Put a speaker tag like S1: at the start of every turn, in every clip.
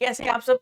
S1: कैसे आप सब?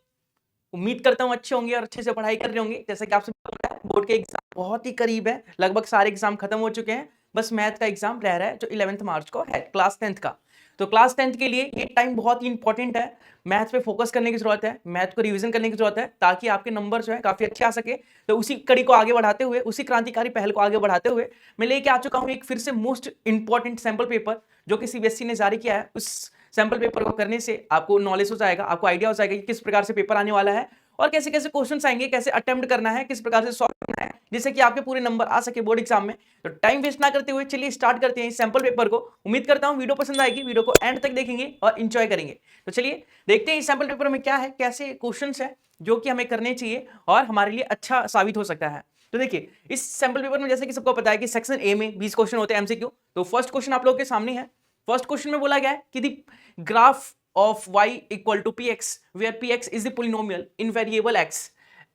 S1: उम्मीद करता हूँ अच्छे होंगे और अच्छे से पढ़ाई कर रहे होंगे। जैसे कि आपसे पता है बोर्ड के एग्जाम बहुत ही करीब है, लगभग सारे एग्जाम खत्म हो चुके हैं, बस मैथ का एग्जाम रह रहा है जो 11 मार्च को है, क्लास 10th का। तो क्लास 10th के लिए ये टाइम बहुत ही इंपॉर्टेंट है। मैथ पे फोकस करने की जरूरत है, मैथ को रिवीजन करने की जरूरत है, ताकि आपके नंबर जो है काफी अच्छे आ सके। तो उसी कड़ी को आगे बढ़ाते हुए, उसी क्रांतिकारी पहल को आगे बढ़ाते हुए मैं लेके आ चुका हूँ एक फिर से मोस्ट इंपॉर्टेंट सैंपल पेपर जो कि सीबीएसई ने जारी किया है। उस सैंपल पेपर को करने से आपको नॉलेज हो जाएगा, आपको आइडिया हो जाएगा कि किस प्रकार से पेपर आने वाला है और कैसे कैसे क्वेश्चंस आएंगे, कैसे अटेम्प्ट करना है, किस प्रकार से सॉल्व करना है, जिससे कि आपके पूरे नंबर आ सके बोर्ड एग्जाम में। तो टाइम वेस्ट ना करते हुए चलिए स्टार्ट करते हैं इस सैंपल पेपर को। उम्मीद करता हूं वीडियो पसंद आएगी, वीडियो को एंड तक देखेंगे और एंजॉय करेंगे। तो चलिए देखते हैं इस सैंपल पेपर में क्या है, कैसे क्वेश्चन है जो कि हमें करने चाहिए और हमारे लिए अच्छा साबित हो सकता है। तो देखिए इस सैंपल पेपर में जैसे कि सबको पता है कि सेक्शन ए में 20 क्वेश्चन होते हैं एमसीक्यू। तो फर्स्ट क्वेश्चन आप लोगों के सामने है। फर्स्ट क्वेश्चन में बोला गया है कि the graph of y equal to px where px is the polynomial in variable x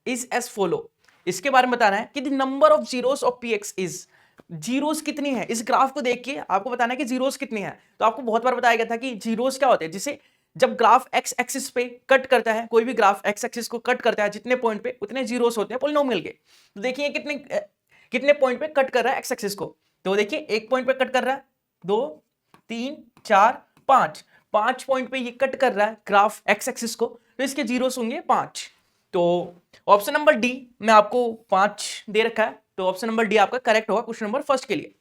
S1: is as follow। इसके बारे में बताना है कि the number of zeros of px is, zeros कितनी है इस ग्राफ को देख के आपको बताना है कि जीरोस कितनी है। तो आपको बहुत बार बताया गया था कि जीरोस क्या होते हैं, जिसे जब ग्राफ एक्स एक्सिस पे कट करता है, कोई भी ग्राफ एक्स एक्सिस को कट करता है जितने पॉइंट पे उतने जीरोस होते हैं पोलिनोमियल के। तो देखिए कितने कितने पॉइंट पे कट कर रहा है एक्स एक्सिस को। तो देखिए एक पॉइंट पे कट कर रहा है, 2 3 4 5, 5 पॉइंट पे ये कट कर रहा है ग्राफ एक्स एक्सिस को, तो इसके जीरोस होंगे 5। तो ऑप्शन नंबर डी में आपको 5 दे रखा है, तो ऑप्शन नंबर डी आपका करेक्ट होगा क्वेश्चन नंबर फर्स्ट के लिए।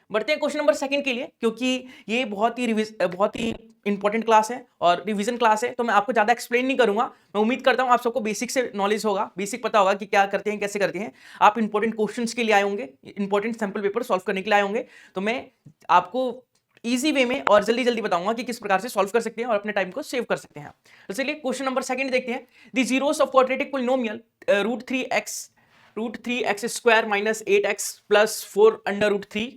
S1: बढ़ते हैं क्वेश्चन नंबर सेकंड के लिए, क्योंकि ये बहुत ही इंपॉर्टेंट क्लास है और रिवीजन क्लास है, तो मैं आपको ज्यादा एक्सप्लेन नहीं करूंगा। मैं उम्मीद करता हूं आप सबको बेसिक से नॉलेज होगा, बेसिक पता होगा कि क्या करते हैं, कैसे करते हैं। आप इंपॉर्टेंट क्वेश्चंस के लिए आए होंगे, इंपॉर्टेंट सैंपल पेपर सॉल्व करने के लिए आए होंगे, तो मैं आपको इजी वे में और जल्दी जल्दी बताऊंगा कि किस प्रकार से सॉल्व कर सकते हैं और अपने टाइम को सेव कर सकते हैं। तो चलिए क्वेश्चन नंबर सेकंड देखते हैं। The zeros of quadratic polynomial √3x square minus 8x plus 4 under √3।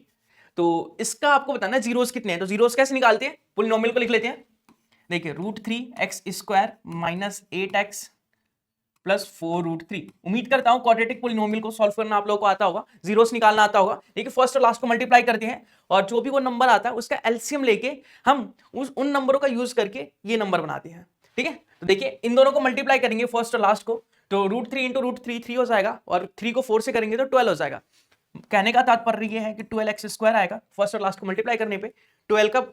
S1: तो इसका आपको बताना है जीरोस कितने हैं। तो जीरोस कैसे निकालते हैं, पोलिनोमियल को लिख लेते हैं। देखिए √3x square minus 8x plus 4 √3। उम्मीद करता हूं क्वाड्रेटिक पोलिनोमियल को सॉल्व करना आप लोगों को आता होगा, जीरोस निकालना आता होगा। देखिए फर्स्ट और लास्ट को मल्टीप्लाई करते हैं और जो भी वो नंबर आता है उसका एलसीएम लेके हम उन नंबरों का यूज करके ये नंबर बनाते हैं। ठीक है, तो देखिए इन दोनों को मल्टीप्लाई करेंगे फर्स्ट और लास्ट को, तो √3 इंटू √3 3 हो जाएगा और 3 को 4 से करेंगे तो 12 हो जाएगा। कहने का तात्पर्य ये है कि 12x स्क्वायर आएगा फर्स्ट और लास्ट को मल्टीप्लाई करने पे। 12 का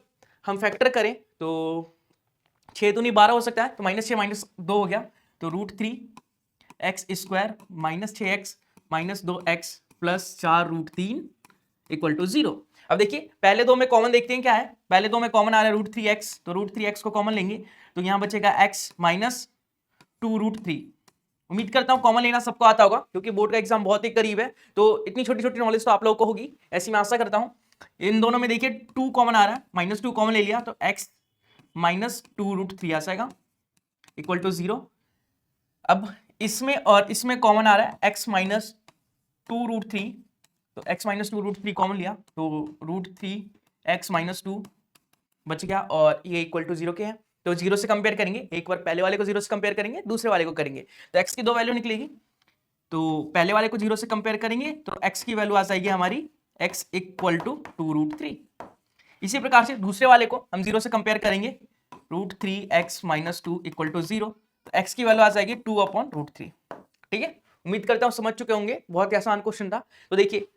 S1: हम फैक्टर करें तो 6 दूनी 12 हो सकता है, तो -6 -2 हो गया, तो √3x square minus 6x minus 2x plus 4 √3 equal to 0। अब देखिए पहले दो में कॉमन देखते हैं क्या है। पहले दो में कॉमन आ रहा है √3x, तो √3x को कॉमन लेंगे तो यहां बचेगा x माइनस 2 √3। उम्मीद करता हूं कॉमन लेना सबको आता होगा, क्योंकि बोर्ड का एग्जाम बहुत ही करीब है, तो इतनी छोटी छोटी नॉलेज तो आप लोगों को होगी, ऐसी मैं आशा करता हूं। इन दोनों में देखिए 2 कॉमन आ रहा है, -2 कॉमन ले लिया तो x माइनस 2 √3 आ जाएगा इक्वल टू 0। अब इसमें और इसमें कॉमन आ रहा है x माइनस 2 √3, तो x माइनस 2 √3 कॉमन लिया तो √3x माइनस 2 बच गया और ये इक्वल टू 0 के हैं। तो 0 से कंपेयर करेंगे, एक बार पहले वाले को 0 से कंपेयर करेंगे, दूसरे वाले को करेंगे, तो x की दो वैल्यू निकलेगी। तो पहले वाले को 0 से कंपेयर करेंगे तो x की वैल्यू आ जाएगी हमारी x इक्वल टू 2 √3। इसी प्रकार से दूसरे वाले को हम 0 से कंपेयर करेंगे, √3x माइनस 2 इक्वल टू 0, तो x की वैल्यू आ जाएगी 2/√3। ठीक है, उम्मीद करता हूं समझ चुके होंगे, बहुत ही आसान क्वेश्चन था। तो देखिए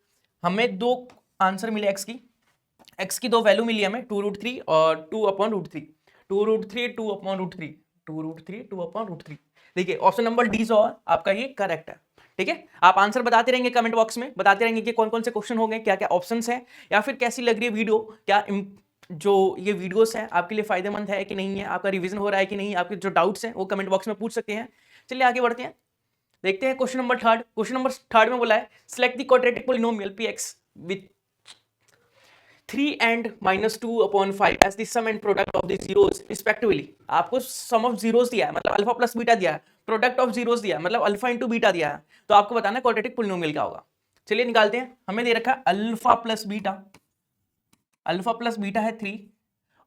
S1: हमें दो आंसर मिले x की दो वैल्यू मिली हमें 2 √3 और 2/√3। 2 √3 2/√3, 2 √3 2/√3। देखिए ऑप्शन नंबर डी जो आपका ये करेक्ट है। ठीक है, आप आंसर बताते रहेंगे कमेंट बॉक्स में, बताते रहेंगे कि कौन कौन से क्वेश्चन हो गए, क्या क्या ऑप्शंस हैं, या फिर कैसी लग रही है वीडियो, क्या जो ये वीडियोस है आपके लिए फायदेमंद है कि नहीं है, आपका रिवीजन हो रहा है कि नहीं, आपके जो डाउट्स हैं वो कमेंट बॉक्स में पूछ सकते हैं। चलिए आगे बढ़ते हैं, देखते हैं question number third. Question number third में बोला है select the quadratic polynomial px with 3 and -2/5 as the sum and product of the zeros respectively। आपको सम ऑफ जीरोस दिया है, मतलब अल्फा प्लस बीटा दिया है, प्रोडक्ट ऑफ जीरोस दिया है, मतलब अल्फा इंटू बीटा दिया है, तो आपको बताना है क्वाड्रेटिक पोलिनोमियल क्या होगा। चलिए निकालते हैं। हमें दे रखा है अल्फा प्लस बीटा है 3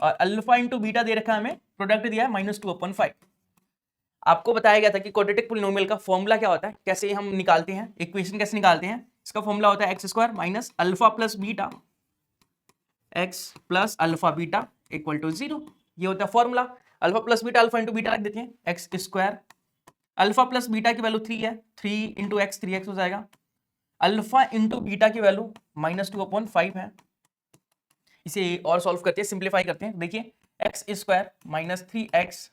S1: और अल्फा इंटू बीटा दे रखा है, हमें प्रोडक्ट दिया है -2/5। आपको बताया गया था कि क्वाड्रेटिक पोलिनोमियल का फॉर्मूला क्या होता है, कैसे हम निकालते हैं, इक्वेशन कैसे निकालते हैं। इसका फॉर्मूला होता है x square minus alpha plus beta x plus alpha beta equal to 0। ये होता है formula. Alpha plus beta, alpha into beta रख देते हैं, x square, alpha plus beta की वैल्यू 3 है, 3 इंटू एक्स 3x हो जाएगा, अल्फा इंटू बीटा की वैल्यू -2/5 है। इसे और सॉल्व करते हैं, सिंप्लीफाई करते हैं। देखिए x square minus 3x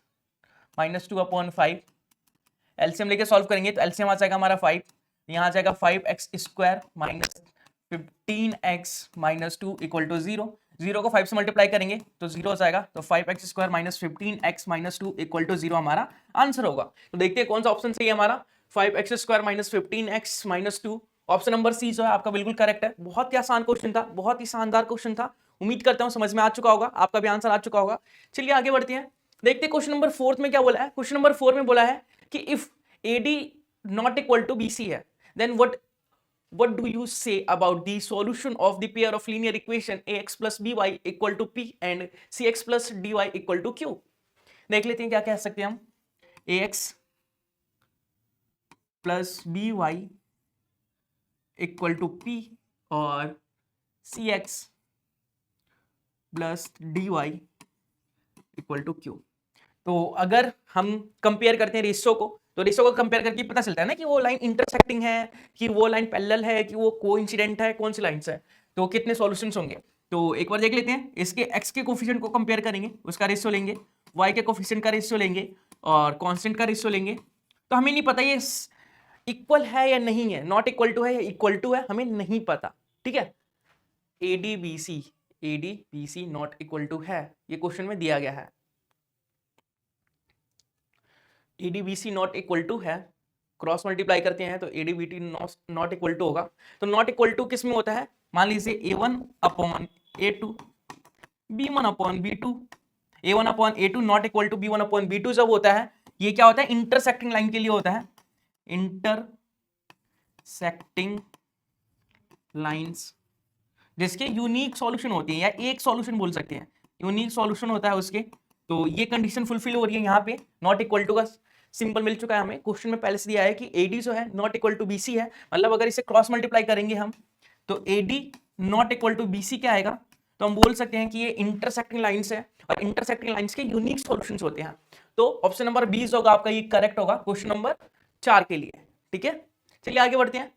S1: -2/5, LCM लेके सॉल्व करेंगे तो एलसीएम आ जाएगा हमारा 5, यहाँ आ जाएगा 5x square minus 15x minus 2 equal to 0, 0 को 5 से मल्टीप्लाई करेंगे तो 0 हो जाएगा, तो 5x square minus 15x minus 2 equal to 0 हमारा आंसर होगा। तो देखते हैं कौन सा ऑप्शन सही है हमारा, 5x square minus 15x minus 2, option number C जो है आपका बिल्कुल करेक्ट है। बहुत ही आसान क्वेश्चन था, बहुत ही शानदार क्वेश्चन था, उम्मीद करता हूं समझ में आ चुका होगा, आपका भी आंसर आ चुका होगा। चलिए आगे बढ़ते हैं, देखते हैं क्वेश्चन नंबर 4 में क्या बोला है। क्वेश्चन नंबर 4 में बोला है कि if AD not equal to BC है, then what do you say about the solution of the pair of linear equation ax plus by equal to p and cx plus dy equal to q। देख लेते हैं क्या कह सकते हैं हम, ax plus by equal to p और cx plus dy equal to q। तो अगर हम कंपेयर करते हैं रेशियो को, तो रेशियो को कंपेयर करके पता चलता है ना कि वो लाइन इंटरसेक्टिंग है, कि वो लाइन पैरेलल है, कि वो कोइंसिडेंट है, कौन सी लाइंस है, तो कितने सॉल्यूशंस होंगे। तो एक बार देख लेते हैं, इसके x के कोफिशिएंट को कंपेयर करेंगे, उसका रेशियो लेंगे, y के कोफिशिएंट का रेशियो लेंगे और कांस्टेंट का रेशियो लेंगे। तो हमें नहीं पता ये इक्वल है या नहीं है, नॉट इक्वल टू है या इक्वल टू है, हमें नहीं पता, ठीक है। ADBC नॉट इक्वल टू है, ये क्वेश्चन में दिया गया है। ADBC नॉट इक्वल टू है, क्रॉस मल्टीप्लाई करते हैं तो ADBT नॉट इक्वल टू होगा। तो नॉट इक्वल टू किस में होता है, मान लीजिए A1/A2, B1/B2, A1/A2 not equal to B1/B2 जब होता है, ये क्या होता है, इंटरसेक्टिंग लाइन के लिए होता है, इंटरसेक्टिंग लाइंस जिसके यूनिक सॉल्यूशन होती है, या एक सॉल्यूशन बोल सकते हैं, यूनिक सॉल्यूशन होता है उसके। तो ये कंडीशन फुलफिल हो रही है यहाँ पे, नॉट इक्वल टू का सिंपल मिल चुका है हमें, क्वेश्चन में पहले से दिया है कि AD जो है नॉट इक्वल टू BC है, मतलब अगर इसे क्रॉस मल्टीप्लाई करेंगे हम तो AD not equal to BC क्या आएगा, तो हम बोल सकते हैं कि ये इंटरसेक्टिंग लाइंस है और इंटरसेक्टिंग लाइंस के यूनिक सॉल्यूशंस होते हैं। तो ऑप्शन नंबर 20 होगा आपका, ये करेक्ट होगा क्वेश्चन नंबर 4 के लिए, ठीक है। चलिए आगे बढ़ते हैं,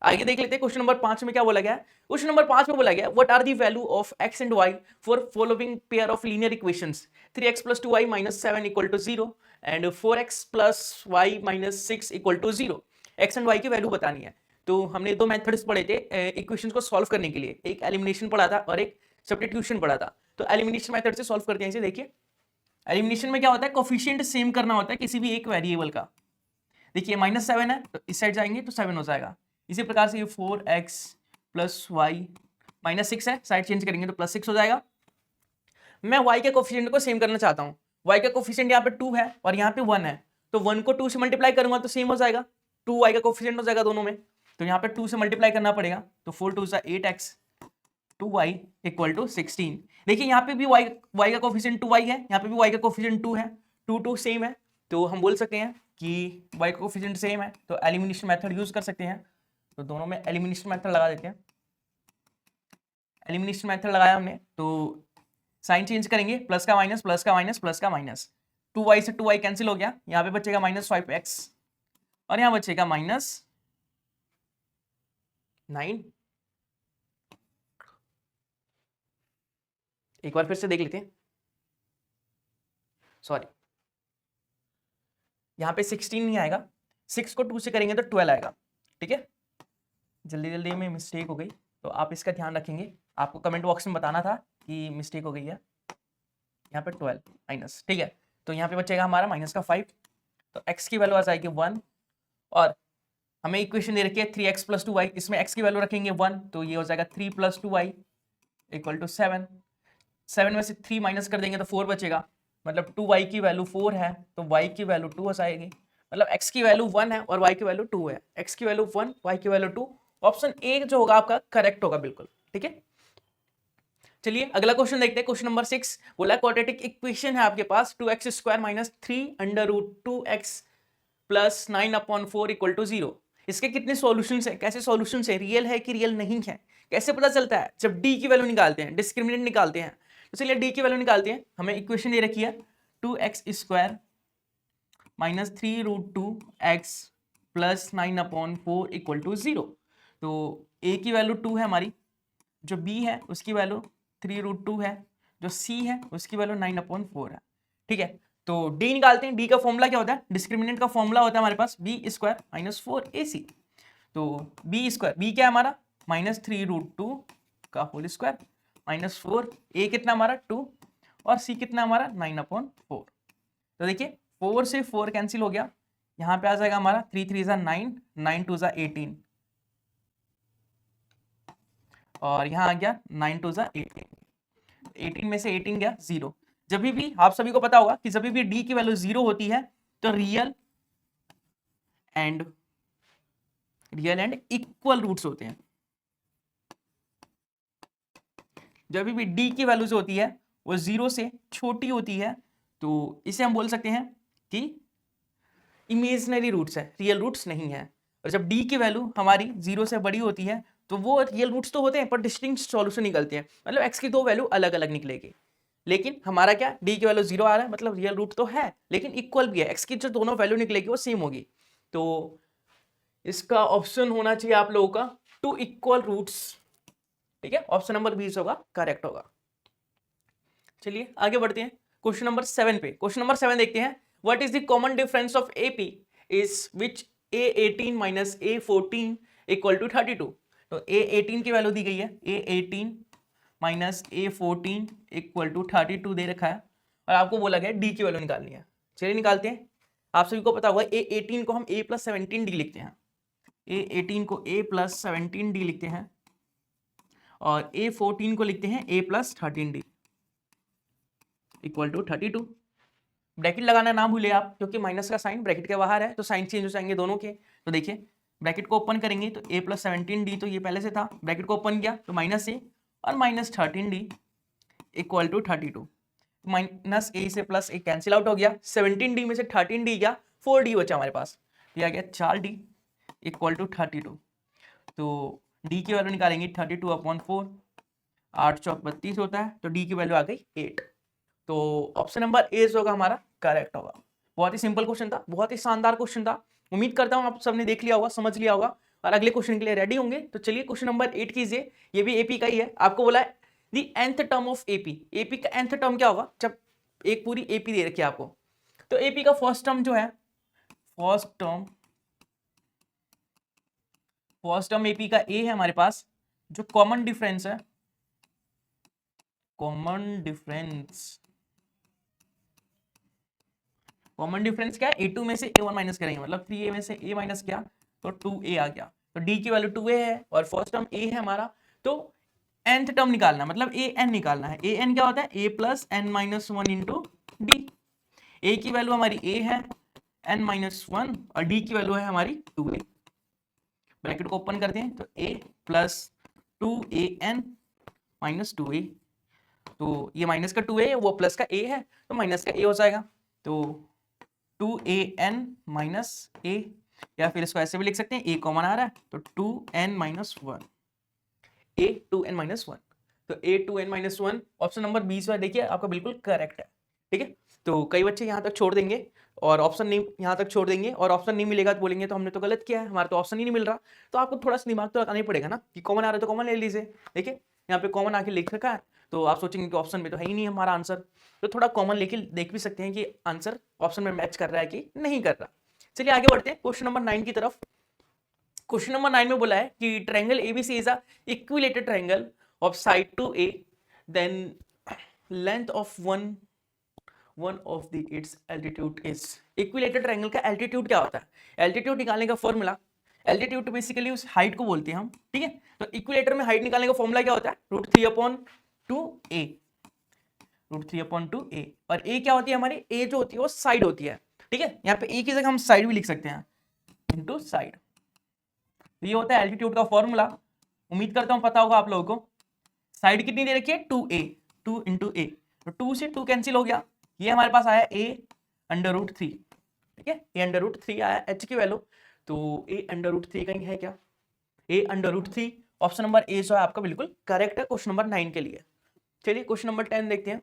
S1: आगे देख लेते हैं क्वेश्चन नंबर 5 में क्या बोला गया है। क्वेश्चन नंबर 5 में बोला गया what are the value of x and y for following pair of linear equations 3x + 2y - 7 = 0 and 4x + y - 6 = 0। x and y की वैल्यू बतानी है। तो हमने दो मेथड्स पढ़े थे इक्वेशंस को सॉल्व करने के लिए, एक एलिमिनेशन पढ़ा था और एक सब्स्टिट्यूशन पढ़ा था। तो एलिमिनेशन मेथड से सॉल्व करते हैं इसे। देखिए एलिमिनेशन में क्या होता है, कोफिशिएंट सेम करना होता है किसी भी एक वेरिएबल का। देखिए -7 है तो इस साइड जाएंगे तो 7 हो जाएगा। इसी प्रकार से ये 4x + y - 6 है, साइड चेंज करेंगे तो +6 हो जाएगा। मैं y के कोफिशिएंट को सेम करना चाहता हूँ, y का कोफिशिएंट यहाँ पे 2 है और यहाँ पे 1 है, तो 1 को 2 से मल्टीप्लाई करूंगा तो सेम हो जाएगा, 2y का कोफिशिएंट हो जाएगा दोनों में, तो यहाँ पे 2 से मल्टीप्लाई करना पड़ेगा, तो 4 2 8x 2y = 16। देखिए यहाँ पे भी y का कोफिशिएंट 2y है, यहाँ पे भी y का कोफिशिएंट 2 है, 2 2 सेम है, तो हम बोल सकते हैं कि y का कोफिशिएंट सेम है, तो एलिमिनेशन मेथड यूज कर सकते हैं। तो दोनों में एलिमिनेशन मेथड लगा देते हैं। एलिमिनेशन मेथड लगाया हमने तो साइन चेंज करेंगे, प्लस का माइनस, प्लस का माइनस, प्लस का माइनस, 2y से 2y कैंसिल हो गया, यहाँ पे बचेगा -5x और यहाँ बचेगा -9। एक बार फिर से देख लेते हैं, सॉरी यहाँ पे 16 नहीं आएगा, 6 को 2 से करेंगे तो 12 आएगा, ठीक है। जल्दी जल्दी में मिस्टेक हो गई तो आप इसका ध्यान रखेंगे, आपको कमेंट बॉक्स में बताना था कि मिस्टेक हो गई है। यहाँ पे 12 माइनस, ठीक है, तो यहाँ पे बचेगा हमारा -5, तो x की वैल्यू आ जाएगी 1 और हमें इक्वेशन दे रखी है 3x + 2y, इसमें x की वैल्यू रखेंगे 1, तो ये हो जाएगा 3 + 2y = 7। 7 में से 3 माइनस कर देंगे तो 4 बचेगा, मतलब 2y की वैल्यू 4 है तो y की वैल्यू 2 हो जाएगी, मतलब x की वैल्यू 1 है और y की वैल्यू 2 है, x की वैल्यू 1 y की वैल्यू 2। ऑप्शन ए जो होगा आपका करेक्ट होगा बिल्कुल, ठीक है। चलिए अगला क्वेश्चन देखते हैं, क्वेश्चन नंबर 6 बोला क्वाड्रेटिक इक्वेशन है आपके पास 2x² - 3 √2x + 9/4 = 0। इसके कितने सॉल्यूशंस है, कैसे सॉल्यूशंस है, रियल है कि रियल नहीं है, कैसे पता चलता है, जब d की वैल्यू निकालते हैं, डिस्क्रिमिनेंट निकालते हैं। तो चलिए d की वैल्यू निकालते हैं, हमें इक्वेशन दे रखी है 2x² minus 3√2x plus 9/4 equal to 0। तो a की वैल्यू 2 है हमारी, जो b है उसकी वैल्यू 3√2 है, जो c है उसकी वैल्यू 9/4 है। ठीक है, तो d निकालते हैं। d का फॉर्मूला क्या होता है? डिस्क्रिमिनेंट का फॉर्मूला होता है हमारे पास b² माइनस 4ac। तो b² b क्या है हमारा? माइनस 3√2 का होल स्क्वायर माइनस 4, a कितना हमारा 2 और c कितना हमारा 9/4। तो देखिए 4 से 4 कैंसिल हो गया, यहाँ पे आ जाएगा हमारा 3 3 जा 9, 9 2 जा 18 और यहाँ आ गया 9 2 जा 18, 18 में से 18 गया 0। जब भी आप सभी को पता होगा कि जब भी d की वैल्यू 0 होती है तो रियल एंड इक्वल रूट्स होते हैं। जब भी d की वैल्यू जो होती है वो 0 से छोटी होती है तो इसे हम बोल सकते हैं कि इमेजिनरी रूट्स है, रियल रूट्स नहीं है। और जब d की वैल्यू हमारी 0 से बड़ी होती है तो वो रियल रूट्स तो होते हैं पर डिस्टिंक्ट सॉल्यूशन निकलते हैं, मतलब x की दो वैल्यू अलग अलग निकलेगी। लेकिन हमारा क्या, d की वैल्यू 0 आ रहा है मतलब रियल रूट तो है लेकिन इक्वल भी है, x की जो दोनों वैल्यू निकलेगी वो सेम होगी। तो इसका ऑप्शन होना चाहिए आप लोगों का 2 इक्वल रूट्स। ठीक है, ऑप्शन नंबर 20 होगा, करेक्ट होगा। चलिए आगे बढ़ते हैं क्वेश्चन नंबर 7 पे। क्वेश्चन नंबर 7 देखते हैं। What is the common difference of AP is which A18 minus A14 equal to 32। तो A18 की वैल्यू दी गई है, A18 minus A14 equal to 32 दे रखा है और आपको बोला गया D की वैल्यू निकालनी है। चलिए निकालते हैं। आप सभी को पता होगा A18 को हम A+17D लिखते हैं, A18 को A+17D लिखते हैं और A14 को लिखते हैं A+13D इक्वल टू 32। ब्रैकेट लगाना ना भूले आप, क्योंकि माइनस का साइन ब्रैकेट के बाहर है तो साइन चेंज हो जाएंगे दोनों के। तो देखिए ब्रैकेट को ओपन करेंगे तो A+17D तो ये पहले से था, ब्रैकेट को ओपन किया तो -a और -13D equal to 32। Minus a से प्लस a कैंसिल आउट हो गया, 17D में से 13D गया, 4D बचा हमारे पास, यह आ गया 4D इक्वल टू 32। तो D की वैल्यू निकालेंगे 32/4, 8 चौक 32 होता है, तो D की वैल्यू आ गई 8। तो ऑप्शन नंबर ए होगा हमारा, करेक्ट होगा। बहुत ही सिंपल क्वेश्चन था, बहुत ही शानदार क्वेश्चन था। उम्मीद करता हूं आप सबने देख लिया होगा, समझ लिया होगा और अगले क्वेश्चन के लिए रेडी होंगे। तो चलिए क्वेश्चन नंबर 8 कीजिए, ये भी एपी का ही है। आपको बोला है दी nth term of AP. AP का nth टर्म क्या होगा? जब एक पूरी एपी दे रखी है आपको, तो एपी का फर्स्ट टर्म जो है, फर्स्ट टर्म एपी का ए है हमारे पास, जो कॉमन डिफरेंस है, कॉमन डिफरेंस क्या है? a2 में से a1 माइनस करेंगे, मतलब 3a में से a माइनस किया तो 2a आ गया। तो d की वैल्यू 2a है और फर्स्ट टर्म a है हमारा, तो nth टर्म निकालना मतलब an निकालना है। an क्या होता है? a plus n minus 1 into D. a की वैल्यू हमारी a है n माइनस 1 और d की वैल्यू है हमारी 2a। ब्रैकेट को ओपन करते हैं तो a plus 2an minus 2a, तो ये माइनस का 2a वो प्लस का a है तो माइनस का a हो जाएगा। तो 2an माइनस a, या फिर इसको ऐसे भी लिख सकते हैं, a कॉमन आ रहा है तो 2n minus 1, a 2n minus 1, तो a 2n minus 1 option number 20 है। देखिए आपका बिल्कुल करेक्ट है। ठीक है, तो कई बच्चे यहाँ तक छोड़ देंगे और ऑप्शन नहीं, यहाँ तक छोड़ देंगे और ऑप्शन नहीं मिलेगा तो बोलेंगे तो हमने तो गलत किया है, हमारा तो ऑप्शन ही नहीं मिल रहा। तो आपको थोड़ा सा दिमाग तो लगाना ही पड़ेगा ना कि कॉमन आ रहा है तो कॉमन ले लीजिए। देखिए यहाँ पे कॉमन आके लिख रखा है तो आप सोचेंगे कि ऑप्शन में तो है ही नहीं हमारा आंसर, तो थोड़ा कॉमन लेके देख भी सकते हैं कि आंसर ऑप्शन में मैच कर रहा है कि नहीं कर रहा। चलिए आगे बढ़ते हैं क्वेश्चन नंबर 9 की तरफ। क्वेश्चन नंबर 9 में बोला है कि triangle ABC is a equilateral triangle of side 2a, then length of one of the its altitude is. Equilateral triangle का एल्टीट्यूड क्या होता है? एल्टीट्यूड निकालने का फॉर्मूला, एल्टीट्यूड बेसिकली उस हाइट को बोलते हैं हम। ठीक है, तो इक्विलेटर में हाइट निकालने का फॉर्मूला क्या होता है? √3/2a, √3/2a। और a क्या होती है हमारी? a जो होती है वो साइड होती है। ठीक है, यहाँ पे a की जगह हम साइड भी लिख सकते हैं, इनटू साइड। तो ये होता है एल्टीट्यूड का फॉर्मूला। उम्मीद करता हूं पता होगा आप लोगों को। साइड कितनी दे रखी है? 2a, 2 इंटू a, तो 2 से 2 कैंसिल हो गया, ये हमारे पास आया a√3। ठीक है, a√3 आया h की वैल्यू, तो a√3 कहीं है क्या? a√3 ऑप्शन नंबर ए जो है आपका बिल्कुल करेक्ट है क्वेश्चन नंबर 9 के लिए। चलिए क्वेश्चन नंबर 10 देखते हैं।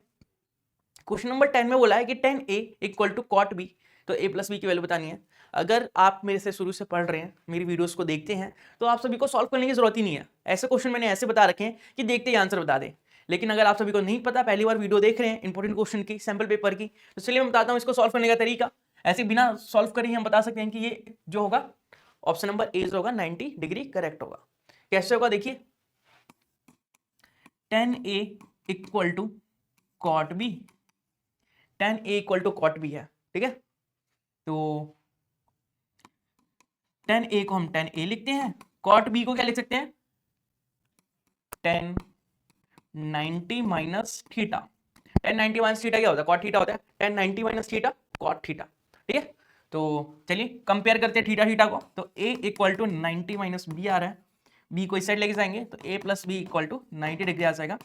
S1: क्वेश्चन नंबर 10 में बोला है कि tan a equal to cot b, तो a प्लस बी की वैल्यू बतानी है। अगर आप मेरे से शुरू से पढ़ रहे हैं, मेरी वीडियोस को देखते हैं, तो आप सभी को सॉल्व करने की जरूरत ही नहीं है। ऐसे क्वेश्चन मैंने ऐसे बता रखे हैं कि देखते ही आंसर बता दें। लेकिन अगर आप सभी को नहीं पता, पहली बार वीडियो देख रहे हैं इंपॉर्टेंट क्वेश्चन की, सैम्पल पेपर की, तो चलिए मैं बताता हूँ इसको सॉल्व करने का तरीका। ऐसे बिना सॉल्व करे ही हम बता सकते हैं कि ये जो होगा ऑप्शन नंबर ए जो होगा 90 डिग्री करेक्ट होगा। कैसे होगा देखिए, tan a equal to cot b, tan a equal to cot b है, ठीक है। तो tan a को हम tan a लिखते हैं, cot b को क्या लिख सकते हैं, tan 90 minus theta. tan 90 minus theta क्या होता है, cot थीटा होता है, tan 90 minus theta cot theta, ठीक है। तो चलिए कंपेयर करते हैं थीटा थीटा को, तो a equal to 90 minus b आ रहा है, b को इस साइड लेके जाएंगे तो a plus b equal to 90 degree आ जाएगा।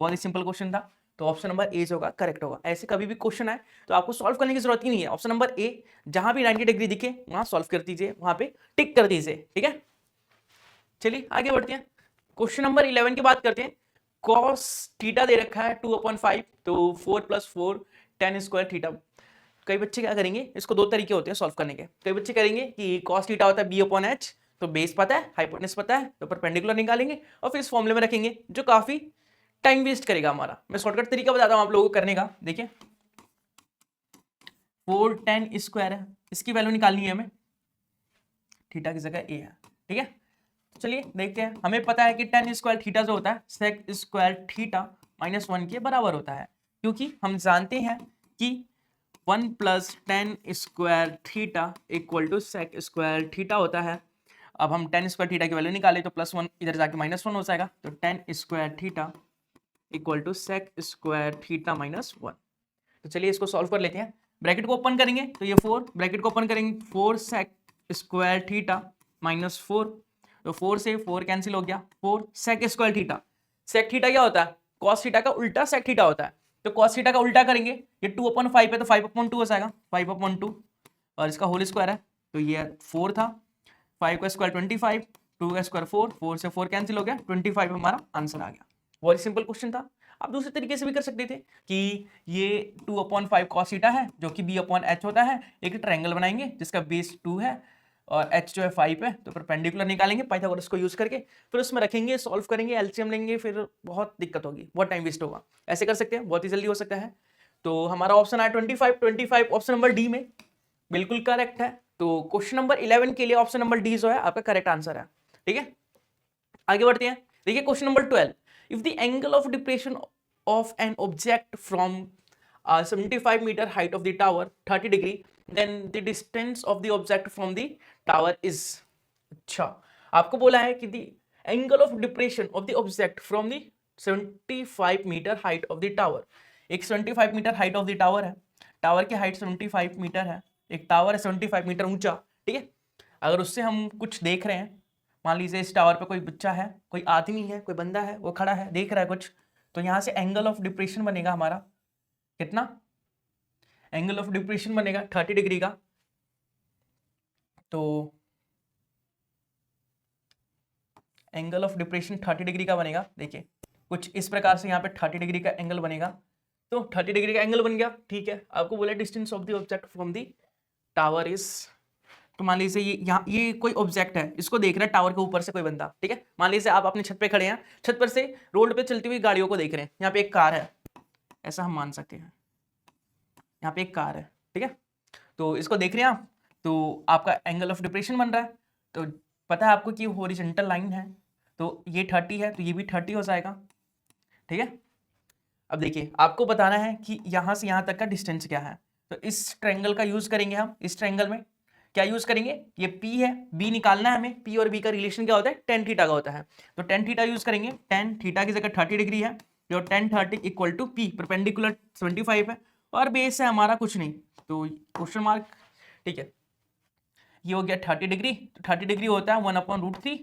S1: बहुत ही सिंपल क्वेश्चन था, तो ऑप्शन नंबर ए जो होगा करेक्ट होगा। ऐसे कभी भी क्वेश्चन आए तो आपको सॉल्व करने की जरूरत ही नहीं है, ऑप्शन नंबर ए जहां भी 90 डिग्री दिखे वहां सॉल्व कर दीजिए, वहां पे टिक कर दीजिए, ठीक है। चलिए आगे बढ़ते हैं, क्वेश्चन नंबर 11 की बात करते हैं। cos थीटा दे रखा है 2/5, तो 4 + 4 tan स्क्वायर थीटा। कई बच्चे क्या करेंगे, इसको दो तरीके होते हैं सॉल्व करने के। कई बच्चे करेंगे कि cos थीटा होता है b/h, तो बेस पता है, हाइपोटेनस पता है, तो परपेंडिकुलर निकालेंगे और फिर इस फॉर्मूले में रखेंगे, जो काफी टाइम वेस्ट करेगा हमारा। मैं शॉर्टकट तरीका बताता हूं आप लोगों को करने का। देखिए 4 tan स्क्वायर है, इसकी वैल्यू निकालनी है हमें, थीटा की जगह ए है, ठीक है। चलिए देखते हैं, हमें पता है कि tan स्क्वायर थीटा जो होता है sec स्क्वायर थीटा -1 के बराबर होता है, क्योंकि हम जानते हैं कि 1 + tan square theta equal to sec square theta होता है। अब हम tan स्क्वायर थीटा की वैल्यू निकालें तो +1 इधर जाके -1 हो जाएगा, तो tan square theta equal to sec square theta -1। तो चलिए इसको सॉल्व कर लेते हैं। ब्रैकेट को ओपन करेंगे तो ये 4, ब्रैकेट को ओपन करेंगे 4 sec स्क्वायर थीटा -4, तो 4 से 4 कैंसिल हो गया, 4 sec square theta. sec theta क्या होता है, cos थीटा का उल्टा sec थीटा होता है, तो cos थीटा का उल्टा करेंगे, ये 2/5 है तो 5/2 हो जाएगा, 5/2, और इसका होल स्क्वायर है, तो ये 4 था, 5 का स्क्वायर 25, 2 का स्क्वायर 4, 4 से 4 कैंसिल हो गया, 25 हमारा आंसर आ गया। बहुत सिंपल क्वेश्चन था। आप दूसरे तरीके से भी कर सकते थे कि ये 2/5 cos थीटा है जो कि b/h होता है, एक ट्रायंगल बनाएंगे जिसका बेस 2 है और h जो है 5 है, तो परपेंडिकुलर निकालेंगे पाइथागोरस को यूज करके, फिर उसमें रखेंगे, सॉल्व करेंगे, एलसीएम लेंगे, फिर बहुत दिक्कत होगी, बहुत टाइम वेस्ट होगा। ऐसे कर सकते हैं, बहुत ही जल्दी हो सकता है। तो हमारा ऑप्शन आया 25 ऑप्शन नंबर डी में बिल्कुल करेक्ट है। तो क्वेश्चन नंबर 11 के लिए ऑप्शन नंबर डी जो है आपका करेक्ट आंसर है, ठीक है। आगे बढ़ते हैं, देखिए question number 12, if the angle of depression of an object from 75 meter height of the tower 30 degree, then the distance of the object from the tower is। अच्छा, आपको बोला है कि the angle of depression of the object from the 75 meter height of the tower, एक 75 metre height of the tower है, tower की height 75 metre है, एक टावर है 75 मीटर ऊंचा, ठीक है। अगर उससे हम कुछ देख रहे हैं, मान लीजिए इस टावर पे कोई बच्चा है, कोई आदमी है, कोई बंदा है, वो खड़ा है देख रहा है कुछ, तो यहां से एंगल ऑफ डिप्रेशन बनेगा हमारा कितना, एंगल ऑफ डिप्रेशन बनेगा 30 डिग्री का। तो एंगल ऑफ डिप्रेशन 30 डिग्री का बनेगा, देखिए कुछ इस प्रकार से यहाँ पे 30 डिग्री का एंगल बनेगा, तो 30 डिग्री का एंगल बन गया, ठीक है। आपको बोला distance of the object from the tower is, तो मान लीजिए ये कोई ऑब्जेक्ट है, इसको देख रहा है टावर के ऊपर से कोई बंदा, ठीक है। मान लीजिए आप अपने छत पे खड़े हैं, छत पर से रोड पे चलती हुई गाड़ियों को देख रहे हैं, यहाँ पे एक कार है, ऐसा हम मान सकते हैं, यहाँ पे एक कार है, ठीक है। तो इसको देख रहे हैं आप, तो आपका एंगल ऑफ डिप्रेशन बन रहा है, तो पता है आपको कि हॉरिजॉन्टल लाइन है, तो ये 30 है तो ये भी 30 हो जाएगा, ठीक है। अब देखिए आपको बताना है कि यहाँ से यहाँ तक का डिस्टेंस क्या है, तो इस ट्रायंगल का यूज करेंगे हम। इस ट्रायंगल में क्या यूज करेंगे, ये P है, B निकालना है हमें, P और B का रिलेशन क्या होता है, tan थीटा का होता है, तो tan थीटा यूज करेंगे। tan थीटा की जगह 30 डिग्री है, जो tan 30 equal to P, perpendicular 75 है और बेस है हमारा कुछ नहीं, तो क्वेश्चन मार्क, ठीक है। ये हो गया 30 डिग्री, तो 30 डिग्री होता है 1/√3,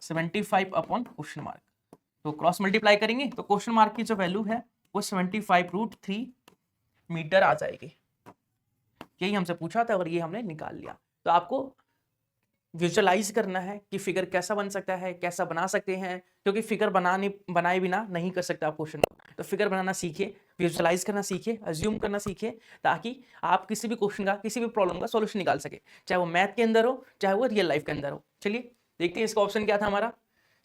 S1: 75 अपॉन क्वेश्चन मार्क, तो क्रॉस मल्टीप्लाई करेंगे तो क्वेश्चन मार्क की जो वैल्यू है वो 75√3 मीटर आ जाएगी। यही हमसे पूछा था और ये हमने निकाल लिया। तो आपको विजुअलाइज करना है कि फिगर कैसा बन सकता है, कैसा बना सकते हैं, क्योंकि फिगर बनाए बिना नहीं कर सकते आप क्वेश्चन, तो फिगर बनाना सीखिए विजुअलाइज करना सीखिए, अज्यूम करना सीखिए, ताकि आप किसी भी क्वेश्चन का, किसी भी प्रॉब्लम का सॉल्यूशन निकाल सके, चाहे वो मैथ के अंदर हो, चाहे वो रियल लाइफ के अंदर हो। चलिए देखते हैं इसका ऑप्शन क्या था हमारा,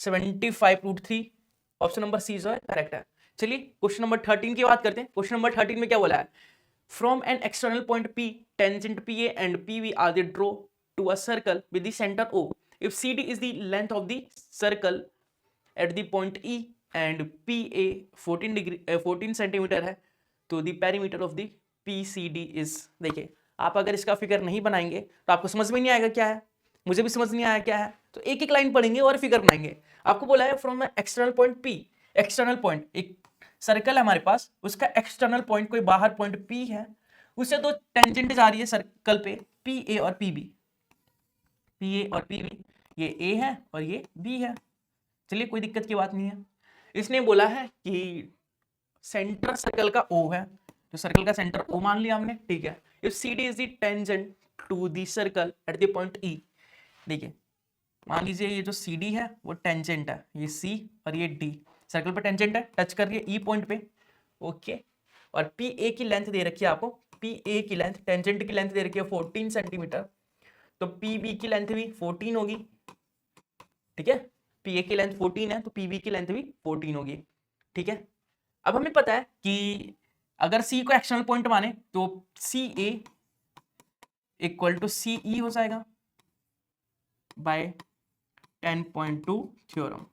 S1: 75√3, ऑप्शन नंबर सी जो है करेक्ट है। चलिए क्वेश्चन नंबर 13 की बात करते हैं। क्वेश्चन नंबर 13 में क्या बोला है, from an external point P, tangent PA and PV are the draw to a circle with the centre O, if CD is the length of the circle at the point E and PA 14 centimetre है, तो the perimeter of the PCD is. देखिए आप अगर इसका figure नहीं बनाएंगे तो आपको समझ में नहीं आएगा क्या है, मुझे भी समझ नहीं आया क्या है, तो एक एक लाइन पढ़ेंगे और फिगर बनाएंगे। आपको बोला है from external point P, external point एक सर्कल है हमारे पास, उसका एक्सटर्नल पॉइंट कोई बाहर पॉइंट P है, उससे दो टेंजेंट जा रही है सर्कल पे PA और PB, PA और PB, ये A है और ये B है। चलिए कोई दिक्कत की बात नहीं है। इसने बोला है कि सेंटर सर्कल का O है, तो सर्कल का सेंटर O मान लिया हमने, ठीक है। If CD is the tangent to the circle at the point E, देखिए मान लीजिए ये जो CD है वो टेंजेंट है, ये C और ये D सर्कल पे टेंजेंट है, टच कर रही है E पॉइंट पे, ओके। और PA की लेंथ दे रखी है आपको, PA की लेंथ, टेंजेंट की लेंथ दे रखी है 14 सेंटीमीटर, तो PB की लेंथ भी 14 होगी, ठीक है। PA की लेंथ 14 है तो PB की लेंथ भी 14 होगी, ठीक है। अब हमें पता है कि अगर C को एक्सटर्नल पॉइंट माने तो CA इक्वल टू CE हो जाएगा बाय 10.2 थ्योरम।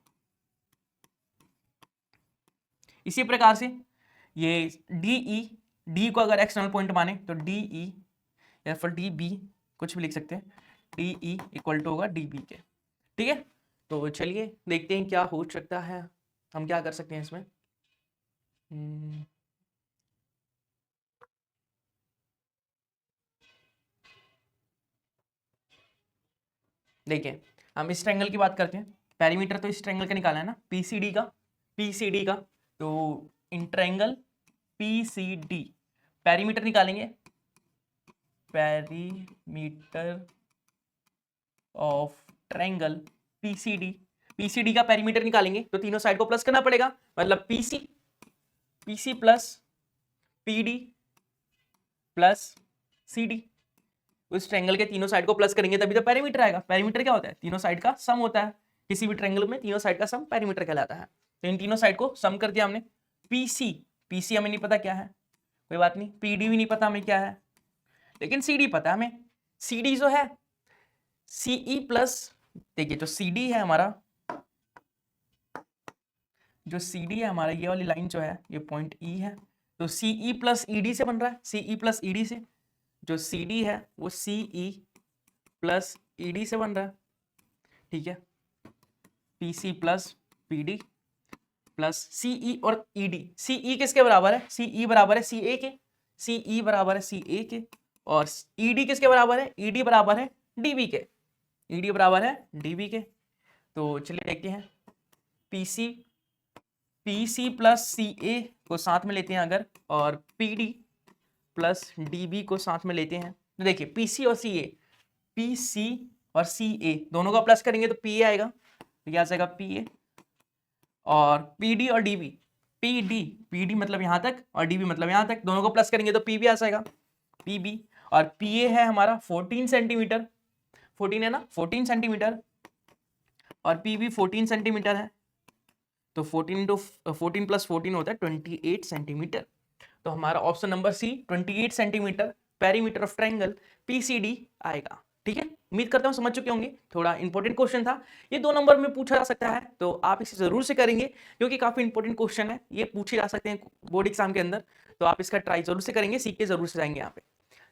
S1: इसी प्रकार से ये DE, D को अगर एक्सटर्नल पॉइंट माने तो DE या फिर DB कुछ भी लिख सकते हैं, DE इक्वल टू होगा DB के, ठीक है। तो चलिए देखते हैं क्या हो सकता है, हम क्या कर सकते हैं इसमें। देखिए हम इस ट्रायंगल की बात करते हैं, पेरीमीटर तो इस ट्रायंगल का निकाला है ना, PCD का, तो इन ट्रायंगल PCD पेरीमीटर निकालेंगे, पेरीमीटर ऑफ ट्रायंगल PCD का पेरीमीटर निकालेंगे तो तीनों साइड को प्लस करना पड़ेगा, मतलब PC plus PD plus CD। उस ट्रायंगल के तीनों साइड को प्लस करेंगे तभी तो पेरीमीटर आएगा। पेरीमीटर क्या होता है, तीनों साइड का सम होता है, किसी भी ट्रायंगल में तीनों साइड का सम पेरीमीटर कहलाता है। तो इन तीनों साइड को सम कर दिया हमने। PC हमें नहीं पता क्या है, कोई बात नहीं, PD भी नहीं पता हमें क्या है, लेकिन CD पता है हमें। CD जो है CE प्लस, देखिए जो CD है हमारा, जो CD है हमारा, ये वाली लाइन जो है ये पॉइंट E है, तो CE प्लस ED से बन रहा है, CE प्लस ED से, जो CD है वो CE प्लस ED से बन रहा है, ठीक है। PC plus PD plus CE और ED, CE किसके बराबर है, CE बराबर है CA के, CE बराबर है CA के, और ED किसके बराबर है, ED बराबर है DB के, ED बराबर है DB के। तो चलिए देखते हैं, PC प्लस CA को साथ में लेते हैं अगर, और PD प्लस DB को साथ में लेते हैं, तो देखिए PC और CA दोनों का प्लस करेंगे तो PA आएगा, तो क्या आ जाएगा PA, और PD और DB, PD मतलब यहां तक और DB मतलब यहां तक, दोनों को प्लस करेंगे तो PB आ जाएगा, PB। और PA है हमारा 14 सेंटीमीटर, 14 है ना, 14 सेंटीमीटर, और PB 14 सेंटीमीटर है, तो 14 प्लस 14 होता है 28 सेंटीमीटर। तो हमारा option number C 28 centimetre perimeter of triangle PCD आएगा, ठीक है। उम्मीद करता हूं समझ चुके होंगे, थोड़ा इंपॉर्टेंट क्वेश्चन था, ये 2 नंबर में पूछा जा सकता है, तो आप इसे जरूर से करेंगे क्योंकि काफी इंपॉर्टेंट क्वेश्चन है, ये पूछे जा सकते हैं बोर्ड एग्जाम के अंदर, तो आप इसका ट्राई जरूर से करेंगे, सीख के जरूर से जाएंगे यहाँ पे।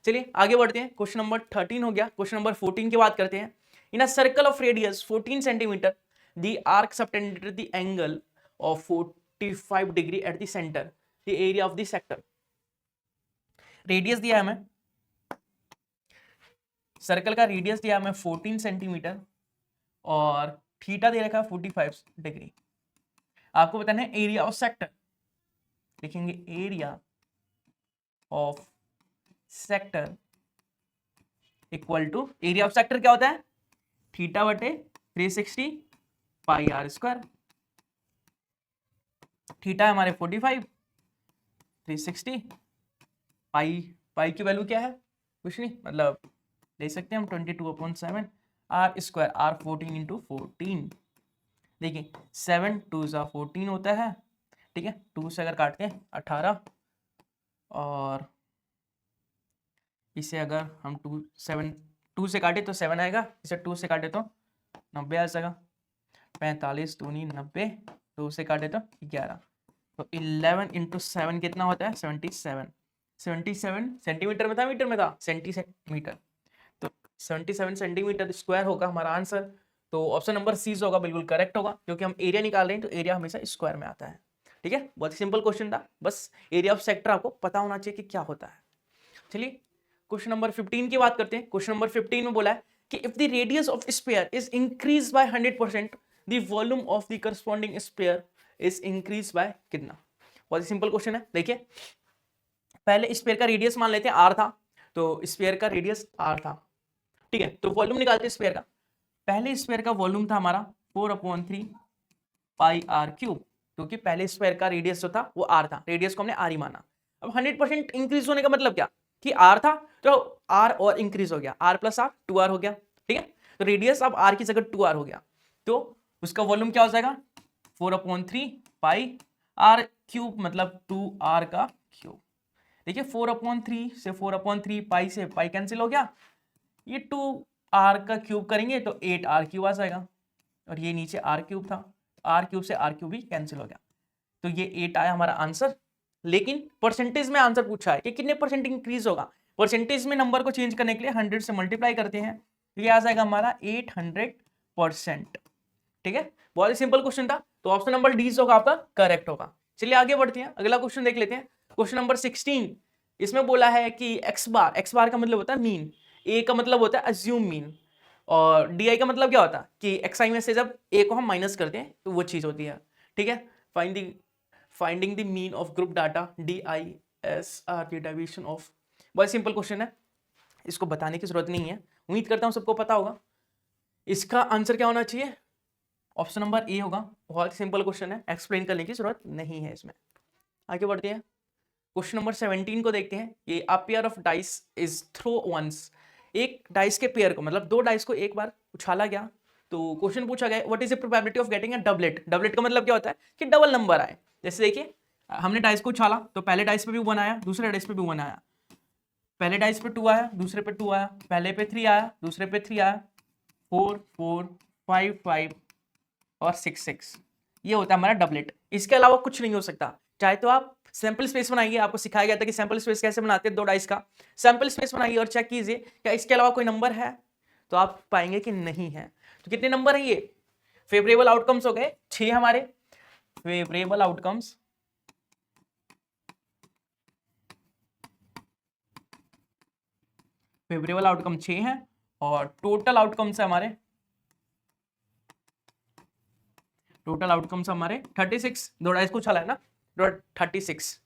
S1: चलिए आगे बढ़ते हैं, क्वेश्चन नंबर 13 हो गया, क्वेश्चन नंबर 14 की बात करते हैं। In a circle of radius 14 centimetre the arc subtended the angle of 45 degree at the centre, the area of the sector. Radius दिया है हमें, सर्कल का रेडियस दिया हमें 14 सेंटीमीटर और थीटा दे रखा है 45 डिग्री। आपको बताना है एरिया ऑफ सेक्टर, लिखेंगे area of sector equal to, area of sector क्या होता है, थीटा बटे 360 पाई r स्क्वायर। थीटा है हमारे 45 360, पाई पाई की वैल्यू क्या है, कुछ नहीं, मतलब ले सकते हैं हम 22/7 आर स्क्वायर, आर 14 इंटू 14। देखिए 7 2 ज़ा 14 होता है, ठीक है, 2 से अगर काटते हैं 18, और इसे अगर हम 2 से काटे तो 7 आएगा, इसे 2 से काटे तो 90 आ जाएगा, 45 दूनी 90, 2 से काटे तो 11, तो 11 इंटू 7 कितना होता है 77। 77 सेंटीमीटर में था, मीटर में था, सेंटीमीटर, तो 77 सेंटीमीटर स्क्वायर होगा हमारा आंसर। तो ऑप्शन नंबर सी होगा, बिल्कुल करेक्ट होगा, क्योंकि हम एरिया निकाल रहे हैं तो एरिया हमेशा स्क्वायर में आता है। ठीक है, बहुत ही सिंपल क्वेश्चन था, बस एरिया ऑफ सेक्टर आपको पता होना चाहिए कि क्या होता है। चलिए क्वेश्चन नंबर 15 की बात करते हैं। क्वेश्चन नंबर 15 में बोला है कि if the radius of sphere is increase by 100%, the volume of the corresponding sphere is increase by कितना। बहुत ही सिंपल क्वेश्चन है। देखिए पहले स्फीयर का रेडियस मान लेते हैं आर था, तो स्फीयर का रेडियस आर था, ठीक है, तो वॉल्यूम निकालते हैं स्फीयर का। पहले स्फीयर का वॉल्यूम था हमारा 4/3 पाई आर क्यूब, क्योंकि पहले स्फीयर का रेडियस जो था वो आर था, रेडियस को हमने आर ही माना। अब 100% इंक्रीज होने का मतलब क्या, कि आर था तो आर और इंक्रीज हो गया, आर प्लस आर 2r हो गया, ठीक है, तो रेडियस अब आर की जगह 2r हो गया, तो उसका वॉल्यूम क्या हो जाएगा 4/3 पाई आर क्यूब, मतलब 2r का क्यूब। देखिए 4/3 से 4/3 पाई से पाई कैंसिल हो गया, ये 2r का क्यूब करेंगे तो 8r क्यूब आ जाएगा, और ये नीचे r क्यूब था, r क्यूब से r क्यूब भी कैंसिल हो गया, तो ये 8 आया हमारा आंसर। लेकिन परसेंटेज में आंसर पूछा है कि कितने परसेंट इंक्रीज होगा, परसेंटेज में नंबर को चेंज करने के लिए 100 से मल्टीप्लाई करते हैं, तो ये आ जाएगा हमारा 800%। ठीक है, बहुत ही सिंपल क्वेश्चन था, तो ऑप्शन नंबर डी होगा आपका करेक्ट होगा। चलिए आगे बढ़ते हैं, अगला क्वेश्चन देख लेते हैं। क्वेश्चन नंबर 16, इसमें बोला है कि एक्स बार का मतलब होता है मीन, ए का मतलब होता है अज्यूम मीन, और डी आई का मतलब क्या होता है कि एक्स आई में से जब ए को हम माइनस करते हैं तो वो चीज होती है। ठीक है, finding the mean of group data, DISR derivation of. बहुत सिंपल क्वेश्चन है, इसको बताने की जरूरत नहीं है, उम्मीद करता हूं सबको पता होगा। इसका आंसर क्या होना चाहिए, ऑप्शन नंबर ए होगा। बहुत ही सिंपल क्वेश्चन है, एक्सप्लेन करने की जरूरत नहीं है इसमें। आगे बढ़ते हैं, क्वेश्चन नंबर 17 को देखते हैं। ये a pair of dice is throw once, एक डाइस के पेयर को, मतलब दो डाइस को एक बार उछाला गया, तो क्वेश्चन पूछा गया what is the probability of getting a doublet. Doublet का मतलब क्या होता है कि डबल नंबर आए। जैसे देखिए हमने डाइस को उछाला तो पहले डाइस पे भी 1 आया, दूसरे डाइस पे भी 1 आया, पहले डाइस पे 2 आया, दूसरे पे 2 आया, पहले पे 3 आया, दूसरे पे 3 आया, 4 4 5 5 और 6 6, ये होता है हमारा डबलेट। इसके अलावा कुछ नहीं हो सकता। चाहे तो आप सैंपल स्पेस बनाइए, आपको सिखाया गया था कि सैंपल स्पेस कैसे बनाते हैं, दो डाइस का सैंपल स्पेस बनाइए और चेक कीजिए क्या इसके अलावा कोई नंबर है, तो आप पाएंगे कि नहीं है। तो कितने नंबर है ये, फेवरेबल आउटकम्स हो गए 6 हमारे, फेवरेबल आउटकम्स फेवरेबल आउटकम 6 है, और टोटल आउटकम्स है हमारे, टोटल आउटकम्स हमारे 36। दो डाइस को उछाला है ना, 36,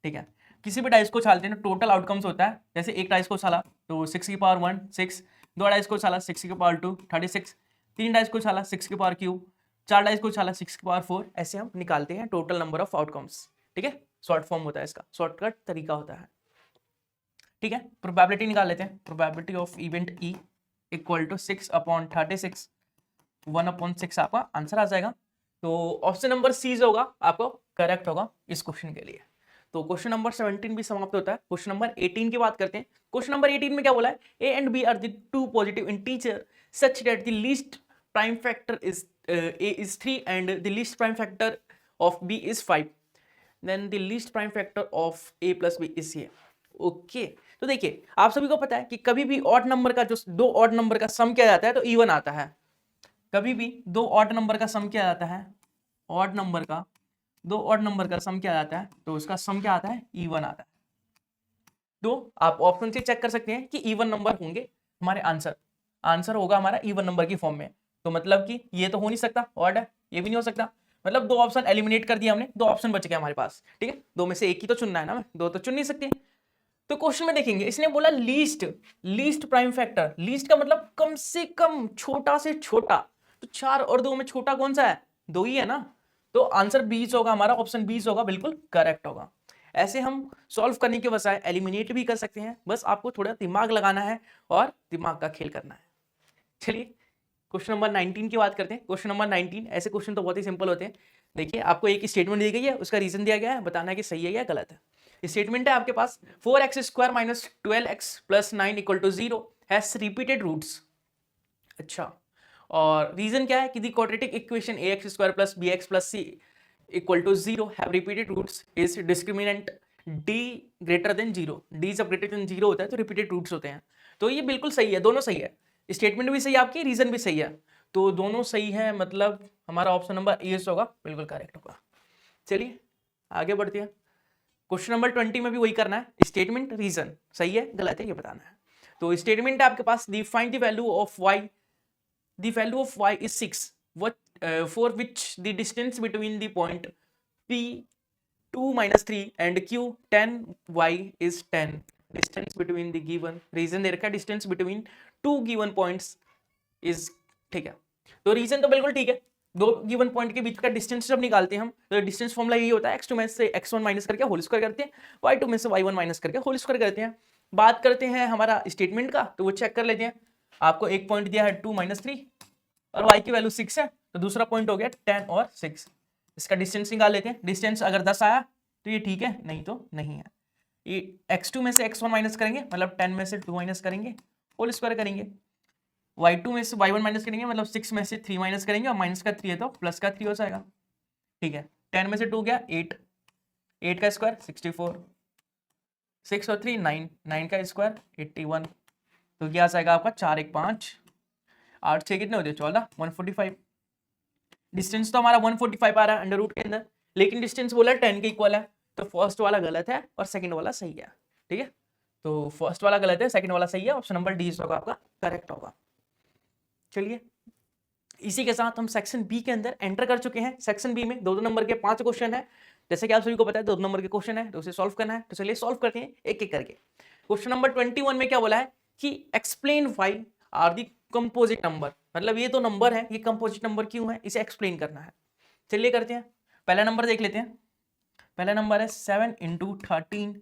S1: ठीक है, किसी भी डाइस को उछालते हैं ना टोटल आउटकम्स होता है। जैसे एक डाइस को उछाला तो 6 की पावर 1 6, दो डाइस को उछाला 6 की पावर 2 36, तीन डाइस को उछाला 6 की पावर क्यूब, चार डाइस को उछाला 6 की पावर 4, ऐसे हम निकालते हैं टोटल नंबर ऑफ आउटकम्स। ठीक है, शॉर्ट फॉर्म होता है इसका, शॉर्टकट तरीका होता है। ठीक है, प्रोबेबिलिटी निकाल लेते हैं। Probability of event E equal to 6/36, 1/6 आपका आंसर आ जाएगा। तो ऑप्शन नंबर सी होगा आपको करेक्ट होगा इस क्वेश्चन के लिए। तो क्वेश्चन नंबर 17 भी समाप्त होता है। क्वेश्चन नंबर 18 की बात करते हैं। क्वेश्चन नंबर 18 में क्या बोला है, A and B are the two positive integer such that the least prime factor is A is 3 and the least prime factor of B is 5, then the least prime factor of A plus B is A. Okay, तो देखिए आप सभी को पता है कि कभी भी ऑड नंबर का जो दो ऑड नंबर का सम किया जाता है तो इवन आता है। कभी भी दो ऑड नंबर का सम किया जाता है, ऑड नंबर का दो ऑड नंबर का सम किया जाता है तो उसका सम क्या आता है, इवन आता है। तो आप ऑप्शन से चेक कर सकते हैं कि इवन नंबर होंगे हमारे आंसर होगा हमारा इवन नंबर की फॉर्म में। तो मतलब कि ये तो हो नहीं सकता ऑड है, ये भी नहीं हो सकता, मतलब दो ऑप्शन एलिमिनेट कर दिया हमने, दो ऑप्शन बच गए हमारे पास। ठीक है, दो में से एक ही तो चुनना है ना, दो तो चुन नहीं सकते। तो क्वेश्चन में देखेंगे इसने बोला लीस्ट प्राइम फैक्टर, लीस्ट का मतलब कम से कम, छोटा से छोटा, तो 4 और 2 में छोटा कौन सा है, 2 ही है ना, तो आंसर 20 होगा हमारा, ऑप्शन 20 होगा, बिल्कुल करेक्ट होगा। ऐसे हम सॉल्व करने के बजाय एलिमिनेट भी कर सकते हैं, बस आपको थोड़ा दिमाग लगाना है और दिमाग का खेल करना है। चलिए क्वेश्चन नंबर 19 की बात करते हैं। क्वेश्चन नंबर 19, ऐसे क्वेश्चन तो बहुत ही सिंपल होते हैं। देखिए आपको एक स्टेटमेंट दी गई है, उसका रीजन दिया गया है, बताना है कि सही है या गलत है। स्टेटमेंट है आपके पास 4x² minus 12x plus 9 equal to 0 has repeated roots. अच्छा, और रीजन क्या है कि the quadratic equation ax² plus bx plus c equal to 0 have repeated roots is discriminant d greater than 0। d जब ग्रेटर देन 0 होता है तो repeated roots होते हैं। तो ये बिल्कुल सही है, दोनों सही है, स्टेटमेंट भी सही है आपकी, रीजन भी सही है, तो दोनों सही है, मतलब हमारा ऑप्शन नंबर ए होगा, बिल्कुल करेक्ट होगा। चलिए आगे बढ़ते हैं। क्वेश्चन नंबर 20 में भी वही करना है, स्टेटमेंट रीजन सही है गलत है ये बताना है। तो स्टेटमेंट है आपके पास, find the value of y, the value of y is 6 what for which the distance between the point p 2 minus 3 and q 10 y is 10। distance between the given region दे रखा है distance between two given points is, ठीक है। तो reason तो बिल्कुल ठीक है, दो गिवन पॉइंट के बीच का डिस्टेंस जब निकालते हैं हम तो डिस्टेंस फॉर्मूला यही होता है, x2 में से x1 माइनस करके होल स्क्वायर करते हैं, y2 में से y1 माइनस करके होल स्क्वायर करते हैं। बात करते हैं हमारा स्टेटमेंट का, तो वो चेक कर लेते हैं। आपको एक पॉइंट दिया है 2 माइनस 3 और y की वैल्यू 6 है, तो दूसरा पॉइंट हो गया 10 और 6। इसका डिस्टेंस निकाल लेते हैं। डिस्टेंस अगर 10 आया तो ये ठीक है, नहीं तो नहीं है। ये x2 में से x1 माइनस करेंगे, मतलब 10 में से 2 माइनस करेंगे, होल स्क्वायर करेंगे। y2 में से y1 माइनस करेंगे, मतलब 6 में से 3 माइनस करेंगे, और माइनस का 3 है तो प्लस का 3 हो जाएगा, ठीक है। 10 में से 2 गया 8, 8 का स्क्वायर 64, 6 और 3 9, 9 का स्क्वायर 81, तो क्या आ जाएगा आपका 4 1 5, 8 6 कितने होते हैं 14, 145। डिस्टेंस तो हमारा 145 आ रहा है अंडर रूट के अंदर, लेकिन डिस्टेंस बोला 10 के इक्वल है, तो फर्स्ट वाला गलत है और सेकंड वाला सही है, ठीक है। तो फर्स्ट वाला गलत है, सेकंड वाला सही है, ऑप्शन नंबर डी होगा आपका करेक्ट होगा। चलिए इसी के साथ हम सेक्शन बी के अंदर एंटर कर चुके हैं। सेक्शन बी में 2-2 नंबर के 5 क्वेश्चन है, जैसे कि आप सभी को पता है 2 नंबर के क्वेश्चन है, तो उसे सॉल्व करना है। तो चलिए सॉल्व करते हैं एक एक करके। क्वेश्चन नंबर 21 में क्या बोला है कि explain why are the composite number, मतलब ये तो नंबर है, ये कंपोजिट नंबर क्यों है, इसे एक्सप्लेन करना है। चलिए करते हैं। पहला नंबर देख लेते हैं। पहला नंबर है 7 इंटू 13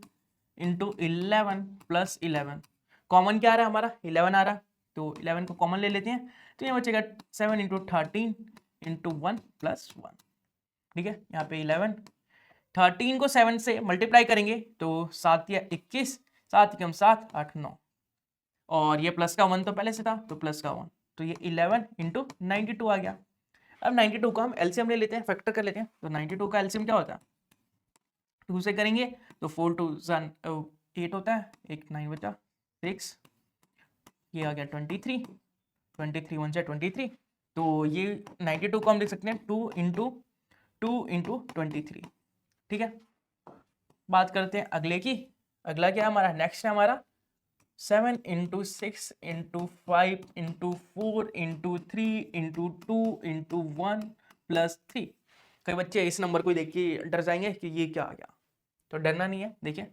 S1: इंटू 11 प्लस 11। कॉमन क्या आ रहा है हमारा 11 आ रहा है, तो 11 को कॉमन ले लेते हैं, तो ये बचेगा 7 इंटू 13 इंटू 1 प्लस 1, ठीक है। यहाँ पे 11, 13 को 7 से मल्टीप्लाई करेंगे तो 7 या 21, 7 कम 7 8 9, और ये प्लस का 1 तो पहले से था तो प्लस का 1, तो ये 11 इंटू 92 आ गया। अब 92 का हम एलसीएम ले लेते हैं, फैक्टर कर लेते हैं। तो 92 का एलसीएम क्या होता है, 2 से करेंगे तो 4 2 8 होता है, एक 9 बचा 6, ये आ गया 23, 23 1 से 23, तो ये 92 को हम लिख सकते हैं 2 इंटू 23, ठीक है। बात करते हैं अगले की। अगला क्या है हमारा, नेक्स्ट है हमारा 7 into 6 into 5 into 4 into 3 into 2 into 1 plus 3। कई बच्चे इस नंबर को देख के डर जाएंगे कि ये क्या आ गया, तो डरना नहीं है। देखिए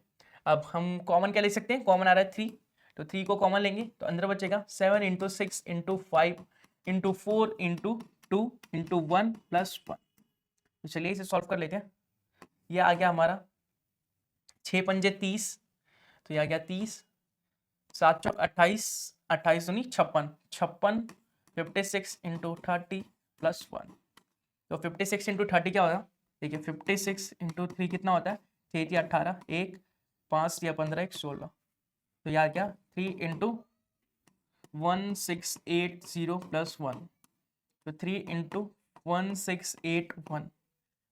S1: अब हम कॉमन क्या ले सकते हैं, कॉमन आ रहा है 3, तो 3 को कॉमन लेंगे तो अंदर बचेगा 7 into 6 into 5 into 4 into 2 into 1 plus 1। तो चलिए इसे सॉल्व कर लेते हैं। यह आ गया हमारा 6 पंजे 30, तो यह आ गया 30, 7 चौक 28, 28 दूनी 56, 56 56 इंटू 30 प्लस 1। तो 56 इंटू 30 क्या होगा, देखिए 56 इंटू 3 कितना होता है, 6 या 18, 1 5 या 15 1 16, तो यार क्या 3 इंटू 1680 प्लस 1, तो 3 इंटू 1681,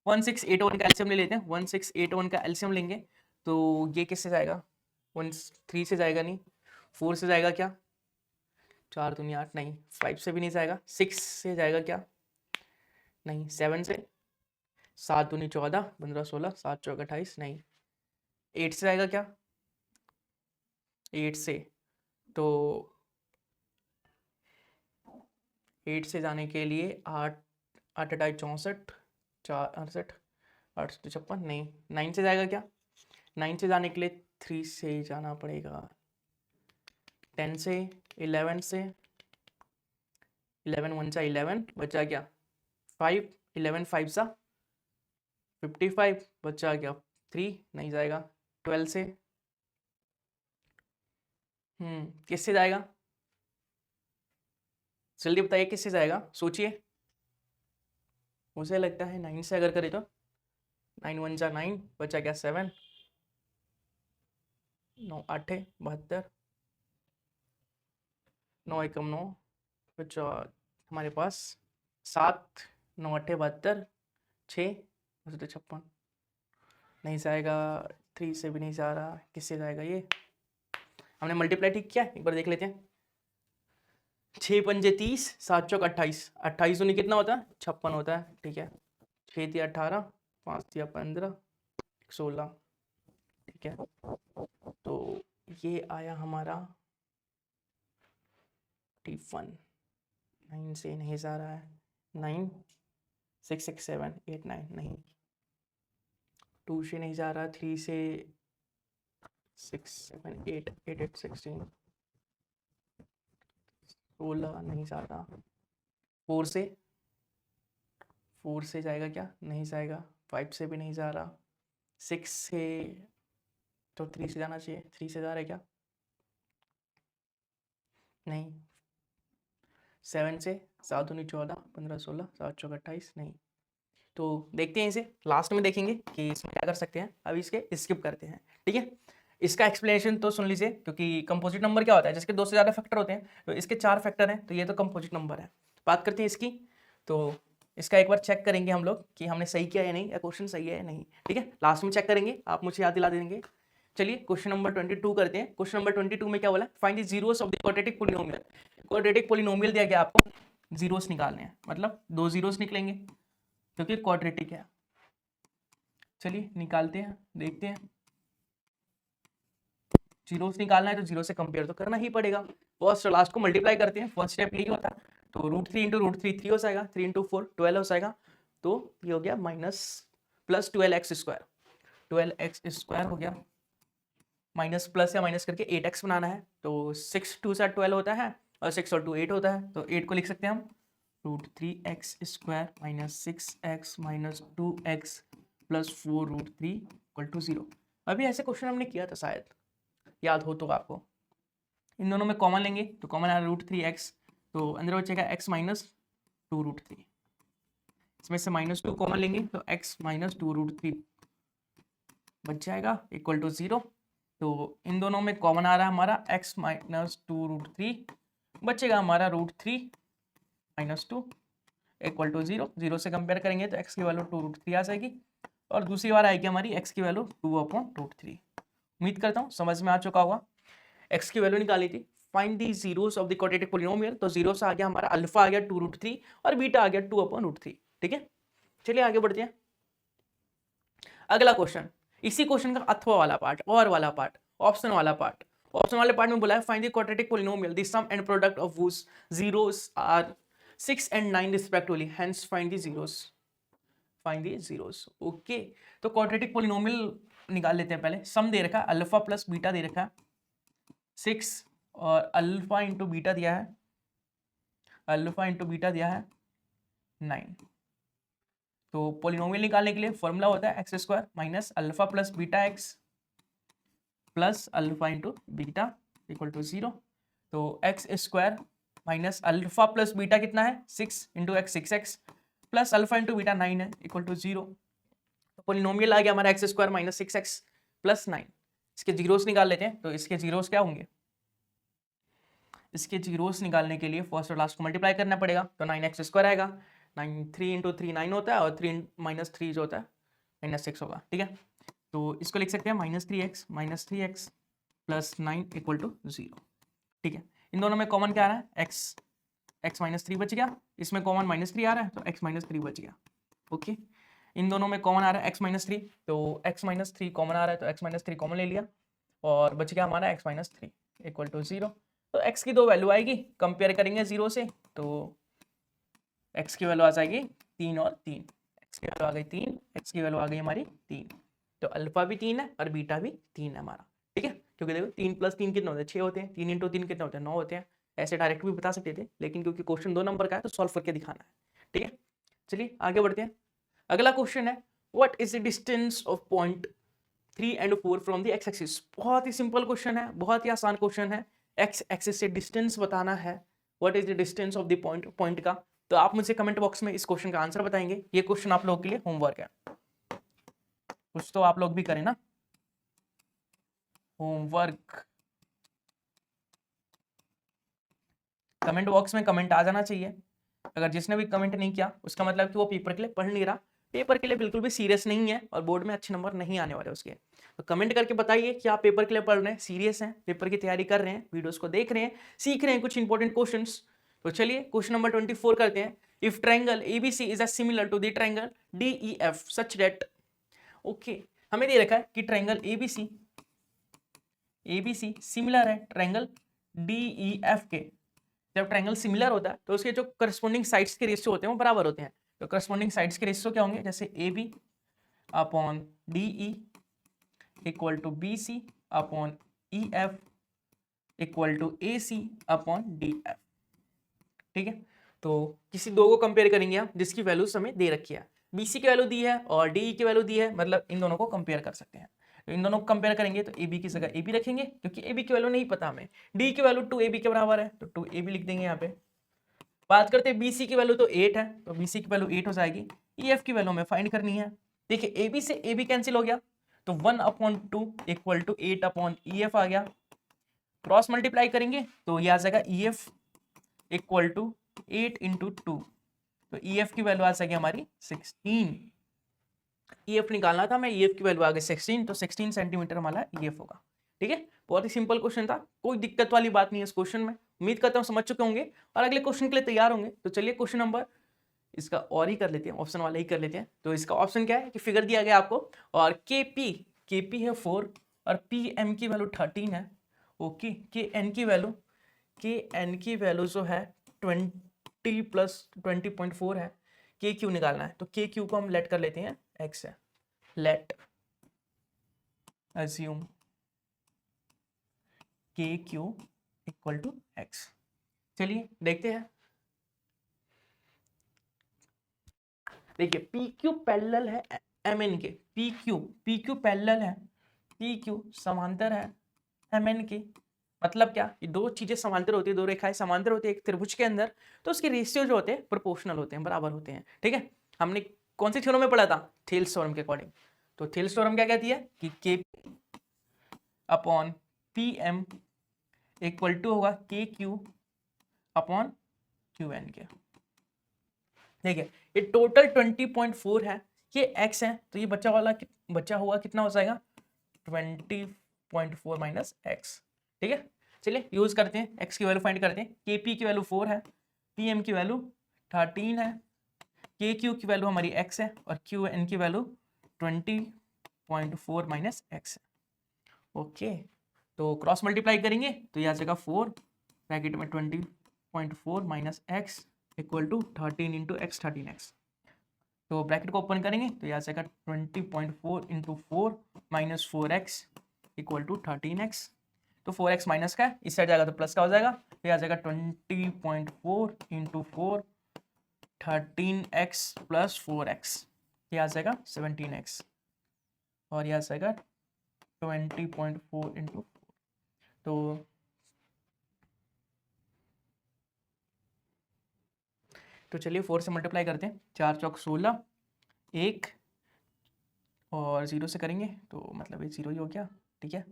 S1: 1681 का एलसीएम ले लेते हैं। 1681 का एलसीएम लेंगे तो ये किससे जाएगा, 3 से जाएगा नहीं, 4 से जाएगा क्या, 4 दूनी 8 नहीं, 5 से भी नहीं जाएगा, 6 से जाएगा क्या नहीं, 7 से, 7 दूनी 14 15 16, 7 चौक 28 नहीं, 8 से जाएगा क्या, 8 से, तो 8 से जाने के लिए 8 8 अठाई 64, 4 68 8 56 नहीं, 9 से जाएगा क्या, 9 से जाने के लिए 3 से ही जाना पड़ेगा, 10 से, 11 से, 11 1 सा 11 बचा क्या 5, 11 5 सा 55 बचा क्या 3 नहीं जाएगा, 12 से किससे जाएगा, जल्दी बताइए किससे जाएगा, सोचिए। मुझे लगता है 9 से अगर करें तो 9 1 जा 9, बचा क्या 7, 9 8 72, 9 एकम 9, बचा हमारे पास 7, 9 8 72, 6 56, नहीं जाएगा, 3 से भी नहीं जा रहा, किससे जाएगा ये, हमने मल्टीप्लाई ठीक किया, एक बार देख लेते हैं। 6 पंजे 30, 7 चौक 28, 28 दूनी कितना होता है 56 होता है, ठीक है। 6 दिया 18, 5 दिया 15, 16, ठीक है। तो ये आया हमारा 41, 9 से नहीं जा रहा है, 9 6 6 7 8 9 नहीं, 2 से नहीं जा रहा, 3 से 6 7 8 8 8 16, 16 नहीं जा रहा, 4 से जाएगा क्या, नहीं जाएगा, 5 से भी नहीं जा रहा, 6 से तो 3 से जाना चाहिए, 3 से जा रहा है क्या, नहीं, 7 से 7 दूनी 14 15 16 7 चौक 28 नहीं। तो देखते हैं इसे, लास्ट में देखेंगे कि इसमें क्या कर सकते हैं, अभी इसके स्किप करते हैं, ठीक है। इसका एक्सप्लेनेशन तो सुन लीजिए, क्योंकि कंपोजिट नंबर क्या होता है, जिसके 2 से ज़्यादा फैक्टर होते हैं, तो इसके 4 फैक्टर हैं, तो ये तो कंपोजिट नंबर है। बात करते हैं इसकी, तो इसका एक बार चेक करेंगे हम लोग कि हमने सही किया या नहीं, या क्वेश्चन सही है या नहीं, ठीक है। लास्ट में चेक करेंगे, आप मुझे याद दिला देंगे। चलिए क्वेश्चन नंबर 22 करते हैं। क्वेश्चन नंबर 22 में क्या बोला, find the zeros of the quadratic polynomial. Quadratic polynomial दिया गया आपको, जीरोस निकालने हैं, मतलब 2 जीरोस निकलेंगे क्योंकि क्वाड्रेटिक है। चलिए निकालते हैं, देखते हैं। जीरोस निकालना है तो जीरो से कंपेयर तो करना ही पड़ेगा, फर्स्ट और लास्ट को मल्टीप्लाई करते हैं, फर्स्ट स्टेप यही होता है। तो √3 इंटू √3 3 हो जाएगा, 3 इंटू 4 12 हो जाएगा, तो ये हो गया माइनस प्लस 12x², 12x² हो गया, माइनस प्लस या माइनस करके 8x बनाना है, तो 6 2 से 12 होता है और 6 और 2 8 होता है, तो 8 को लिख सकते हैं हम √3x² minus 6x minus 2x plus 4 √3 equal to 0। अभी ऐसे क्वेश्चन हमने किया था शायद, याद हो तो आपको। इन दोनों में कॉमन लेंगे तो कॉमन आया √3x, तो अंदर बचेगा x माइनस 2 √3, इसमें से -2 कॉमन लेंगे तो x माइनस 2 √3 बच जाएगा इक्वल टू 0। तो इन दोनों में कॉमन आ रहा है हमारा x माइनस 2 √3, बचेगा हमारा √3 माइनस 2 इक्वल टू 0। 0 से कंपेयर करेंगे तो x की वैल्यू 2 √3 आ जाएगी, और दूसरी बार आएगी हमारी x की वैल्यू 2/√3। उम्मीद करता हूँ समझ में आ चुका होगा। x की वैल्यू निकाली थी, find the zeros of the quadratic polynomial, तो जीरो से आ गया हमारा अल्फा आ गया 2 √3 और बीटा आ गया 2/√3, ठीक है। चलिए आगे बढ़ते हैं। अगला क्वेश्चन, इसी क्वेश्चन का अथवा वाला पार्ट, और वाला पार्ट, ऑप्शन वाला पार्ट। ऑप्शन वाले पार्ट में बोला है find the quadratic polynomial the sum and product of whose zeros are 6 and 9 respectively, hence find the zeros, find the zeros. Okay, तो क्वाड्रेटिक पॉलिनोमियल निकाल लेते हैं। पहले सम दे रखा है, अल्फा प्लस बीटा दे रखा है 6, और अल्फा इंटू बीटा दिया है, अल्फा इंटू बीटा दिया है 9। तो पॉलिनोमियल निकालने के लिए फॉर्मूला होता है x² minus alpha plus beta x plus alpha into beta equal to 0। तो x² minus alpha plus beta कितना है 6 into x 6x plus alpha into beta 9 है इक्वल टू 0। तो पॉलिनोमियल आ गया हमारा x² माइनस 6x प्लस 9। इसके zeros निकाल लेते हैं, तो इसके जीरोस क्या होंगे, इसके जीरोस निकालने के लिए फर्स्ट और लास्ट को मल्टीप्लाई करना पड़ेगा, तो 9x² आएगा, 9 3 इंटू 3 9 होता है, और 3 माइनस 3 जो होता है -6 होगा, ठीक है। तो इसको लिख सकते हैं -3x प्लस 9 इक्वल टू 0, ठीक है। इन दोनों में कॉमन क्या आ रहा है, x माइनस 3 बच गया, इसमें कॉमन -3 आ रहा है तो x माइनस 3 बच गया। ओके, इन दोनों में कॉमन आ रहा है x माइनस 3, तो x माइनस 3 कॉमन आ रहा है तो x माइनस 3 कॉमन ले लिया, और बच गया हमारा x माइनस 3 इक्वल टू 0। तो x की 2 वैल्यू आएगी, कंपेयर करेंगे 0 से, तो x की वैल्यू आ जाएगी 3 और 3, x की वैल्यू आ गई 3, x की वैल्यू आ गई हमारी 3। तो अल्फा भी 3 है और बीटा भी 3 है हमारा, ठीक है। क्योंकि देखो 3 प्लस 3 कितने होते हैं, 6 होते हैं, 3 इंटू 3 कितने होते हैं, 9 होते हैं। ऐसे डायरेक्ट भी बता सकते थे, लेकिन क्योंकि क्वेश्चन 2 नंबर का है तो सॉल्व करके दिखाना है, ठीक है। चलिए आगे बढ़ते हैं। अगला क्वेश्चन है, what is the distance of point 3 and 4 from the x axis. बहुत ही सिंपल क्वेश्चन है, बहुत ही आसान क्वेश्चन है। एक्स एक्सिस से डिस्टेंस बताना है, what is the distance of the point का। तो आप मुझे कमेंट बॉक्स में इस क्वेश्चन का आंसर बताएंगे। ये क्वेश्चन आप लोगों के लिए होमवर्क है, कुछ तो आप लोग भी करें ना होमवर्क। कमेंट बॉक्स में कमेंट आ जाना चाहिए। अगर जिसने भी कमेंट नहीं किया उसका मतलब कि वो पेपर के लिए पढ़ नहीं रहा, पेपर के लिए बिल्कुल भी सीरियस नहीं है और बोर्ड में अच्छे नंबर नहीं आने वाले उसके। तो कमेंट करके बताइए कि आप पेपर के लिए पढ़ रहे हैं, सीरियस हैं, पेपर की तैयारी कर रहे हैं, वीडियोस को देख रहे हैं, सीख रहे हैं कुछ इंपॉर्टेंट क्वेश्चंस। तो चलिए क्वेश्चन नंबर 24 करते हैं। If triangle ABC is similar to the triangle DEF such that, okay, हमें दे रखा है कि ट्रायंगल एबीसी सिमिलर है ट्रायंगल डीईएफ के। जब ट्रायंगल सिमिलर होता है तो उसके जो करस्पॉन्डिंग साइड्स के रेशियो होते हैं वो बराबर होते हैं। तो करस्पॉन्डिंग साइड्स के रेशियो क्या होंगे, जैसे A B upon D E equal to B C upon E F equal to A C upon D F. ठीक है, तो किसी दो को कंपेयर करेंगे हम जिसकी वैल्यूज हमें दे रखी है, बी सी की वैल्यू दी है और डी ई की वैल्यू दी है, मतलब इन दोनों को कंपेयर कर सकते हैं। तो इन दोनों को कंपेयर करेंगे तो ए बी की जगह ए बी रखेंगे क्योंकि ए बी की वैल्यू नहीं पता हमें, डी की वैल्यू 2ab के बराबर है तो 2ab लिख देंगे यहाँ पे। बात करते हैं BC की वैल्यू तो 8 है तो BC की वैल्यू 8 हो जाएगी। EF की वैल्यू हमें फाइंड करनी है। देखिए AB से AB कैंसिल हो गया तो 1/2 इक्वल टू 8/EF आ गया। क्रॉस मल्टीप्लाई करेंगे तो ये आ जाएगा EF इक्वल टू 8 इंटू 2, तो EF की वैल्यू आ जाएगी हमारी 16। EF निकालना था, मैं EF की वैल्यू आ गई 16, तो 16 सेंटीमीटर हमारा EF होगा। ठीक है, बहुत ही सिंपल क्वेश्चन था, कोई दिक्कत वाली बात नहीं है इस क्वेश्चन में। उम्मीद करता हूँ समझ चुके होंगे और अगले क्वेश्चन के लिए तैयार होंगे। तो चलिए क्वेश्चन नंबर इसका और ही कर लेते हैं, ऑप्शन वाला ही कर लेते हैं। तो इसका ऑप्शन क्या है कि फिगर दिया गया आपको और केपी है 4 और पीएम की वैल्यू 13 है। ओके, के एन की वैल्यू जो है 20 प्लस 20.4 है। के क्यू निकालना है तो के क्यू को हम लेट कर लेते हैं एक्स है। लेट अज्यूम के क्यू इक्वल टू एक्स। चलिए देखते हैं। देखिए पी क्यू पैरेलल है एम एन के, पी क्यू पैरेलल है, पी क्यू समांतर है एम एन के। मतलब क्या, ये दो चीजें समांतर होती है, दो रेखाएं समांतर होती है एक त्रिभुज के अंदर, तो उसके रेशियो जो होते हैं प्रोपोर्शनल होते हैं, बराबर होते हैं। ठीक है, हमने कौन सी थ्योरम में पढ़ा था, थेल्स थ्योरम के अकॉर्डिंग। तो थेल्स थ्योरम क्या कहती है कि K upon P M equal to होगा K Q upon Q N के। देखिए ये टोटल 20.4 है, ये x है तो ये बच्चा हुआ कितना हो जाएगा 20.4 माइनस एक्स। ठीक है, चलिए यूज करते हैं, x की वैल्यू फाइंड करते हैं। kp की वैल्यू 4 है, pm की वैल्यू 13 है, kq की वैल्यू हमारी x है और qn की वैल्यू 20.4 माइनस एक्स है। ओके, तो क्रॉस मल्टीप्लाई करेंगे तो यह आ जाएगा 4 ब्रैकेट में 20.4 minus x equal to 13 into x 13x। तो ब्रैकेट को ओपन करेंगे तो यहाँ से 20.4 into 4 minus 4x equal to 13x। तो 4x माइनस का है, इस साइड जाएगा तो प्लस का हो जाएगा, तो यहाँ जाएगा 20.4 इंटू 4 13x प्लस 4x, ये आ जाएगा 17x और यहाँ जाएगा 20.4 इंटू 4। तो चलिए 4 से मल्टीप्लाई करते हैं, 4 चौक 16, 1 और 0 से करेंगे तो मतलब ये 0 ही हो गया। ठीक है,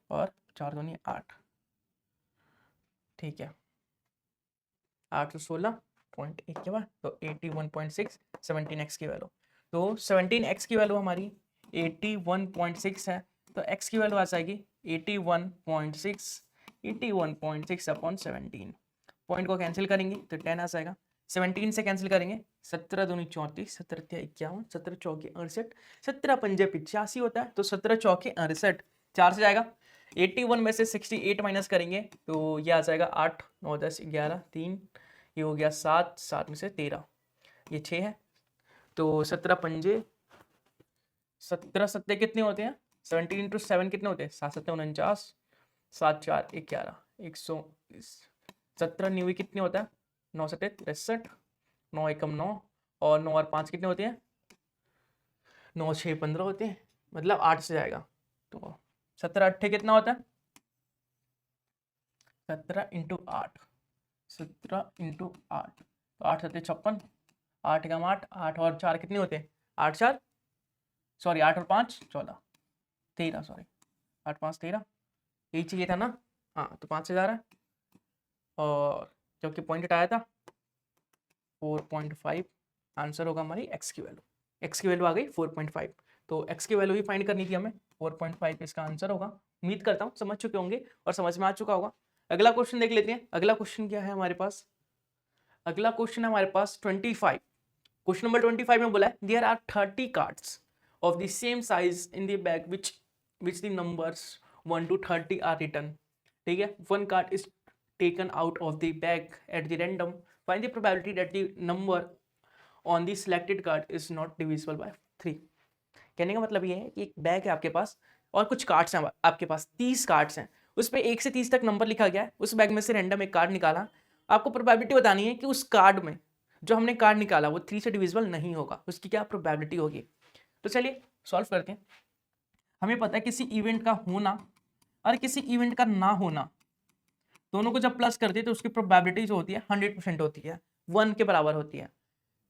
S1: और 4 दूनी 8, ठीक है, 8 से 16.1 के बाद तो 81.6 17x की वैल्यू। तो 17x की वैल्यू हमारी 81.6 है, तो x की वैल्यू आ जाएगी 81.6 अपॉन 17। पॉइंट को कैंसिल करेंगे तो 10 आ जाएगा, 17 से कैंसिल करेंगे 17 दूनी 34, 17 51, 17 चौके 68, 17 पंजे 85 होता है, तो 17 चौके 68 4 से जाएगा। 81 में से 68 माइनस करेंगे तो ये आ जाएगा 8 9 10 11 3, ये हो गया 7 7 में से 13, ये 6 है। तो 17 पंजे 17 सत्ते कितने होते हैं, 17 इंटू 7 कितने होते हैं, 7 7 49, 7 4 11 120, 17 न्यू कितने होता है 9 7 63, 9 एकम 9 और 9 और 5 कितने होते हैं 9 6 15 होते हैं, मतलब 8 से जाएगा। तो 17 अट्ठे कितना होता है? 17 इंटू 8, 17 इंटू 8, तो 8 सत्ते 56, 8 कम 8, 8 और 4 कितने होते हैं? 8 4 सॉरी 8 और 5 14, 13 सॉरी 8 5 13, यही चाहिए था ना? हाँ तो 5 से जा रहा है, और जबकि पॉइंट हटाया था 4.5, आंसर होगा हमारी एक्स की वैल्यू। एक्स की वैल्यू आ गई 4.5, तो एक्स की वैल्यू ही फाइंड करनी थी हमें, 4.5 इसका आंसर होगा। उम्मीद करता हूँ समझ चुके होंगे और समझ में आ चुका होगा। अगला क्वेश्चन देख लेते हैं। अगला क्वेश्चन क्या है हमारे पास? अगला क्वेश्चन है हमारे पास 25। क्वेश्चन नंबर 25 में बोला है there are 30 cards of the same size in the bag which the numbers 1 to 30 are written। ठीक है, one card is taken out of the bag at the random, find the probability that the number on the selected card is not divisible by 3। कहने का मतलब ये है कि एक bag है आपके पास और कुछ कार्ड्स हैं आपके पास, 30 कार्ड्स हैं, उस पर 1 से 30 तक नंबर लिखा गया है। उस बैग में से रैंडम एक कार्ड निकाला, आपको प्रोबेबिलिटी बतानी है कि उस कार्ड में जो हमने कार्ड निकाला वो 3 से डिविजिबल नहीं होगा, उसकी क्या प्रोबेबिलिटी होगी। तो चलिए सॉल्व करते हैं। हमें पता है किसी इवेंट का होना और किसी इवेंट का ना होना, दोनों को जब प्लस करते हैं तो उसकी प्रोबेबिलिटी जो होती है 100% होती है, 1 के बराबर होती है।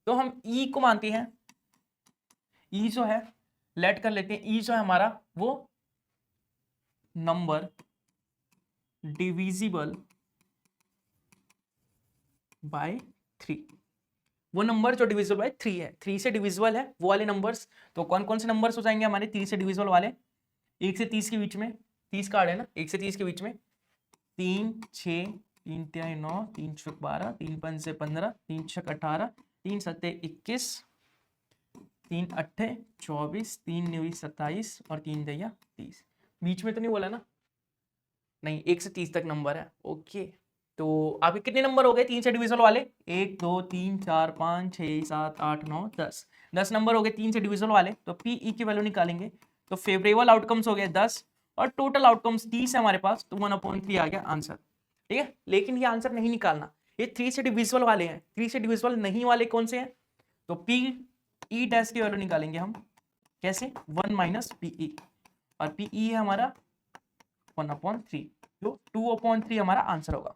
S1: तो हम ई को मानते हैं, ई जो है लेट कर लेते हैं, ई जो है हमारा वो नंबर डिविजिबल बाय 3, वो नंबर जो डिविजिबल बाय 3 है, 3 से डिविजिबल है वो वाले नंबर्स। तो कौन कौन से नंबर्स हो जाएंगे हमारे 3 से डिविजिबल वाले? 1 से 30 के बीच में, 30 कार्ड है ना, 1 से 30 के बीच में 3 6 3 3 9 3 6 12 3 5 से 15 3 6 18 3 7 21 3 8 24 3 9 27 और 3 दैया 30। बीच में तो नहीं बोला ना? नहीं, 1 से 30 तक नंबर है। ओके, तो आपके कितने नंबर हो गए 3 से डिविजिबल वाले? 1 2 3 4 5 6 7 8 9 10, 10 नंबर हो गए 3 से डिविजिबल वाले। तो पी ई की वैल्यू निकालेंगे तो फेवरेबल आउटकम्स हो गए 10 और टोटल आउटकम्स 30 है हमारे पास, तो 1/3 आ गया आंसर। ठीक है, लेकिन ये आंसर नहीं निकालना, ये 3 से डिविजिबल वाले हैं, 3 से डिविजिबल नहीं वाले कौन से हैं? तो पी ई डैश की वैल्यू निकालेंगे हम, कैसे? 1 माइनस पी ई, और पी ई है हमारा 1/3, तो 2/3 हमारा आंसर होगा।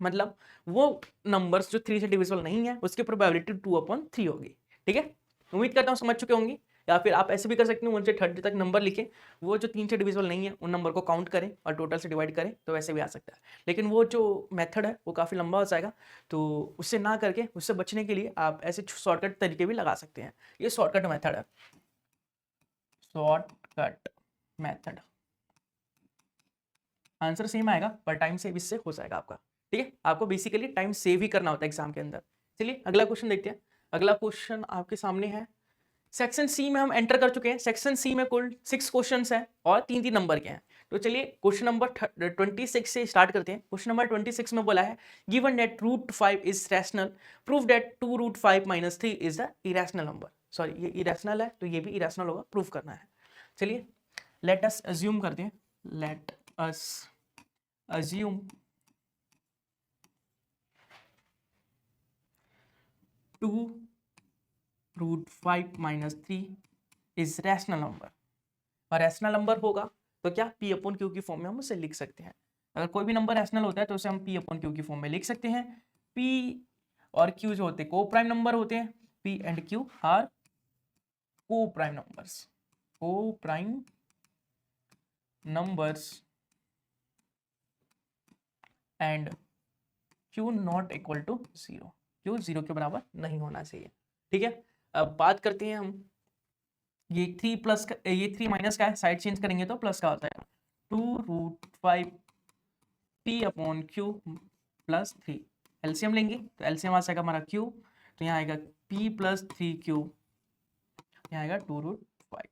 S1: मतलब वो नंबर्स जो 3 से डिविजिबल नहीं है उसकी प्रोबेबिलिटी 2/3 होगी। ठीक है, उम्मीद करता हूँ समझ चुके होंगे। या फिर आप ऐसे भी कर सकते हैं, 1 से 30 तक नंबर लिखें, वो जो 3 से डिविजिबल नहीं है उन नंबर को काउंट करें और टोटल से डिवाइड करें, तो वैसे भी आ सकता है। लेकिन वो जो मेथड है वो काफ़ी लंबा हो जाएगा, तो उससे ना करके, उससे बचने के लिए आप ऐसे शॉर्टकट तरीके भी लगा सकते हैं। ये शॉर्टकट मेथड है, शॉर्टकट मेथड। आंसर सेम आएगा पर टाइम सेव इससे हो जाएगा आपका। ठीक है, आपको बेसिकली टाइम सेव ही करना होता है एग्जाम के अंदर। चलिए अगला क्वेश्चन देखते हैं। अगला क्वेश्चन आपके सामने है, सेक्शन सी में हम एंटर कर चुके हैं। सेक्शन सी में कुल 6 क्वेश्चंस हैं और 3-3 नंबर के हैं। तो चलिए क्वेश्चन नंबर 26 से स्टार्ट करते हैं। क्वेश्चन नंबर 26 में बोला है given that √5 is rational, prove that 2√5 - 3 is the irrational number. Sorry, ये इरेशनल है तो ये भी इरेशनल होगा, प्रूव करना है। चलिए लेट अस अज्यूम करते हैं, let us assume 2√5 - 3 is rational number. और रैशनल नंबर होगा तो क्या P/Q की फॉर्म में हम उसे लिख सकते हैं। अगर कोई भी नंबर रैशनल होता है तो उसे हम P/Q की फॉर्म में लिख सकते हैं। P और Q जो होते हैं को प्राइम नंबर होते हैं, P and Q are coprime numbers, coprime numbers and Q not equal to 0, Q 0 के बराबर नहीं होना चाहिए। ठीक है, अब बात करते हैं हम, ये 3 प्लस का, ये 3 माइनस का है, साइड चेंज करेंगे तो प्लस का होता है, 2√5 P/Q + 3। एलसीएम लेंगे तो एलसीएम आ जाएगा हमारा Q, तो यहाँ आएगा P + 3Q, यहाँ आएगा 2√5।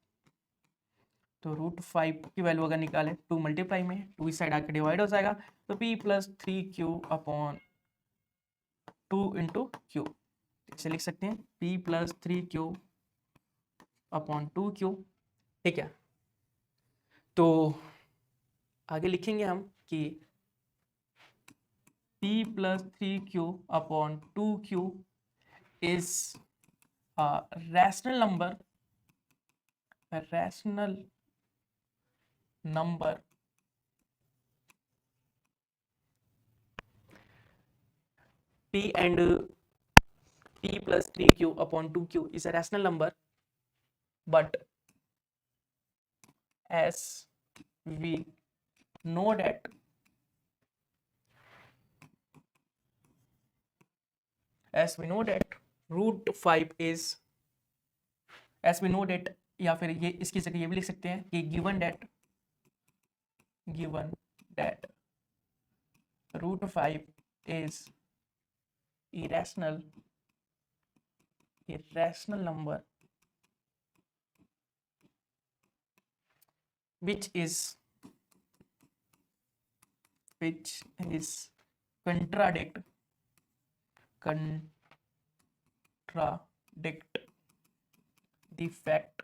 S1: तो √5 की वैल्यू अगर निकालें 2 मल्टीप्लाई में 2 इस साइड आके डिवाइड हो जाएगा, तो P + 3Q/2 × Q, इसे लिख सकते हैं P + 3Q/2Q। ठीक है, तो आगे लिखेंगे हम कि P + 3Q/2Q is a rational number number p and p plus 3q upon 2q is a rational number, but as we know that root 5 is, as we know that, या फिर ये इसकी जगह ये भी लिख सकते हैं कि given that root 5 is irrational number which is contradict the fact,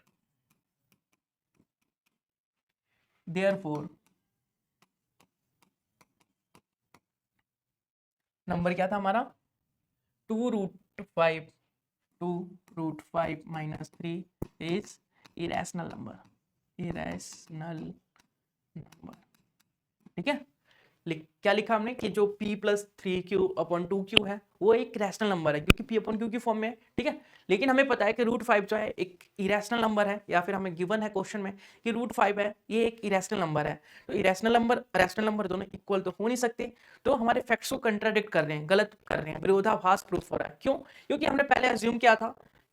S1: therefore number क्या था हमारा 2 root 5 minus 3 is irrational number, ठीक है। क्या लिखा हमने कि जो p plus 3q upon 2q है वो एक रैशनल नंबर है क्योंकि p upon q की फॉर्म में है, ठीक है। लेकिन हमें पता है कि रूट 5 जो है एक इरेशनल नंबर है, या फिर हमें गिवन है क्वेश्चन में कि रूट 5 है, ये एक इरेशनल नंबर है। तो इरेशनल नंबर रैशनल नंबर दोनों इक्वल तो हो नहीं सकते, तो हमारे फैक्ट्स को कंट्राडिक्ट कर रहे हैं, गलत कर रहे हैं, विरोधाभास प्रूफ हो रहा है। क्यों? क्योंकि हमने पहले अज्यूम किया था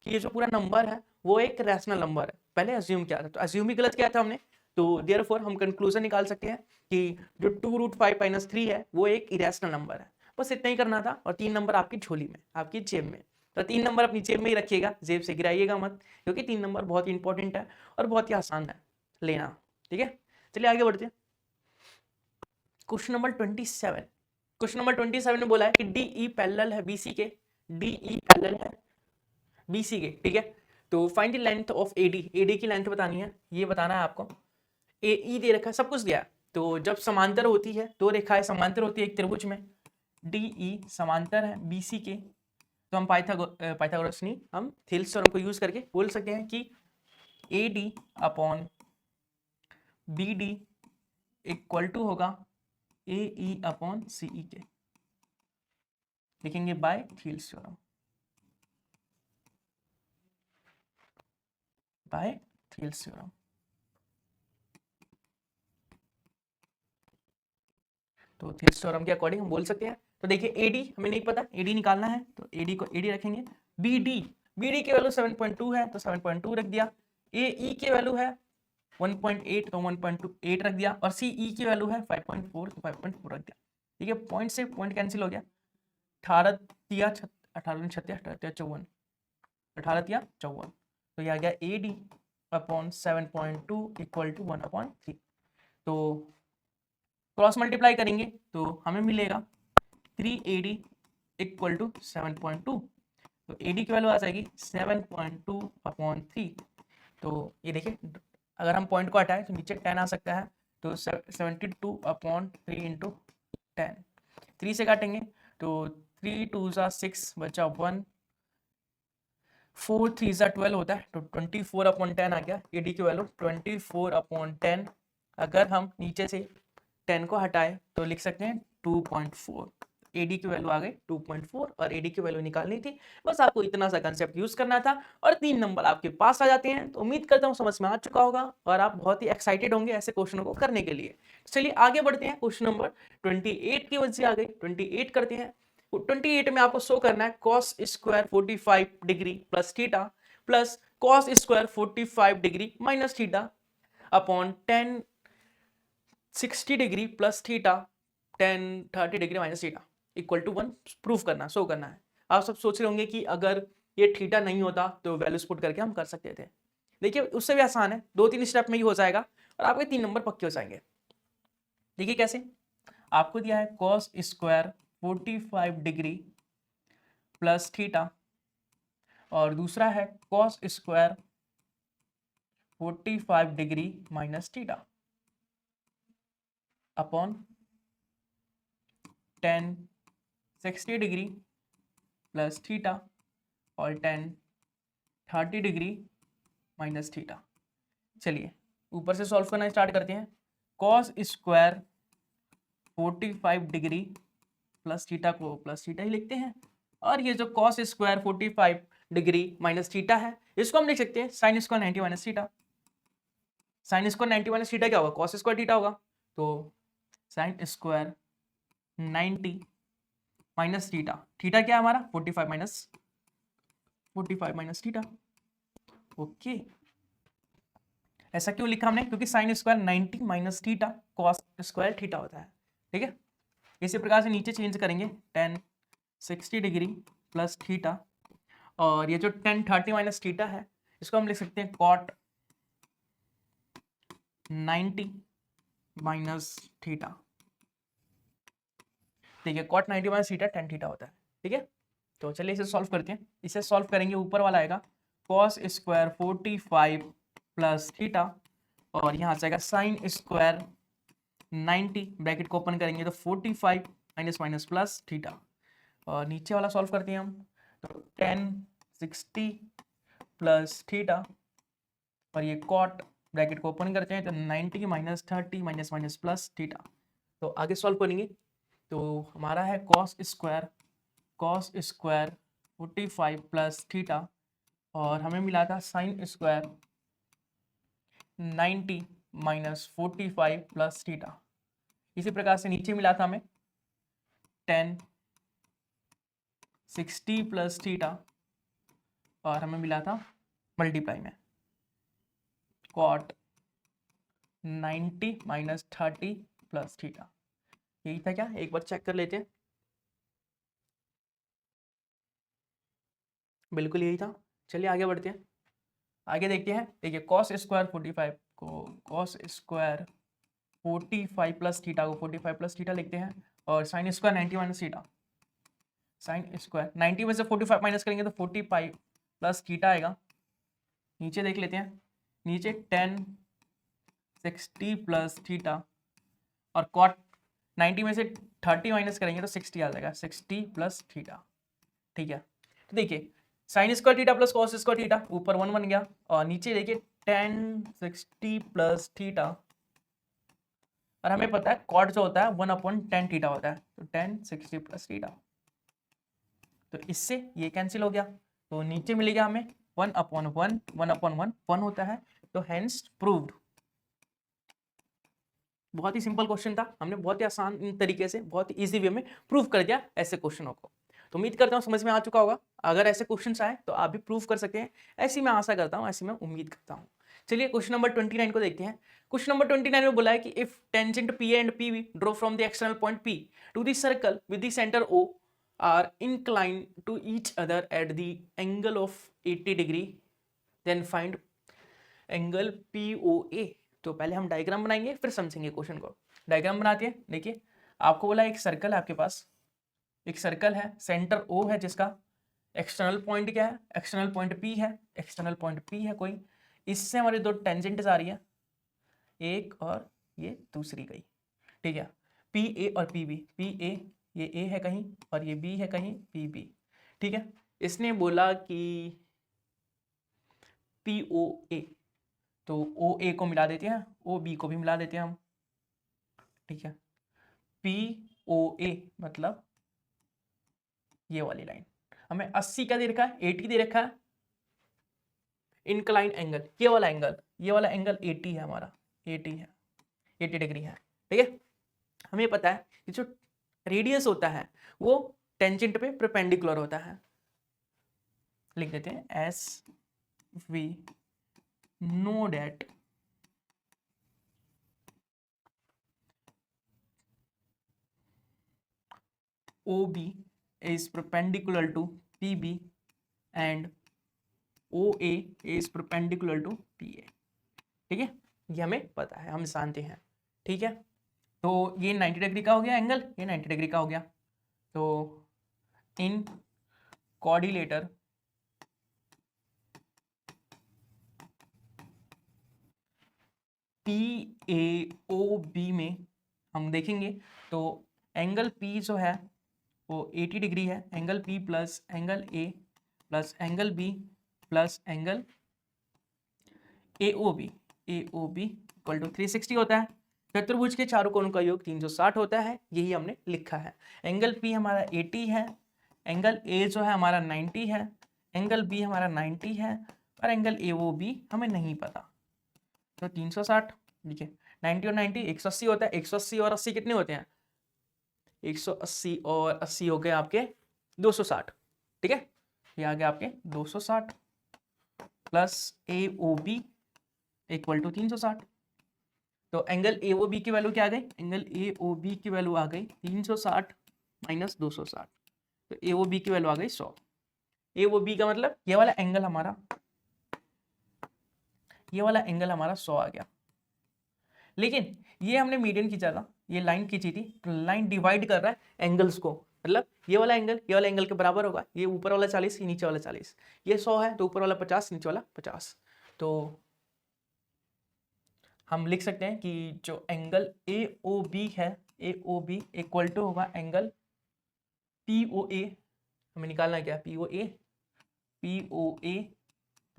S1: कि ये जो पूरा नंबर है वो एक रैशनल नंबर है, पहले अज्यूम किया था, तो अज्यूम ही गलत किया था हमने। तो देयरफॉर हम कंक्लूजन निकाल सकते हैं कि जो 2 रूट 5 माइनस 3 है वो एक इरेशनल नंबर है। बस इतना ही करना था, और 3 नंबर आपकी झोली में, आपकी जेब में। तो 3 नंबर अपनी जेब में ही रखिएगा, जेब से गिराइएगा मत, क्योंकि 3 नंबर बहुत ही इंपॉर्टेंट है और बहुत ही आसान है लेना, ठीक है। चलिए आगे बढ़ते हैं। Question number 27। क्वेश्चन नंबर 27 में बोला है कि DE पैरेलल है BC के, DE पैरेलल है BC के, ठीक है। तो find the length of AD की लेंथ बतानी है, ये बताना है आपको। AE दे रखा है, सब कुछ दिया है। तो जब समांतर होती है, दो रेखाएं समांतर होती है एक त्रिभुज में, DE समांतर है BC के, तो हम पाइथागोरस नहीं, हम थेल्स थ्योरम को यूज करके बोल सकते हैं कि AD upon BD equal to होगा AE अपॉन CE के, लिखेंगे by Thales theorem, by Thales theorem. तो थेल्स थ्योरम के अकॉर्डिंग हम बोल सकते हैं। तो देखिए AD हमें नहीं पता, AD निकालना है, तो AD को AD रखेंगे। BD की वैल्यू 7.2 है, तो 7.2 रख दिया। AE की वैल्यू है 1.8, तो 1.28 रख दिया, और CE की वैल्यू है 5.4, तो 5.4 रख दिया, ठीक है। पॉइंट से पॉइंट कैंसिल हो गया, 18 तिया 54, तो यह आ गया AD अपॉन 7.2 इक्वल टू 1/3। तो क्रॉस मल्टीप्लाई करेंगे तो हमें मिलेगा 3AD इक्वल टू 7.2, तो AD की वैल्यू आ जाएगी 7.2/3। तो ये देखिए, अगर हम पॉइंट को हटाएं तो नीचे 10 आ सकता है, तो 72/3 इंटू 10, 3 से काटेंगे तो 3 2 6 बचा 1, 4 3 12 होता है, तो 24/10 आ गया AD की वैल्यू 24/10। अगर हम नीचे से 10 को हटाए तो लिख सकते हैं 2.4, AD की वैल्यू आ गई 2.4, और AD की वैल्यू निकालनी थी। बस आपको इतना सा कंसेप्ट यूज करना था और 3 नंबर आपके पास आ जाते हैं। तो उम्मीद करता हूँ समझ में आ चुका होगा और आप बहुत ही एक्साइटेड होंगे ऐसे क्वेश्चनों को करने के लिए। चलिए आगे बढ़ते हैं। क्वेश्चन नंबर 28 की वजह आ गई, 28 करते हैं। 28 में आपको शो करना है cos square 45 degree plus theta plus cos square 45 degree minus theta upon 10 60 degree plus theta 10 30 degree minus theta equal to 1 proof करना, शो करना है। आप सब सोच रहे होंगे कि अगर ये थीटा नहीं होता तो वैल्यूज पुट करके हम कर सकते थे। देखिए उससे भी आसान है, 2-3 स्टेप में ही हो जाएगा और आपके 3 नंबर पक्के हो जाएंगे। देखिए कैसे, आपको दिया है cos square 45 degree plus theta, और दूसरा है cos square 45 degree minus theta upon 10 60 degree plus theta और 10 30 डिग्री माइनस थीटा। चलिए ऊपर से सॉल्व करना स्टार्ट करते हैं। Cos square 45 degree plus theta को प्लस थीटा ही लिखते हैं, और ये जो cos square 45 degree minus theta है इसको हम लिख सकते हैं sine square 90 minus theta. Sine square 90 minus theta क्या होगा, कॉस स्क्वायर थीटा होगा, तो sine square 90 minus theta, theta क्या है हमारा 45 माइनस थीटा। ओके, ऐसा क्यों लिखा हमने, क्योंकि sine square 90 minus theta cos square theta होता है। ठीक है, इसी प्रकार से नीचे चेंज करेंगे tan 60 डिग्री प्लस थीटा, और ये जो tan 30 माइनस थीटा है इसको हम लिख सकते हैं cot 90 माइनस थीटा। ठीक है, cot 90 minus theta tan theta होता है। ठीक है, तो चलिए इसे सॉल्व करते हैं। इसे सॉल्व करेंगे, ऊपर वाला आएगा cos स्क्वायर 45 प्लस थीटा, और यहाँ से आएगा साइन स्क्वायर 90, ब्रैकेट को ओपन करेंगे तो 45 माइनस माइनस प्लस थीटा, और नीचे वाला सॉल्व करते हैं हम, तो tan 60 प्लस थीटा, और ये कॉट ब्रैकेट को ओपन करते हैं तो 90 minus 30 minus minus plus theta. तो आगे सॉल्व करेंगे, तो हमारा है कॉस स्क्वायर 45 प्लस थीटा, और हमें मिला था sine square 90 minus 45 plus theta. इसी प्रकार से नीचे मिला था हमें tan 60 प्लस थीटा, और हमें मिला था मल्टीप्लाई में cot 90 माइनस 30 प्लस थीटा। यही था क्या, एक बार चेक कर लेते हैं। बिल्कुल यही था। चलिए आगे बढ़ते हैं, आगे देखते हैं। देखिए कॉस स्क्वायर 45 को कॉस स्क्वायर 45 प्लस थीटा को 45 प्लस थीटा लिखते हैं, और sine square 90 minus theta, sine square 90 में से 45 माइनस करेंगे तो 45 प्लस थीटा आएगा। नीचे देख लेते हैं, नीचे tan 60 प्लस थीटा, और cot 90 में से 30 माइनस करेंगे तो 60 आ जाएगा, 60 प्लस थीटा। ठीक है, तो देखिए sine square theta plus cos square theta, ऊपर 1 बन गया, और नीचे देखिए tan 60 प्लस थीटा, और हमें पता है कॉट जो होता है 1/tan थीटा होता है, तो tan 60 प्लस थीटा, तो इससे ये कैंसिल हो गया, तो नीचे मिलेगा हमें 1/1 होता है, तो हेंस प्रूव्ड। बहुत ही सिंपल क्वेश्चन था, हमने बहुत ही आसान तरीके से बहुत ही इजी वे में प्रूव कर दिया ऐसे क्वेश्चनों को। तो उम्मीद करता हूँ समझ में आ चुका होगा। अगर ऐसे क्वेश्चंस आए तो आप भी प्रूव कर सकते हैं, ऐसी मैं आशा करता हूँ, ऐसी मैं उम्मीद करता हूँ। चलिए क्वेश्चन नंबर 29 को देखते हैं। क्वेश्चन नंबर 29 में बोला है कि if tangent P and P V draw from the external point P to the circle with the centre O are inclined to each other at the angle of 80 degree, then find angle POA। तो पहले हम diagram बनाएंगे फिर समझेंगे question को। Diagram बनाते हैं। देखिए आपको बोला एक सर्कल है, आपके पास एक सर्कल है, सेंटर O है, जिसका एक्सटर्नल पॉइंट क्या है, एक्सटर्नल पॉइंट P है, एक्सटर्नल पॉइंट P है कोई, इससे हमारी दो टेंजेंट्स आ रही है, एक और ये दूसरी गई। ठीक है, PA और PB, PA ये A है कहीं और ये B है कहीं, PB। ठीक है, इसने बोला कि POA, तो OA को मिला देते हैं, OB को भी मिला देते हैं हम। ठीक है, POA मतलब ये वाली लाइन, हमें 80 क्या दे रखा है, 80 दे रखा है, इंक्लाइन एंगल, ये वाला एंगल 80 है हमारा, 80 है, 80 डिग्री है। ठीक है, हमें पता है कि जो रेडियस होता है वो टेंजेंट पे परपेंडिकुलर होता है, लिख देते हैं as we know that OB is perpendicular to PB and OA is perpendicular to PA। ठीक है, ये हमें पता है, हम जानते हैं। ठीक है, तो ये 90 डिग्री का हो गया एंगल, ये 90 डिग्री का हो गया। तो इन कोऑर्डिनेटर PAOB में हम देखेंगे तो एंगल P जो है वो 80 डिग्री है, angle P plus angle A plus angle B plus angle AOB equal to 360 होता है। चतुर्भुज के चारों कोणों का योग 360 होता है, यही हमने लिखा है। एंगल पी हमारा 80 है, एंगल ए जो है हमारा 90 है, एंगल बी हमारा 90 है, और एंगल ए वो बी हमें नहीं पता। तो 360 देखिए, 90 और 90 180 होता है, 180 और 80 कितने होते हैं? 180 और 80 हो गए आपके 260। ठीक है, ये आ गया आपके 260 plus A O B equal to 360। तो एंगल ए ओ बी की वैल्यू क्या आ गई? एंगल ए ओ बी की वैल्यू आ गई 360 माइनस 260। तो ए ओ बी की वैल्यू आ गई 100। ए ओ बी का मतलब ये वाला एंगल हमारा, ये वाला एंगल हमारा 100 आ गया। लेकिन ये हमने मीडियन की जगह ये लाइन खींची थी, तो लाइन डिवाइड कर रहा है एंगल्स को, मतलब ये वाला एंगल के बराबर होगा। ये ऊपर वाला 40, ये नीचे वाला 40। ये 100 है तो ऊपर वाला 50, नीचे वाला 50। तो हम लिख सकते हैं कि जो एंगल ए ओ बी है, A O B equal to होगा एंगल पी ओ ए। हमें निकालना है क्या? P O A, P O A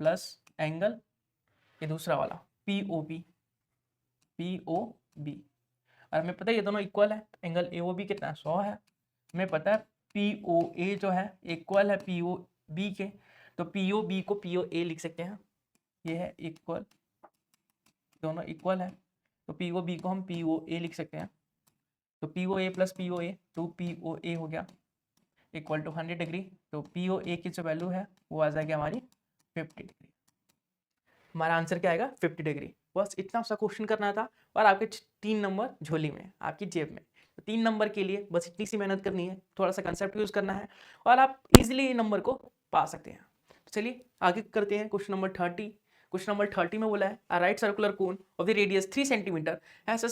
S1: plus angle ये दूसरा वाला P O B, P O B. और हमें पता है ये दोनों इक्वल है। एंगल ए ओ बी कितना है? 100 है। हमें पता है पी ओ ए जो है इक्वल है पी ओ बी के, तो पी ओ बी को पी ओ ए लिख सकते हैं। ये है इक्वल, दोनों इक्वल है, तो पी ओ बी को हम पी ओ ए लिख सकते हैं। तो P O A plus P O A, two P O A हो गया इक्वल टू 100 डिग्री। तो पी ओ ए की जो वैल्यू है वो आ जाएगी हमारी 50 डिग्री। हमारा आंसर क्या आएगा? 50 डिग्री। बस इतना सा क्वेश्चन करना था और आपके 3 नंबर झोली में, आपकी जेब में। तो 3 नंबर के लिए बस इतनी सी मेहनत करनी है, थोड़ा सा कंसेप्ट यूज करना है और आप इजीली नंबर को पा सकते हैं। तो चलिए आगे करते हैं क्वेश्चन नंबर 30। क्वेश्चन नंबर 30 में बोला है a right circular cone of the radius 3 centimetre has a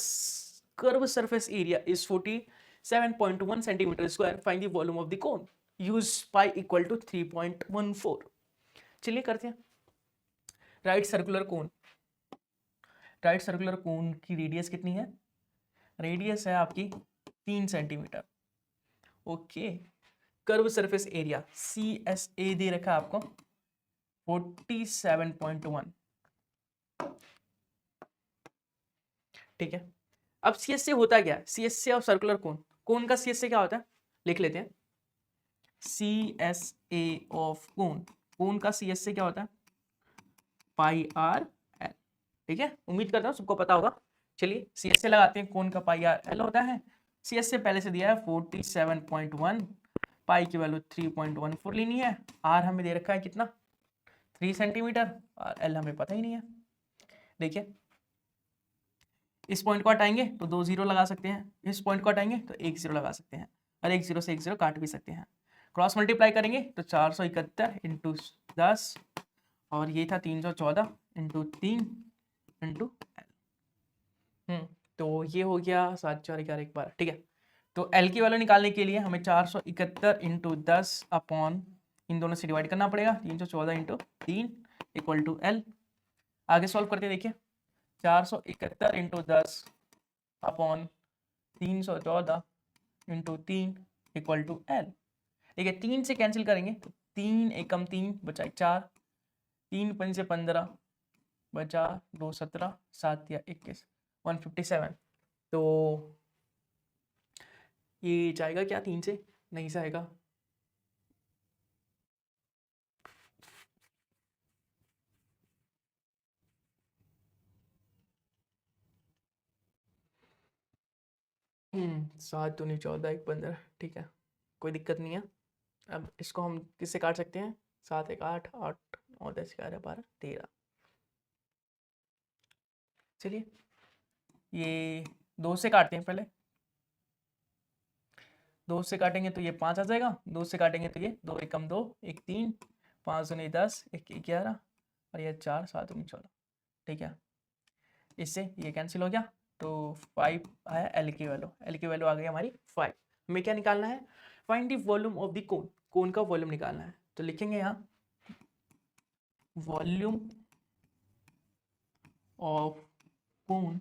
S1: curve surface area is 47.1 centimetre square, find the volume of the cone, use pi equal to 3.14। चलिए करते हैं। Right circular cone, right circular cone की radius कितनी है? Radius है आपकी 3 centimetre. Okay, curve surface area C S A दे रखा है आपको 47.1। ठीक है, अब सी एस ए होता क्या? C S A of circular cone, cone का सी एस ए क्या होता है? लिख लेते हैं। सी S A of cone, cone का सी एस ए क्या होता है? पाई आर एल। ठीक है, उम्मीद करता हूँ सबको पता होगा। चलिए सी एस ए लगाते हैं। कोन का पाई आर एल होता है। सी एस ए पहले से दिया है 47.1, पाई की वैल्यू 3.14 लेनी है। आर हमें दे रखा है कितना? 3 सेंटीमीटर, और एल हमें पता ही नहीं है। देखिए इस पॉइंट को हटाएंगे तो 2 जीरो लगा सकते हैं, इस पॉइंट को हटाएंगे तो 1 जीरो लगा सकते हैं, और 1 जीरो से 1 जीरो काट भी सकते हैं। क्रॉस मल्टीप्लाई करेंगे तो 471 इंटू 10, और ये था 314 इंटू 3 इंटू एल। तो ये हो गया 7 4 11 एक बार। ठीक है, तो एल की वैल्यू निकालने के लिए हमें 471 इंटू 10 अपॉन इन दोनों से डिवाइड करना पड़ेगा, 314 इंटू 3 इक्वल टू एल। आगे सॉल्व करते देखिए, 471 into 10 upon 314 into 3 equal to L. ठीक है, 3 से कैंसिल करेंगे तो 3 एकम 3 बचा 4, 3 पंच से 15 बचा 2 17, 7 या 21, 157। तो ये जाएगा क्या? 3 से नहीं जाएगा। सात दूनी 14 एक 15। ठीक है, कोई दिक्कत नहीं है। अब इसको हम किससे काट सकते हैं? 7 एक 8, 8 9 10 11 12 13। चलिए ये 2 से काटते हैं। पहले 2 से काटेंगे तो ये 5 आ जाएगा, 2 से काटेंगे तो ये 2 एकम 2 1 3, 5 दूनी 10 1 11, और ये 4 7 दूनी 14। ठीक है, इससे ये कैंसिल हो गया, तो 5 आया एल की वैल्यू। एल की वैल्यू आ गई हमारी 5। हमें क्या निकालना है? Find the volume of the cone, cone का वॉल्यूम निकालना है। तो लिखेंगे यहाँ वॉल्यूम ऑफ कोन।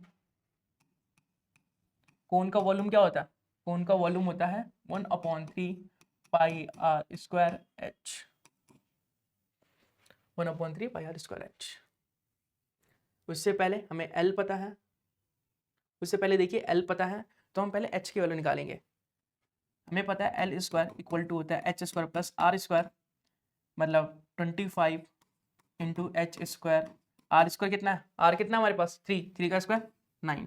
S1: कोन का वॉल्यूम क्या होता है? कोन का वॉल्यूम होता है 1/3 pi r square h, 1/3 pi r square h. उससे पहले हमें एल पता है, उससे पहले देखिए L पता है तो हम पहले H की वैल्यू निकालेंगे। हमें पता है L स्क्वायर इक्वल टू होता है H square plus R square, मतलब 25 into H square. R square कितना है, आर कितना हमारे पास 3 का स्क्वायर 9।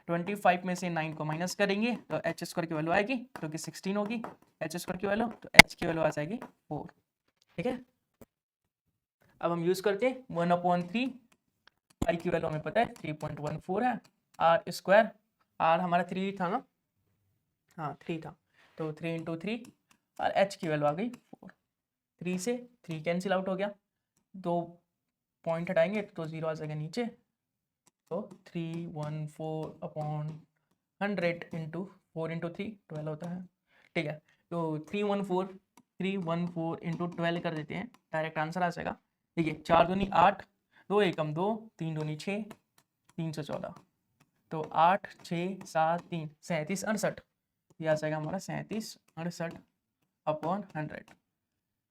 S1: 25 में से 9 को माइनस करेंगे तो एच स्क्वायर की वैल्यू आएगी जो कि 16 होगी। एच स्क्वायर की वैल्यू, तो एच की वैल्यू आ जाएगी 4। ठीक है, अब हम यूज करते हैं 1/3। आई की वैल्यू हमें पता है 3.14 है। आर स्क्वायर, आर हमारा 3 था ना, हाँ 3 था, तो 3 इंटू 3 और एच की वैल्यू आ गई 4। 3 से 3 कैंसिल आउट हो गया, 2 पॉइंट हटाएंगे तो 0 आ जाएगा नीचे, तो 314/100 इंटू 4 इंटू 3 12 होता है। ठीक है, तो 314 इंटू 12 कर देते हैं, डायरेक्ट आंसर आ जाएगा। देखिए 4 दूनी 8, 2 एकम 2, 3 दूनी 6, 314, तो 8 6 7 3 37 68, ये आ जाएगा हमारा 37 68/100।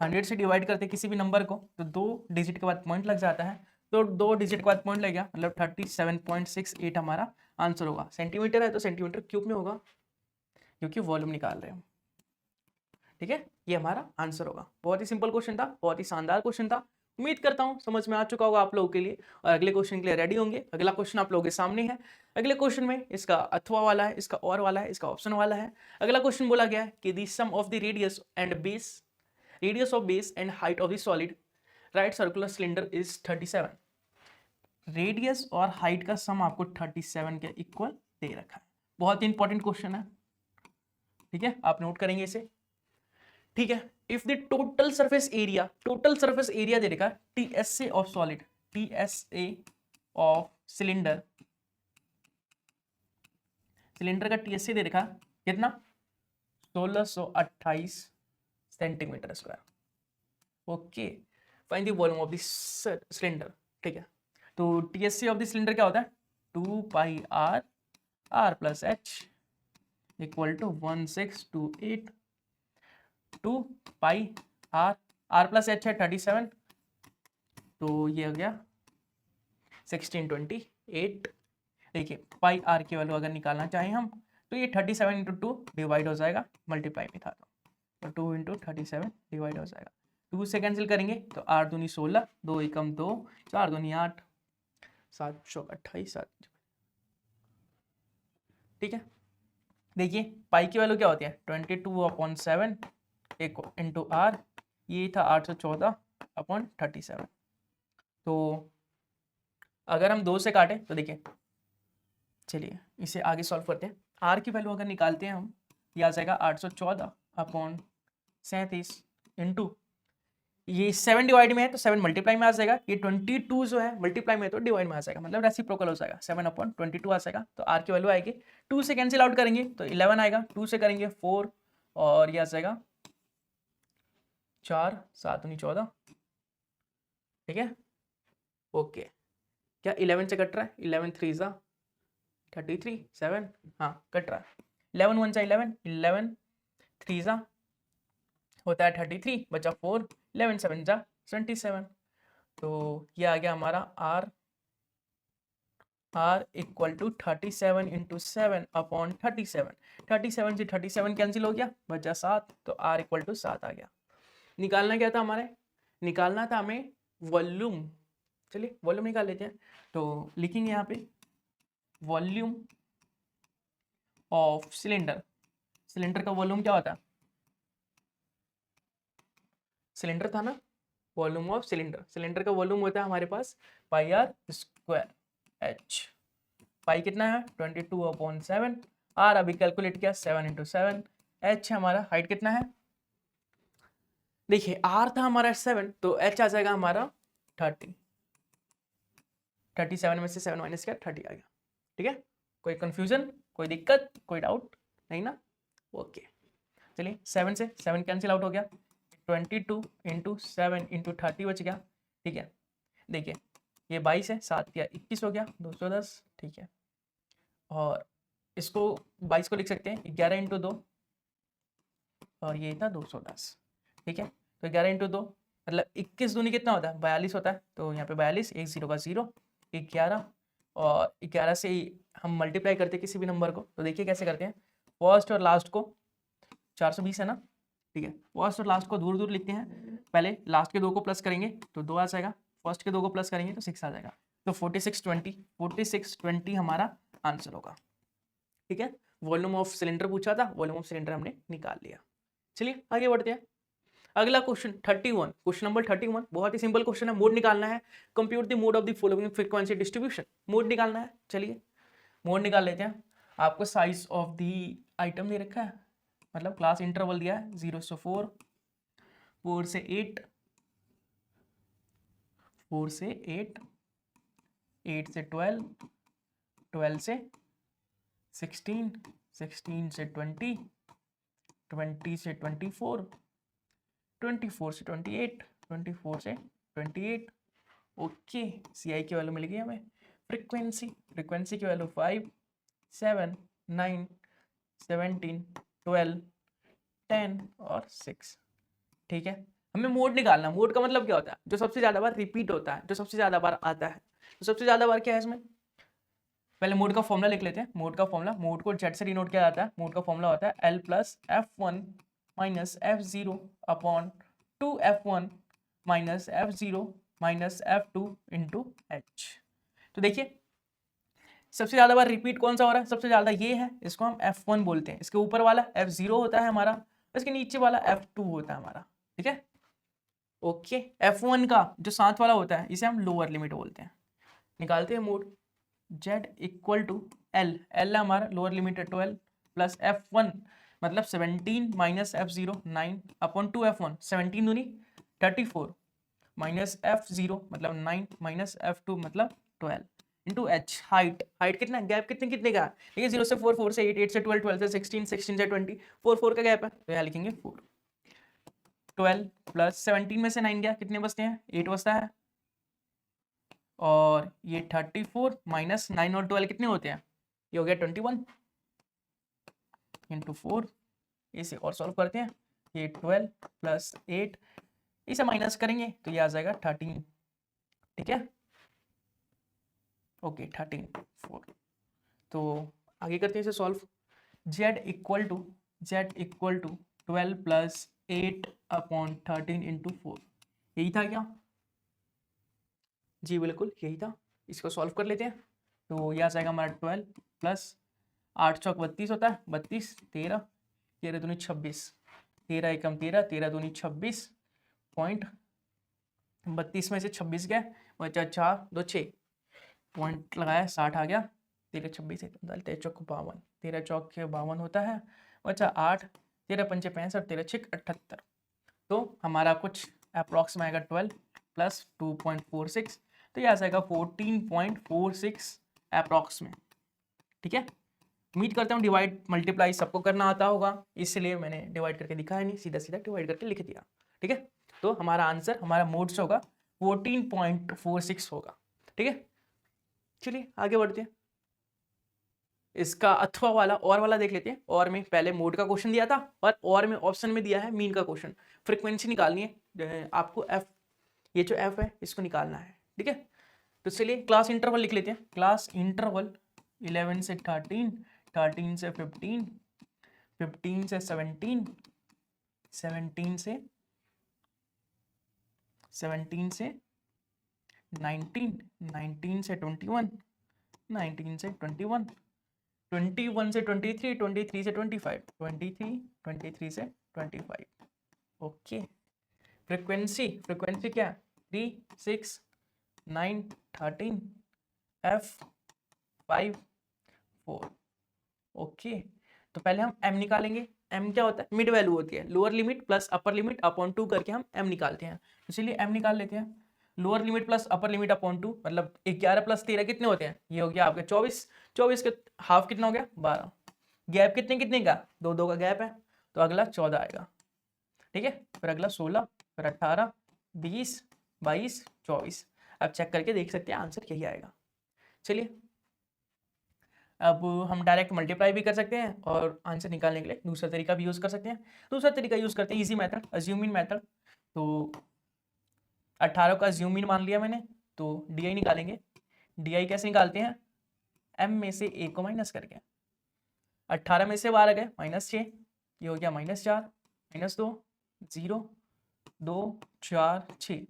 S1: 100 से डिवाइड करते किसी भी नंबर को तो 2 डिजिट के बाद पॉइंट लग जाता है, तो 2 डिजिट के बाद पॉइंट लग गया, मतलब 37.68 हमारा आंसर होगा। सेंटीमीटर है तो सेंटीमीटर क्यूब में होगा क्योंकि वॉल्यूम निकाल रहे हैं। ठीक है, ये हमारा आंसर होगा। बहुत ही सिंपल क्वेश्चन था, बहुत ही शानदार क्वेश्चन था। उम्मीद करता हूँ समझ में आ चुका होगा आप लोगों के लिए, और अगले क्वेश्चन के लिए रेडी होंगे। अगला क्वेश्चन आप लोगों के सामने है। अगले क्वेश्चन में इसका अथवा वाला है, इसका और वाला है, इसका ऑप्शन वाला है। अगला क्वेश्चन बोला गया है कि the sum of the radius of base and height of the solid right circular cylinder is 37। Radius और हाइट का सम आपको 37 के इक्वल दे रखा है। बहुत ही इंपॉर्टेंट क्वेश्चन है, ठीक है, आप नोट करेंगे इसे। ठीक है, if the total surface area दे रखा है TSA of solid, TSA of cylinder का टीएसए दे रखा कितना 1628 centimetre square. Okay, find the volume of the cylinder. ठीक है, तो टीएससी ऑफ द सिलेंडर क्या होता है 2 pi r r plus h equal to 1628 2 pi r, r plus h है 37, तो ये हो गया 1628। देखिए पाई आर की वैल्यू अगर निकालना चाहें हम तो ये 37 इंटू 2 डिवाइड हो जाएगा, मल्टीप्लाई में था तो 2 इंटू 37 डिवाइड हो जाएगा। 2 से कैंसिल करेंगे तो 8 दूनी 16, 2 एकम 2, 4 दूनी 8, 7 चौक 28, 7। ठीक है, देखिए पाई की वैल्यू क्या होती है 22/7 इंटू आर, ये था 814/37। तो अगर हम 2 से काटें तो देखिए, चलिए इसे आगे सॉल्व करते हैं। आर की वैल्यू अगर निकालते हैं हम, ये आ जाएगा 814/37 इंटू ये 7 डिवाइड में है तो 7 मल्टीप्लाई में आ जाएगा, ये 22 जो है मल्टीप्लाई में है तो डिवाइड में आ जाएगा, मतलब रेसिप्रोकल हो जाएगा, 7/22 आ जाएगा। तो आर की वैल्यू आएगी, 2 से कैंसिल आउट करेंगे तो 11 आएगा, 2 से करेंगे 4 और ये आ जाएगा 4 7 दूनी 14। ठीक है, ओके, क्या 11 से कट रहा है, 11 3 ज़ा 33 7, हाँ कट रहा है, 11 1 सा 11, 11 3 ज़ा होता है 33, बचा 4, 11 7 ज़ा 27। तो ये आ गया हमारा R इक्वल टू 37 इंटू 7/37। 37 से 37 कैंसिल हो गया, बचा 7, तो R इक्वल टू 7 आ गया। निकालना क्या था हमारे, निकालना था हमें वॉल्यूम। चलिए वॉल्यूम निकाल लेते हैं, तो लिखेंगे यहाँ पे वॉल्यूम ऑफ सिलेंडर। सिलेंडर का वॉल्यूम क्या होता है, सिलेंडर था ना, वॉल्यूम ऑफ सिलेंडर, सिलेंडर का वॉल्यूम होता है हमारे पास पाई आर स्क्वायर एच। पाई कितना है 22/7, आर अभी कैलकुलेट किया 7 इंटू 7, एच हमारा हाइट कितना है, देखिए आर था हमारा 7 तो एच आ जाएगा हमारा 30, 37 में से 7 माइनस किया 30 आ गया। ठीक है, कोई कंफ्यूजन, कोई दिक्कत, कोई डाउट नहीं ना, ओके। चलिए 7 से 7 कैंसिल आउट हो गया, 22 इंटू 7 इंटू 30 बच गया। ठीक है, देखिए ये 22 है, 7 या 21 हो गया 210। ठीक है, और इसको 22 को लिख सकते हैं 11 इंटू 2 और ये था 210। ठीक है, तो 11 इंटू 2 मतलब 21 दूनी कितना होता है 42 होता है, तो यहाँ पे 42, 1 0 का 0, 11 और 11 से हम मल्टीप्लाई करते हैं किसी भी नंबर को, तो देखिए कैसे करते हैं। फर्स्ट और लास्ट को 420 है ना, ठीक है, फर्स्ट और लास्ट को दूर दूर लिखते हैं। पहले लास्ट के 2 को प्लस करेंगे तो 2 आ जाएगा, फर्स्ट के 2 को प्लस करेंगे तो 6 आ जाएगा। तो 4620 हमारा आंसर होगा। ठीक है, वॉल्यूम ऑफ सिलेंडर पूछा था, वॉल्यूम ऑफ सिलेंडर हमने निकाल लिया। चलिए आगे बढ़ते हैं। अगला क्वेश्चन 31, क्वेश्चन नंबर 31 बहुत ही सिंपल क्वेश्चन है। मोड निकालना है। Compute the mode of the following frequency distribution. Mode निकालना है, चलिए मोड निकाल लेते हैं। आपको साइज ऑफ द आइटम दे रखा है, मतलब क्लास इंटरवल दिया है 0 से 4, 4 से 8, 4 से 8, 8 से 12, 12 से 16, 16 से 20, 20 से 24, 24 से 28, 24 से 28। ओके, सी आई की वैल्यू मिल गई हमें। फ्रीक्वेंसी, फ्रीक्वेंसी की वैल्यू 5, 7, 9, 17, 12, 10 और 6। ठीक है, हमें मोड निकालना। मोड का मतलब क्या होता है? जो सबसे ज्यादा बार रिपीट होता है, जो सबसे ज्यादा बार आता है। तो सबसे ज्यादा बार क्या है इसमें? पहले मोड का फॉर्मूला लिख लेते हैं। मोड का फॉर्मूला, मोड को जेड से डिनोट किया जाता है। मोड का फॉर्मूला होता है L plus F1 minus F0 upon 2F1 minus F0 minus F2 into H। तो देखिए सबसे ज्यादा बार रिपीट कौन सा हो रहा है? सबसे ज्यादा ये है, इसको हम F1 बोलते हैं। इसके ऊपर वाला F0 होता है हमारा, इसके नीचे वाला F2 होता है हमारा। ठीक है, ओके। F1 का जो साथ वाला होता है इसे हम लोअर लिमिट बोलते हैं। निकालते हैं mode. Z equal to L, L हमारा लोअर लिमिट है 12 प्लस F1 मतलब 17 माइनस F0 9 अपॉन 2F1 17 दूनी 34 माइनस F0 मतलब 9 माइनस F2 मतलब 12 इंटू H। हाइट, हाइट कितना, गैप कितने कितने का है? देखिए 0 से 4, 4 से 8, 8 से 12, 12 से 16, 16 से 20, 4 4 का गैप है, तो यहाँ लिखेंगे 4। 12 प्लस 17 में से 9 गया, कितने बचते हैं? 8 बचता है। और ये 34 माइनस 9 और 12 कितने होते हैं? ये हो गया 21 इंटू 4। इसे और सॉल्व करते हैं। ये 12 प्लस 8, इसे माइनस करेंगे तो ये आ जाएगा 13। ठीक है, ओके 13 4। तो आगे करते हैं इसे solve. Z equal to 12 plus 8 upon 13 into 4, यही था क्या? जी बिल्कुल यही था। इसको सॉल्व कर लेते हैं। तो यह आ जाएगा हमारा 12 प्लस 8 चौक 32 होता है, 32, 13, 13 दूनी 26, 13 एकम 13, 13 दूनी 26 पॉइंट, 32 में से 26 गया, बचा 4 2 6 पॉइंट लगाया, 60 आ गया। 13 26 13 चौक 52, 13 चौक 52 होता है, बचा 8, 13 पंचे 65, 13 6 78। तो हमारा कुछ अप्रॉक्स में आएगा 12 प्लस 2.46, तो यह आ जाएगा 14.46 अप्रॉक्स में। ठीक है, उम्मीद करता हूँ डिवाइड मल्टीप्लाई सबको करना आता होगा, इसलिए मैंने डिवाइड करके दिखाया नहीं, सीधा सीधा डिवाइड करके लिख दिया। ठीक है, तो हमारा आंसर हमारा मोड्स होगा 14.46 होगा। ठीक है, चलिए आगे बढ़ते हैं। इसका अथवा वाला और वाला देख लेते हैं। और में पहले मोड का क्वेश्चन दिया था और में ऑप्शन में दिया है मीन का क्वेश्चन। फ्रीक्वेंसी निकालनी है आपको, एफ, ये जो एफ है इसको निकालना है। ठीक है, तो चलिए क्लास इंटरवल लिख लेते हैं। क्लास इंटरवल 11 से 13, 13 से 15, 15 से 17, 17 से 19, 19 से 21, 19 से 21, 21 से 23, 23 से 25, 23 से 25। ओके, फ्रीक्वेंसी, फ्रीक्वेंसी क्या? 3, 6, 9, 13, F 5, 4। ओके, तो पहले हम m निकालेंगे। m क्या होता है? मिड वैल्यू होती है, lower limit plus upper limit upon 2 करके हम m निकालते हैं। इसलिए m निकाल लेते हैं। Lower limit plus upper limit upon 2 मतलब 11 प्लस 13 कितने होते हैं? ये हो गया आपके 24, 24 के हाफ कितना हो गया? 12। गैप कितने कितने का? 2 2 का गैप है, तो अगला 14 आएगा। ठीक है, फिर अगला 16, फिर 18, 20, 22, 24। अब चेक करके देख सकते हैं आंसर यही आएगा। चलिए अब हम डायरेक्ट मल्टीप्लाई भी कर सकते हैं और आंसर निकालने के लिए दूसरा तरीका भी यूज़ कर सकते हैं। दूसरा तरीका यूज़ करते हैं इजी मेथड, अज्यूमिंग मेथड। तो 18 का अज्यूमिंग मान लिया मैंने, तो डी आई निकालेंगे। डी आई कैसे निकालते हैं? m में से a को माइनस करके। 18 में से 12 गए -6, ये हो गया -4 -2 0 2 4 6।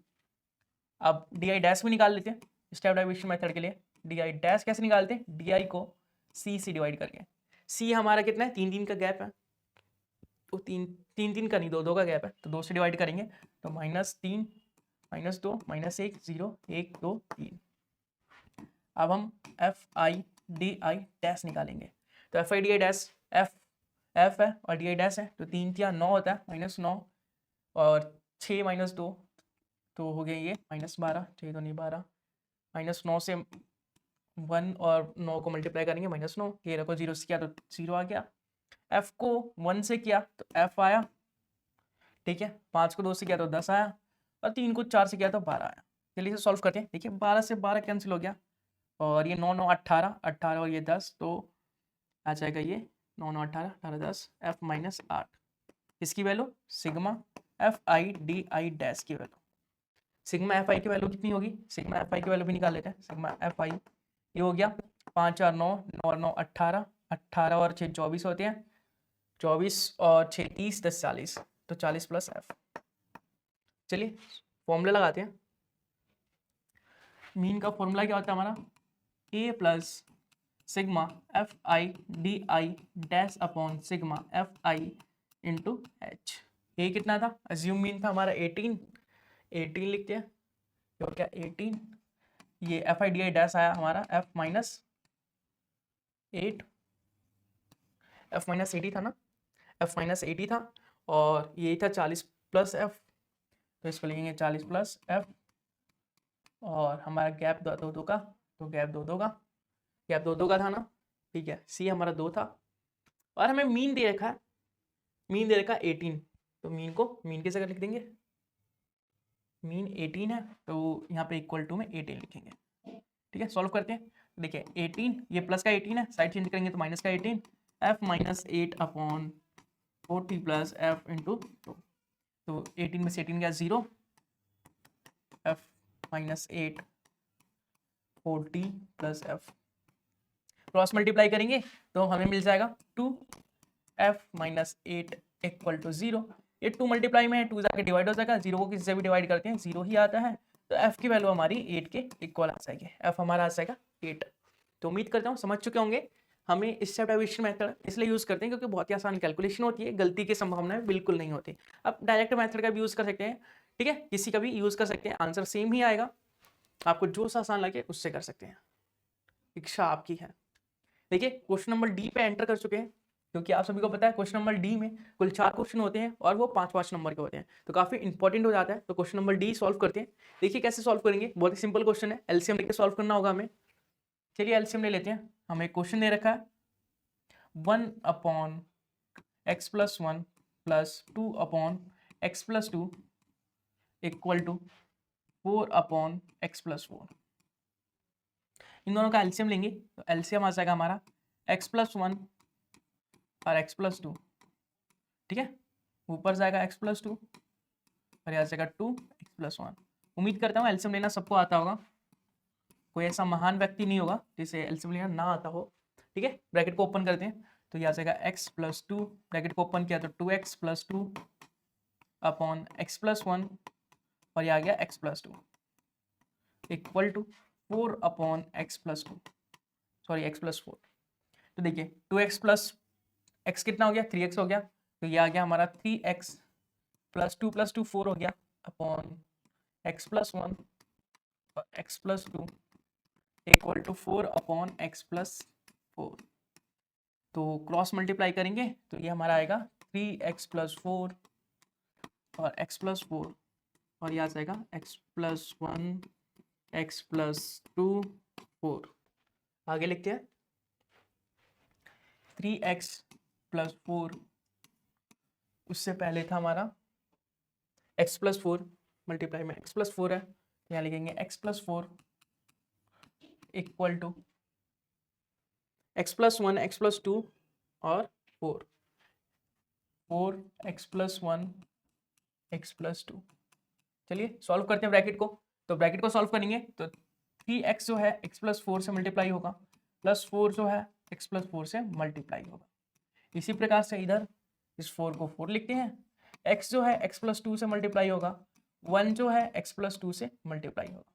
S1: अब डी डैश भी निकाल लेते हैं स्टेप डाइविएशन मेथड के लिए। डी डैश कैसे निकालते हैं? डी को सी से डिवाइड करके। सी हमारा कितना है? 3 3 का गैप है, तो 3 3 का नहीं 2 2 का गैप है, तो 2 से डिवाइड करेंगे तो -3 -2 -1 0 1 2 3। अब हम F i d i dash निकालेंगे, तो F i d i dash F है और डी आई डैश है, तो 3 3 9 होता है -9 और 6 -2 तो हो गया ये -12, 6 तो नहीं 12, -9 से 1 और 9 को मल्टीप्लाई करेंगे -9, ये रखो 0 से किया तो 0 आ गया। f को 1 से किया तो f आया, ठीक है। 5 को 2 से किया तो 10 आया और 3 को 4 से किया तो 12 आया। चलिए इसे सॉल्व करते हैं। देखिए 12 से 12 कैंसिल हो गया और ये 9 9 18 18 और ये 10, तो आ जाएगा ये 9 9 18 18 10 f -8। इसकी value sigma f i d i dash की वैल्यू, सिग्मा एफ आई की वैल्यू कितनी होगी? सिग्मा एफ आई की वैल्यू भी निकाल लेते हैं। सिग्मा एफ आई ये हो गया 5 4 9 9 9 18 18 और 6 24 होते हैं, 24 और 6 30 10 40, तो 40 प्लस एफ। चलिए फॉर्मूला लगाते हैं। मीन का फॉर्मूला क्या होता है हमारा? A plus sigma f i d i dash upon sigma f i into h. A कितना था? अज्यूम मीन था हमारा 18 लिखते हैं, और क्या 18, ये F i d i dash आया हमारा f -8 था ना, f -80 था और ये था 40 प्लस f, तो इसको लिखेंगे 40 प्लस f और हमारा गैप 2 2 का, तो गैप 2 2 का, गैप 2 2 का था ना, ठीक है। सी हमारा 2 था और हमें मीन दे रखा है, मीन दे रखा 18, तो मीन को मीन की जगह लिख देंगे। मीन 18 है तो यहाँ पे इक्वल टू में 18 लिखेंगे, ठीक है। सॉल्व करते हैं। देखिए 18 ये प्लस का 18 है, साइड चेंज करेंगे तो माइनस का 18, f -8 upon 40 plus f into 2, तो 18 में से 18 गया 0, f -8 40 plus f, cross multiply करेंगे तो हमें मिल जाएगा 2, f -8 इक्वल टू 0। ये 2 मल्टीप्लाई में है, 2 जाके डिवाइड हो जाएगा, 0 को किसी से भी डिवाइड करते हैं 0 ही आता है, तो f की वैल्यू हमारी 8 के इक्वल आ जाएगी, f हमारा आ जाएगा 8। तो उम्मीद करता हूँ समझ चुके होंगे। हमें स्टेप डाइविएशन मेथड इसलिए यूज़ करते हैं क्योंकि बहुत ही आसान कैलकुलेशन होती है, गलती की संभावना बिल्कुल नहीं होती। अब डायरेक्ट मेथड का भी यूज़ कर सकते हैं, ठीक है, किसी का भी यूज़ कर सकते हैं, आंसर सेम ही आएगा, आपको जो सा आसान लगे उससे कर सकते हैं, इच्छा आपकी है। देखिए क्वेश्चन नंबर डी पे एंटर कर चुके हैं, क्योंकि आप सभी को पता है क्वेश्चन नंबर डी में कुल 4 क्वेश्चन होते हैं और वो 5-5 नंबर के होते हैं, तो काफी इंपॉर्टेंट हो जाता है। तो क्वेश्चन नंबर डी सॉल्व करते हैं। देखिए कैसे सॉल्व करेंगे, बहुत ही सिंपल क्वेश्चन है, एलसीएम लेके सॉल्व करना होगा हमें। चलिए एलसीएम ले लेते हैं। हमें क्वेश्चन दे रखा है 1/x+1 plus 2/x+2 equal to 4/x+4। इन दोनों का एलसीएम लेंगे तो एलसीएम आ जाएगा हमारा x+1 और x+2, ठीक है। ऊपर जाएगा x+2 और यहाँ जाएगा 2x+1। उम्मीद करता हूँ एलसीएम लेना सबको आता होगा, कोई ऐसा महान व्यक्ति नहीं होगा जिसे एलसीएम लेना ना आता हो, ठीक है। ब्रैकेट को ओपन करते हैं तो यहाँ जाएगा x+2, ब्रैकेट को ओपन किया तो 2x+2 अपॉन x+1 और ये आ गया x+2 equal to 4/x+2, sorry x+4। तो देखिए 2x प्लस x कितना हो गया? 3x हो गया, तो ये आ गया हमारा 3x प्लस 2 + 2 4 हो गया अपॉन x+1 और x+2 इक्वल टू 4/x+4। तो क्रॉस मल्टीप्लाई करेंगे तो ये हमारा आएगा 3x + 4 और x+4 और ये आ जाएगा x+1 x+2 4। आगे लिखते हैं 3x + 4, उससे पहले था हमारा x+4 मल्टीप्लाई में x+4 है, यहाँ लिखेंगे x+4 equal to x+1 x+2 और 4 4x+1 x+2। चलिए सॉल्व करते हैं ब्रैकेट को। तो ब्रैकेट को सॉल्व करेंगे तो 3x जो है x+4 से मल्टीप्लाई होगा, प्लस 4 जो है x प्लस 4 से मल्टीप्लाई होगा। इसी प्रकार से इधर इस 4 को 4 लिखते हैं, x जो है x प्लस 2 से मल्टीप्लाई होगा, 1 जो है x प्लस 2 से मल्टीप्लाई होगा।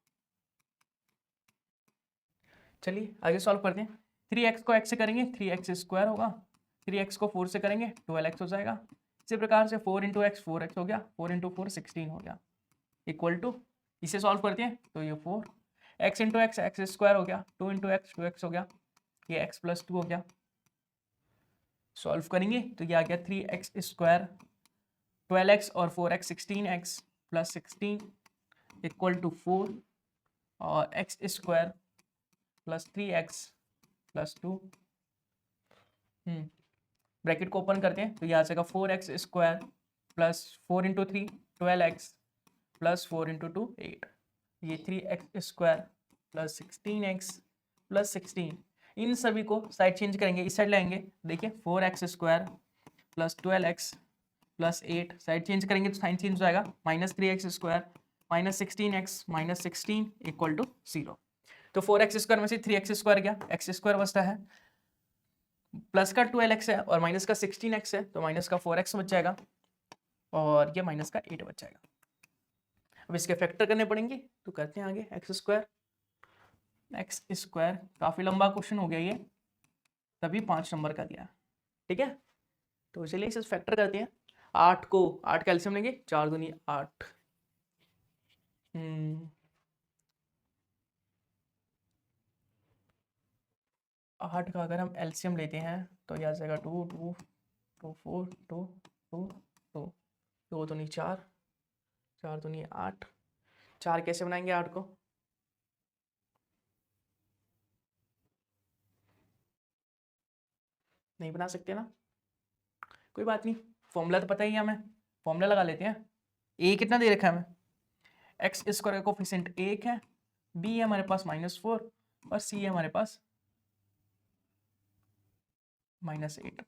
S1: चलिए आगे सॉल्व करते हैं। 3x को x से करेंगे 3x स्क्वायर होगा, 3x को 4 से करेंगे 12x हो जाएगा। इसी प्रकार से 4 इंटू एक्स 4x हो गया, 4 इंटू 4 16 हो गया, इक्वल टू इसे सॉल्व करते हैं तो ये 4 x into x x square हो गया, 2 इंटू एक्स 2x हो गया, ये x प्लस 2 हो गया। सॉल्व करेंगे तो ये आ गया 3x स्क्वायर 12x और 4x 16x plus 16 equal to 4 और x square plus 3x plus 2 bracket को ओपन करते हैं तो ये आ जाएगा 4x square plus 4 into 3 12x plus 4 into 2 8, ये 3x square plus 16x plus 16, इन सभी को साइड चेंज करेंगे, इस साइड लाएंगे। देखिए 4x square plus 12x plus 8 side change करेंगे तो साइन चेंज हो जाएगा, minus 3x square minus 16x minus 16 equal to 0। तो 4x स्क्वायर में से 3x स्क्वायर गया, x स्क्वायर बचता है, प्लस का 12x है और माइनस का 16x है तो माइनस का 4x बच जाएगा और ये माइनस का 8 बच जाएगा। अब इसके फैक्टर करने पड़ेंगे तो करते हैं आगे। एक्स स्क्वायर काफ़ी लंबा क्वेश्चन हो गया ये, तभी 5 नंबर का दिया, ठीक है। तो चलिए इसे फैक्टर करते हैं। 8 को 8 का एलसीएम लेंगे, 4 दूनी 8, 8 का अगर हम एलसीएम लेते हैं तो यह आ जाएगा 2 2 2 4 2 2 2 2 दूनी 4, 4 दूनी 8, 4 कैसे बनाएंगे 8 को, नहीं बना सकते ना, कोई बात नहीं, फॉर्मूला तो पता ही है हमें, फॉर्मूला लगा लेते हैं। ए कितना दे रखा है हमें, एक्स स्क्वायर का कोफिशिएंट 1 है, बी है हमारे पास -4 और सी है हमारे पास -8।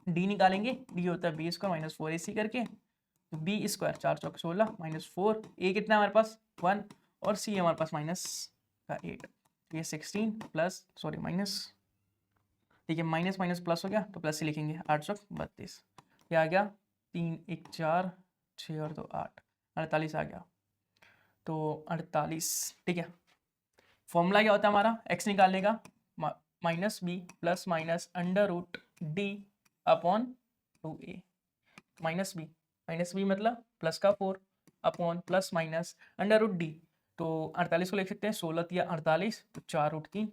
S1: डी निकालेंगे, डी होता है बी स्क्वायर -4 AC करके, तो बी स्क्वायर 4 चौक 16 -4, ए कितना है हमारे पास 1 और सी है हमारे पास -8, तो ये 16 प्लस सॉरी माइनस, ठीक है माइनस माइनस प्लस हो गया तो प्लस ही लिखेंगे, 8 चौक 32, ये आ गया 3 1 4 6 और 2 8, 48 आ गया, तो 48, ठीक है। फॉर्मूला क्या होता है हमारा, एक्स निकालने का minus B plus minus under root D upon 2a, minus B मतलब प्लस का 4 upon plus minus under root D, तो 48 को लिख सकते हैं 16 या 48, तो 4 रूट 3,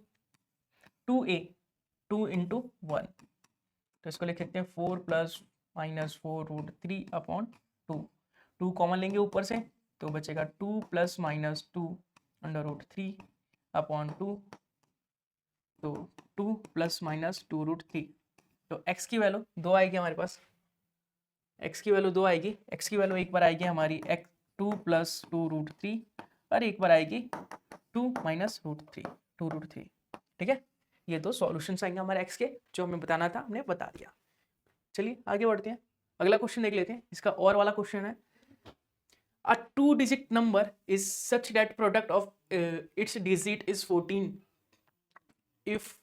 S1: 2a 2 इंटू 1, तो इसको लिख सकते हैं 4 plus minus 4 root 3 upon 2, 2 common लेंगे ऊपर से तो बचेगा 2 plus minus 2 under root 3 upon 2, तो 2 प्लस माइनस 2 रूट 3, तो x की वैल्यू 2 आएगी हमारे पास, x की वैल्यू 2 आएगी, x की वैल्यू एक बार आएगी हमारी 2 प्लस 2 रूट 3 और एक बार आएगी 2 माइनस रूट 3 2 रूट 3, ठीक है। ये दो सॉल्यूशंस आएंगे हमारे x के, जो हमें बताना था हमने बता दिया। चलिए आगे बढ़ते हैं, अगला क्वेश्चन देख लेते हैं। इसका और वाला क्वेश्चन है, a 2-digit number is such that product of its digit is 14. If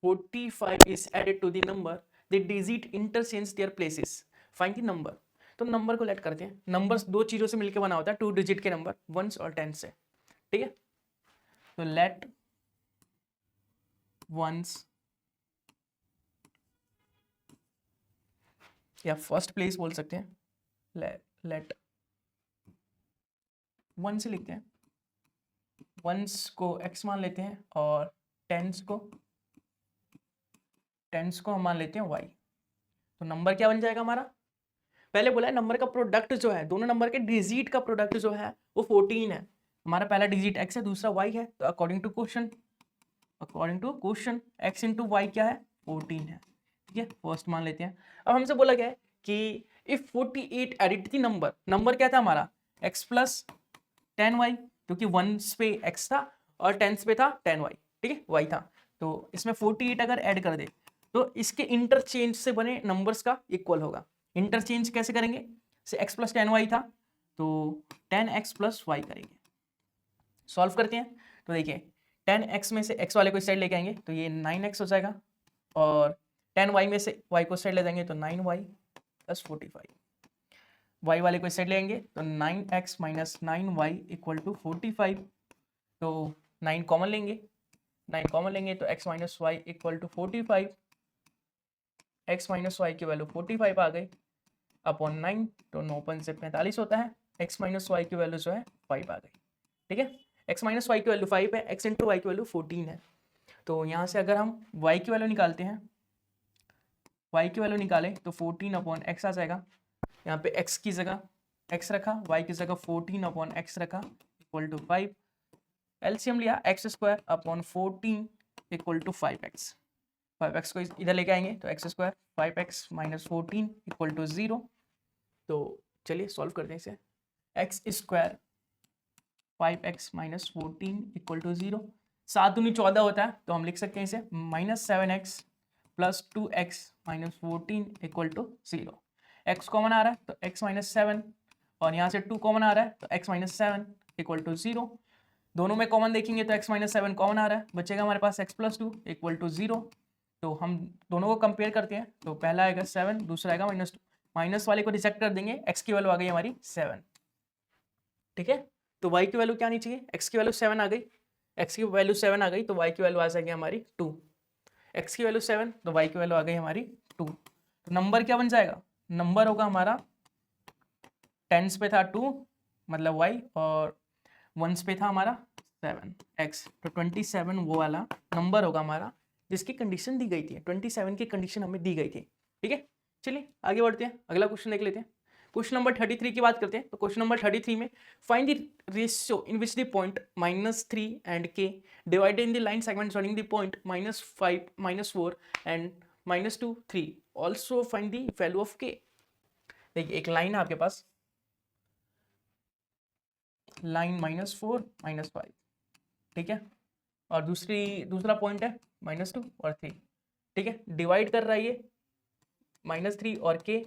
S1: 45 is added to the number, the digit interchange their places. Find the number. तो नंबर को लेट करते हैं, नंबर्स दो चीजों से मिलकर बना होता है, 2 डिजिट के नंबर, 1s और 10s से, ठीक है। तो लेट 1s या फर्स्ट प्लेस बोल सकते हैं, लेट 1 से लिखते हैं, 1s को x मान लेते हैं और 10s को हम मान लेते हैं y। तो नंबर क्या बन जाएगा हमारा, पहले बोला है नंबर का प्रोडक्ट जो है, दोनों नंबर के डिजिट का प्रोडक्ट जो है वो 14 है। हमारा पहला डिजिट x है, दूसरा y है, तो according to question x into y क्या है 14 है, ठीक है, फर्स्ट मान लेते हैं। अब हमसे बोला गया है कि इफ 48 एडिट दी नंबर क्या था हमारा x प्लस 10y, क्योंकि 1s पे x था और 10s पे था 10y, ठीक है y था, तो इसमें 48 अगर ऐड कर दे तो इसके इंटरचेंज से बने नंबर्स का इक्वल होगा। इंटरचेंज कैसे करेंगे, से x प्लस 10y था तो 10x प्लस y करेंगे। सॉल्व करते हैं तो देखिए 10x में से x वाले को इस साइड लेके आएंगे तो ये 9x हो जाएगा, और 10y में से y को साइड ले जाएंगे तो 9y प्लस 45, y वाले को इस साइड ले आएंगे तो 9x minus 9y equal to 45, तो 9 कॉमन लेंगे, 9 कॉमन लेंगे तो x minus y equal to 45, x minus y की वैल्यू 45 आ गई अपॉन 9, तो 9 से 45 होता है, x माइनस वाई की वैल्यू जो है 5 आ गई। ठीक है, x माइनस वाई की वैल्यू 5 है, x इंटू वाई की वैल्यू 14 है। तो यहाँ से अगर हम y की वैल्यू निकालते हैं, y की वैल्यू निकालें तो 14 अपॉन एक्स आ जाएगा। यहाँ पे x की जगह x रखा, y की जगह 14 अपॉन एक्स रखा इक्वल टू 5, एलसीएम लिया x square upon 14 equal to 5x, 5x को इधर लेके आएंगे तो x square 5x minus 14 equal to 0। तो चलिए सॉल्व करते हैं इसे, x square 5x minus 14 equal to 0, 7 दूनी 14 होता है तो हम लिख सकते हैं इसे minus 7x plus 2x minus 14 equal to 0। x common आ रहा है तो x माइनस 7, और यहाँ से 2 कॉमन आ रहा है तो x माइनस 7 इक्वल टू 0। दोनों में कॉमन देखेंगे तो x माइनस 7 कॉमन आ रहा है, बचेगा हमारे पास x प्लस 2 इक्वल टू 0। तो हम दोनों को कंपेयर करते हैं तो पहला आएगा 7, दूसरा आएगा माइनस 2, माइनस वाले को रिजेक्ट कर देंगे, x की वैल्यू आ गई हमारी 7। ठीक है, तो y की वैल्यू क्या आनी चाहिए, x की वैल्यू 7 आ गई, x की वैल्यू 7 आ गई तो y की वैल्यू आ जाएगी हमारी 2, x की वैल्यू 7 तो y की वैल्यू आ गई हमारी 2। तो नंबर क्या बन जाएगा, नंबर होगा हमारा टेंस पे था 2 मतलब y, और वंस पे था हमारा 7x, तो 27 वो वाला नंबर होगा हमारा जिसकी कंडीशन दी गई थी, 27 की कंडीशन हमें दी गई थी। ठीक है, चलिए आगे बढ़ते हैं, अगला क्वेश्चन देख लेते हैं। क्वेश्चन नंबर 33 की बात करते हैं। तो क्वेश्चन नंबर 33 में find the ratio in which the point -3 and k divided in the line segment joining the point -5 -4 and -2 3, also find the value of k। देखिए एक लाइन है आपके पास, लाइन -4 -5, ठीक है, और दूसरा पॉइंट है -2 और 3। ठीक है, डिवाइड कर रहा है ये -3 और k।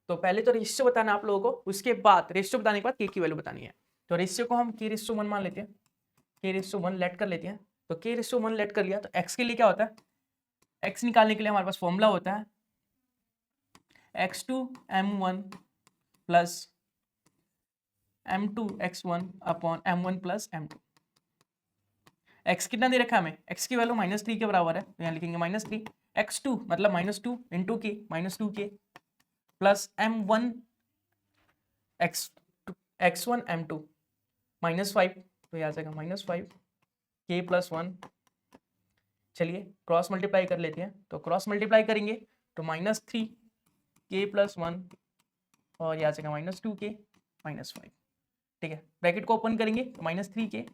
S1: तो पहले तो रेशियो बताना आप लोगों को, उसके बाद रेशियो बताने के बाद k की वैल्यू बतानी है। तो रेशियो को हम k/1 मान लेते हैं, k/1 लेट कर लेते हैं। तो k/1 लेट कर लिया तो x के लिए क्या होता है, x निकालने के लिए हमारे पास फॉर्मूला होता है x2 m1 plus m2 x1 upon m1 plus m2। x कितना दे रखा है हमें, x की वैल्यू -3 के बराबर है, तो यहाँ लिखेंगे -3, x2 मतलब -2 इंटू के -2k plus m1 x1 m2 -5, तो यहाँ आ जाएगा -5 k प्लस 1। चलिए क्रॉस मल्टीप्लाई कर लेते हैं, तो क्रॉस मल्टीप्लाई करेंगे तो -3 k प्लस 1 और यहाँ आ जाएगा -2k -5। ठीक है, ब्रैकेट को ओपन करेंगे तो -3k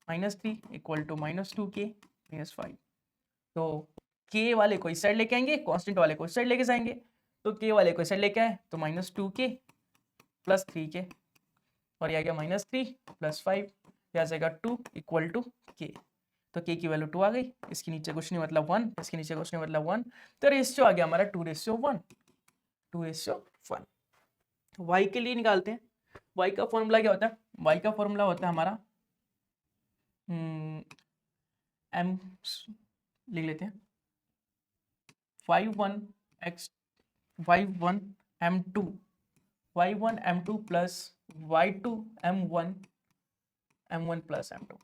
S1: -3 इक्वल टू -2k -5। तो k वाले को इस साइड लेके आएंगे, कांस्टेंट वाले को इस साइड लेके जाएंगे, तो k वाले को इस साइड लेके आए तो -2k प्लस 3k, और यह आ गया -3 प्लस 5, यह आ जाएगा 2 इक्वल टू k। तो k की वैल्यू 2 आ गई, इसके नीचे कुछ नहीं मतलब 1, इसके नीचे कुछ नहीं मतलब 1, तो रेशियो आ गया हमारा 2/1, 2/1। y के लिए निकालते हैं, y का फॉर्मूला क्या होता है, y का फॉर्मूला होता है हमारा m लिख लेते हैं 5 1 m2 plus y2 m1 plus m2।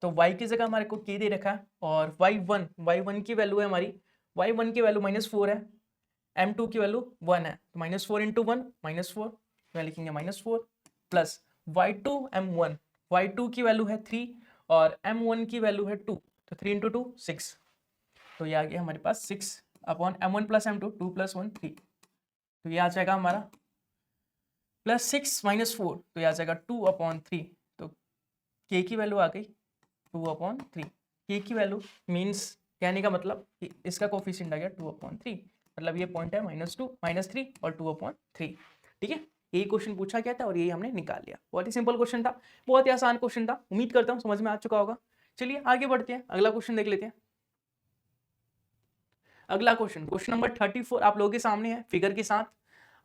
S1: तो y की जगह हमारे को k दे रखा है, और y1 की वैल्यू है हमारी, y1 की वैल्यू -4 है, m2 की वैल्यू 1 है, तो -4 इंटू 1 -4, यहाँ लिखेंगे -4 प्लस y2 m1, y2 की वैल्यू है 3 और m1 की वैल्यू है 2, तो 3 इंटू 2 6, तो ये आ गया हमारे पास 6 upon m1 plus m2 2 plus 1 3, तो ये आ जाएगा हमारा प्लस 6 -4, तो ये आ जाएगा 2 अपॉन 3। तो k की वैल्यू आ गई 2 अपॉन 3, k की वैल्यू मीन्स कहने का मतलब कि इसका कोफिशिएंट आ गया 2 अपॉन 3, मतलब ये पॉइंट है -3 और 2 अपॉन 3। ठीक है, यही क्वेश्चन पूछा गया था और यही हमने निकाल लिया। बहुत ही सिंपल क्वेश्चन था, बहुत ही आसान क्वेश्चन था, उम्मीद करता हूँ समझ में आ चुका होगा। चलिए आगे बढ़ते हैं, अगला क्वेश्चन देख लेते हैं। अगला क्वेश्चन नंबर 34 आप लोगों के सामने है फिगर के साथ।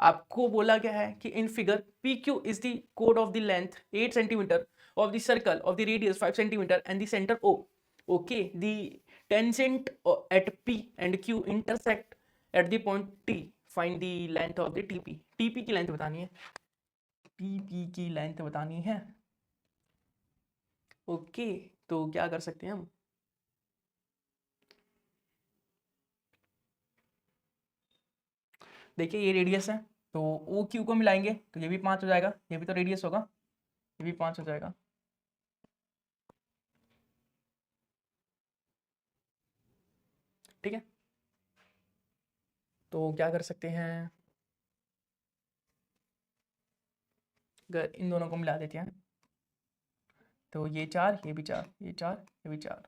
S1: आपको बोला गया है कि in figure PQ is the code of the length 8 centimetre of the circle of the radius 5 centimeter and the center O. Okay, the tangent at P and Q intersect at the point T. Find the length of the TP. TP की length बतानी है, TP की length बतानी है. Okay, तो क्या कर सकते हैं हम? देखिए ये रेडियस है, तो ओ क्यू को मिलाएंगे तो ये भी 5 हो जाएगा, ये भी तो रेडियस होगा, ये भी 5 हो जाएगा. ठीक है, तो क्या कर सकते हैं, अगर इन दोनों को मिला देते हैं तो ये 4, ये भी 4, ये 4, ये भी 4.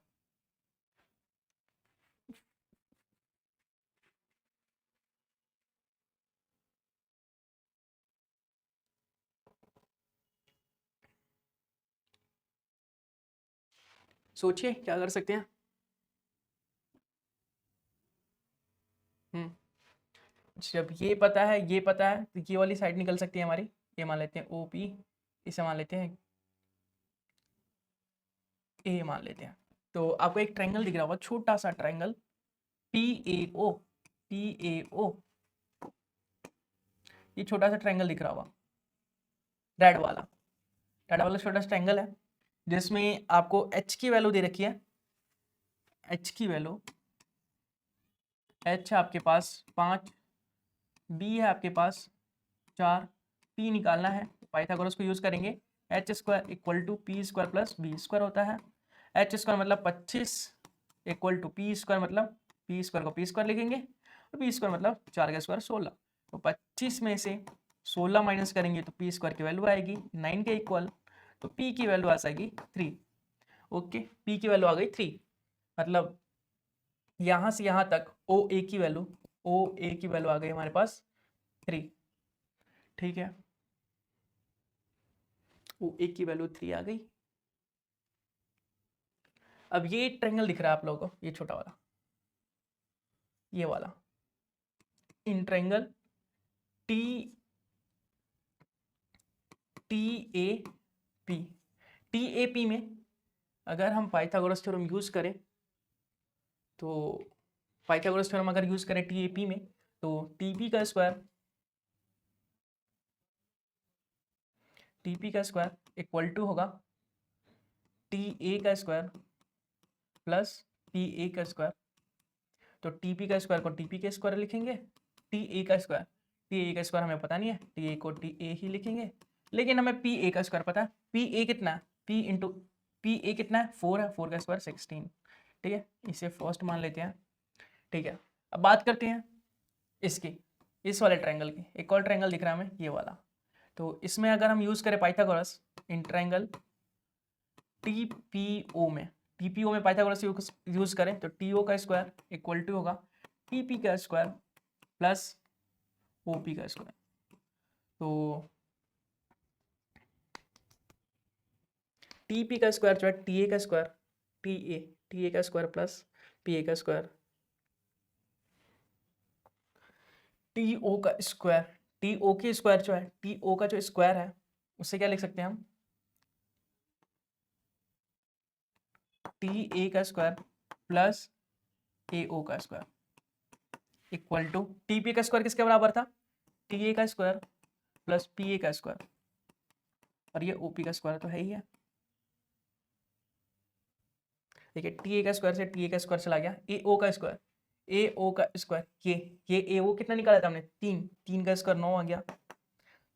S1: सोचिए क्या कर सकते हैं. जब ये पता है, ये पता है, तो ये वाली साइड निकल सकती है हमारी. ये मान लेते हैं OP, इसे मान लेते हैं A मान लेते हैं. तो आपको एक ट्रायंगल दिख रहा होगा, छोटा सा ट्रायंगल PAO. PAO, ये छोटा सा ट्रायंगल दिख रहा होगा, रेड वाला छोटा सा ट्रायंगल है, जिसमें आपको H की वैल्यू दे रखी है. H की वैल्यू, H है आपके पास 5, B है आपके पास 4, P निकालना है. पाइथागोरस को यूज करेंगे. H square equal to P square plus B square होता है. H स्क्वायर मतलब 25 इक्वल टू P स्क्वायर, मतलब P स्क्वायर को P स्क्वायर लिखेंगे, और P स्क्वायर मतलब 4 का स्क्वायर 16. तो 25 में से 16 माइनस करेंगे तो P स्क्वायर की वैल्यू आएगी 9 के इक्वल. तो P की वैल्यू आ जाएगी 3. ओके, P की वैल्यू आ गई 3. मतलब यहाँ से यहाँ तक OA की वैल्यू आ गई हमारे पास 3. ठीक है, OA की वैल्यू 3 आ गई. अब ये ट्रायंगल दिख रहा है आप लोगों को, ये छोटा वाला, ये वाला इन ट्रायंगल TAP में अगर हम पाइथागोरस थ्योरम यूज करें, तो पाइथागोरस थ्योरम अगर यूज करें TAP में, तो TP का स्क्वायर इक्वल टू होगा TA का स्क्वायर प्लस PA का स्क्वायर. तो TP का स्क्वायर को TP के स्क्वायर लिखेंगे, TA का स्क्वायर हमें पता नहीं है, TA को TA ही लिखेंगे. लेकिन हमें PA का स्क्वायर पता है. PA कितना है, PA कितना है, 4 है, 4 का स्क्वायर 16. ठीक है, इसे फर्स्ट मान लेते हैं. ठीक है, अब बात करते हैं इसकी, इस वाले ट्रायंगल की. एक और ट्रायंगल दिख रहा है हमें, ये वाला. तो इसमें अगर हम यूज करें पाइथागोरस इन ट्रायंगल TPO में पाइथागोरस यूज करें, तो TO का स्क्वायर इक्वल टू होगा TP का स्क्वायर प्लस OP का स्क्वायर. तो TP का स्क्वायर जो है TA का स्क्वायर, TA का स्क्वायर प्लस PA का स्क्वायर, TO का स्क्वायर, TO की स्क्वायर जो है, TO का जो स्क्वायर है उससे क्या लिख सकते हैं हम, TA का स्क्वायर प्लस AO का स्क्वायर इक्वल टू TP का स्क्वायर किसके बराबर था, TA का स्क्वायर प्लस PA का स्क्वायर, और ये OP का स्क्वायर तो है ही है. देखिए TA का स्क्वायर से TA का स्क्वायर चला गया, AO का स्क्वायर, ये AO कितना निकाला था हमने, 3 का स्क्वायर 9 आ गया.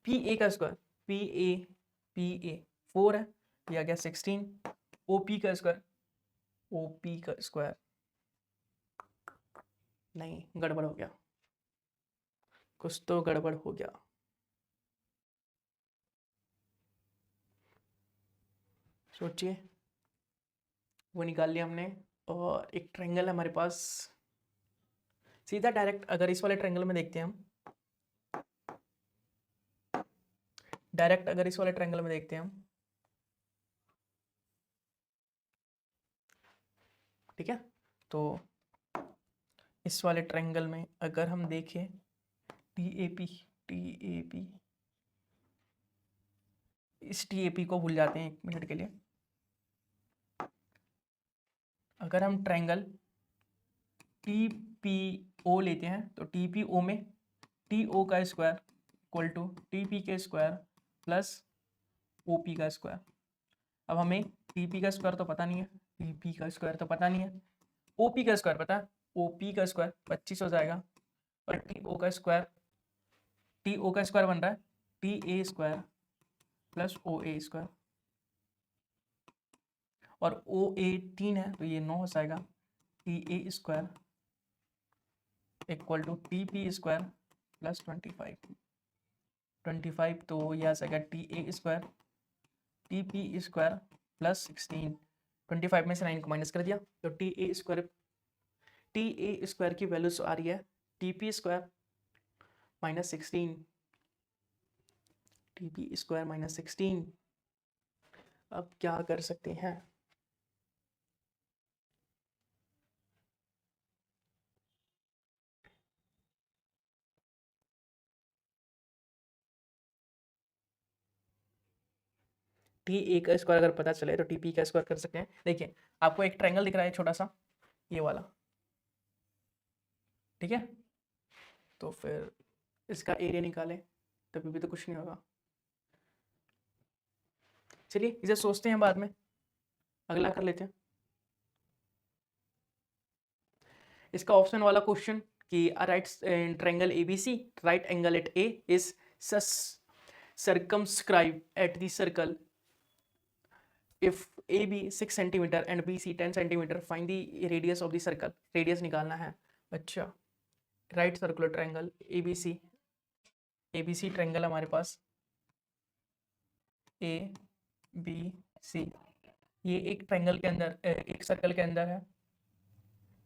S1: PA का स्क्वायर, PA 4 है, ये आ गया 16. OP का स्क्वायर नहीं, गड़बड़ हो गया, कुछ तो गड़बड़ हो गया. सोचिए, वो निकाल लिया हमने. और एक ट्रायंगल है हमारे पास, सीधा डायरेक्ट अगर इस वाले ट्रायंगल में देखते हैं हम, ठीक है. तो इस वाले ट्रायंगल में अगर हम देखें TAP इस TAP को भूल जाते हैं 1 मिनट के लिए। अगर हम ट्रायंगल TPO लेते हैं तो TPO में TO का स्क्वायर इक्वल टू TP के स्क्वायर प्लस OP का स्क्वायर। अब हमें TP का स्क्वायर तो पता नहीं है, TP का स्क्वायर तो पता नहीं है, OP का स्क्वायर पता है, OP का स्क्वायर 25 हो जाएगा और TO का स्क्वायर बन रहा है TA square plus OA square और OA 3 है तो ये 9 हो जाएगा। TA square equal to TP square plus 25 तो ये आ जाएगा TA square TP square plus 16। 25 में से 9 को माइनस कर दिया तो TA स्क्वायर की वैल्यू आ रही है TP square minus 16, TP square minus 16। अब क्या कर सकते हैं, TA का स्क्वायर अगर पता चले तो TP का स्क्वायर कर सकते हैं। देखिए आपको एक ट्रायंगल दिख रहा है छोटा सा, ये वाला, ठीक है, तो फिर इसका एरिया निकालें तभी भी तो कुछ नहीं होगा। चलिए इसे सोचते हैं, बाद में अगला कर लेते हैं। इसका ऑप्शन वाला क्वेश्चन कि right triangle ABC, right angle at A is circumscribed at the circle if AB 6 cm and BC 10 cm, find the radius of the circle। Radius निकालना है। अच्छा, right circular triangle ABC triangle हमारे पास ABC, ये एक triangle के अंदर, एक circle के अंदर है,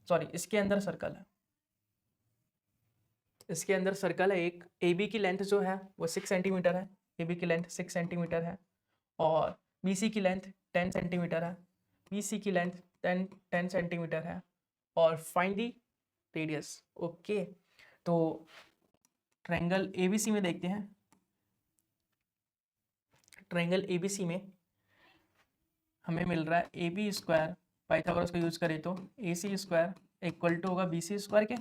S1: सॉरी इसके अंदर सर्कल है, इसके अंदर सर्कल है एक। AB की लेंथ जो है वो 6 सेंटीमीटर है, AB की लेंथ 6 सेंटीमीटर है और BC की लेंथ 10 सेंटीमीटर है, BC की लेंथ 10 सेंटीमीटर है और फाइंड दी रेडियस। ओके, तो ट्रायंगल ABC में देखते हैं। ट्रायंगल ABC में हमें मिल रहा है AB स्क्वायर, पाइथागोरस का यूज करें तो AC स्क्वायर इक्वल टू होगा BC स्क्वायर के।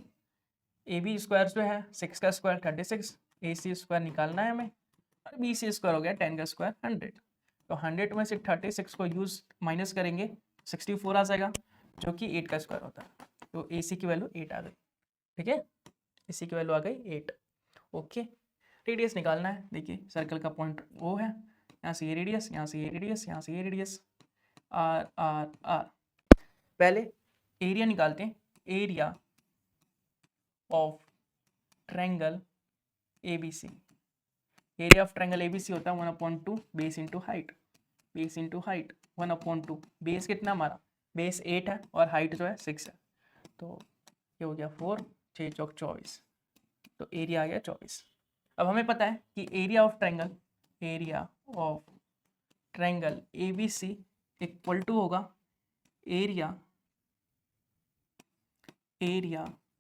S1: AB स्क्वायर जो है 6 का स्क्वायर 36, AC स्क्वायर निकालना है हमें और BC स्क्वायर हो गया 10 का स्क्वायर 100। तो 100 में से 36 को यूज माइनस करेंगे 64 आ जाएगा जो कि 8 का स्क्वायर होता है। तो AC की वैल्यू 8 आ गई, ठीक है, AC की वैल्यू आ गई 8। ओके, रेडियस निकालना है। देखिए सर्कल का पॉइंट O है, यहाँ से ये रेडियस, यहाँ से ये रेडियस, यहाँ से ये रेडियस, R R R। पहले एरिया निकालते हैं। Area of triangle ABC, area of triangle ABC होता है 1/2 base into height, base into height 1/2। Base कितना हमारा, बेस 8 है और हाइट जो है 6 है, तो ये हो गया 4, 6 चौक 24, तो एरिया आ गया 24। अब हमें पता है कि area of triangle ABC equal to होगा एरिया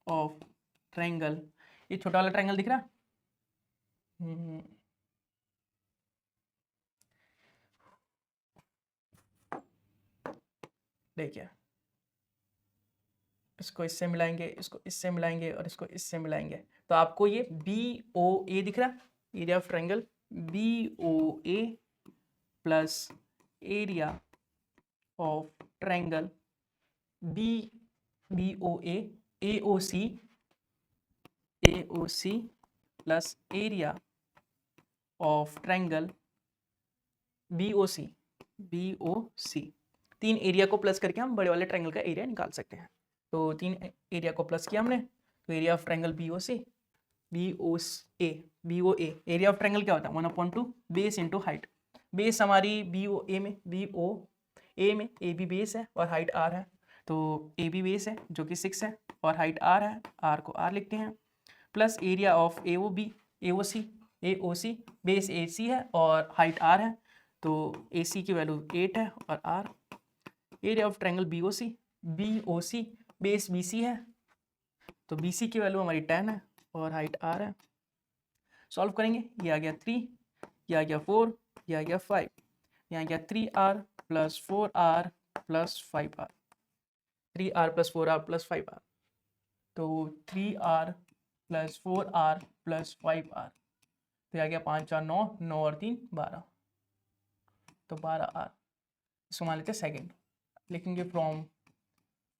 S1: ऑफ ट्रायंगल, ये छोटा वाला ट्रायंगल दिख रहा है, देखिए इसको इससे मिलाएंगे, इसको इससे मिलाएंगे और इसको इससे मिलाएंगे तो आपको ये BOA दिख रहा है, area of triangle BOA plus area of triangle BOA AOC plus area of triangle BOC। तीन एरिया को प्लस करके हम बड़े वाले ट्रायंगल का एरिया निकाल सकते हैं। तो तीन एरिया को प्लस किया हमने, तो area of triangle BOA, area of triangle क्या होता है 1/2 बेस इंटू हाइट। बेस हमारी BOA में AB बेस है और हाइट R है, तो AB बेस है जो कि 6 है और हाइट R है, R को R लिखते हैं, plus area of AOC base AC है और हाइट R है, तो AC की वैल्यू 8 है और R। Area of triangle BOC base BC है, तो BC की वैल्यू हमारी 10 है और हाइट R है। सॉल्व करेंगे, ये आ गया 3, ये आ गया 4, ये आ गया 5, यहाँ गया 3r plus 4r plus 5r, 3r plus 4r plus 5r, तो 3r plus 4r plus 5r, तो आ गया 5 4 9, 9 और 3 12, तो 12r। इसको मान लेते हैं सेकेंड, लिखेंगे फ्रॉम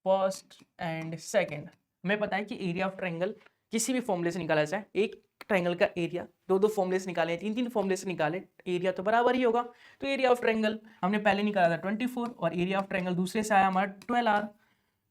S1: फर्स्ट एंड सेकेंड। हमें पता है कि एरिया ऑफ ट्रायंगल किसी भी फॉर्मूले से निकाला जाए, एक ट्रायंगल का एरिया दो फॉर्मूले से निकाले, तीन फॉर्मूले से निकाले, एरिया तो बराबर ही होगा। तो एरिया ऑफ ट्रायंगल हमने पहले निकाला था 24 और एरिया ऑफ ट्रायंगल दूसरे से आया हमारा 12r,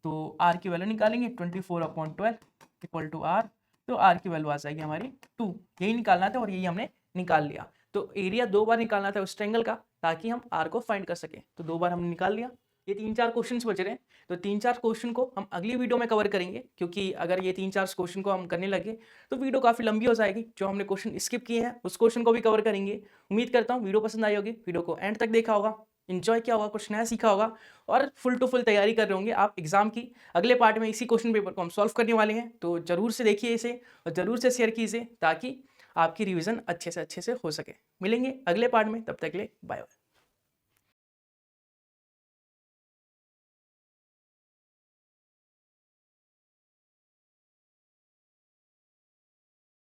S1: तो r की वैल्यू निकालेंगे 24/12 इक्वल टू r, तो r की वैल्यू आ जाएगी हमारी 2। यही निकालना था और यही हमने निकाल लिया। तो एरिया 2 बार निकालना था उस ट्रायंगल का ताकि हम r को फाइंड कर सके, तो 2 बार हमने निकाल लिया। ये 3-4 क्वेश्चन बच रहे हैं, तो 3-4 क्वेश्चन को हम अगली वीडियो में कवर करेंगे, क्योंकि अगर ये 3-4 क्वेश्चन को हम करने लगे तो वीडियो काफ़ी लंबी हो जाएगी। जो हमने क्वेश्चन स्किप किए हैं उस क्वेश्चन को भी कवर करेंगे। उम्मीद करता हूँ वीडियो पसंद आई होगी, वीडियो को एंड तक देखा होगा, इन्जॉय किया होगा, कुछ नया सीखा होगा और फुल टू फुल तैयारी कर रहे होंगे आप एग्जाम की। अगले पार्ट में इसी क्वेश्चन पेपर को हम सॉल्व करने वाले हैं, तो जरूर से देखिए इसे और जरूर से शेयर कीजिए ताकि आपकी रिवीजन अच्छे से हो सके। मिलेंगे अगले पार्ट में, तब तक के लिए बाय बाय।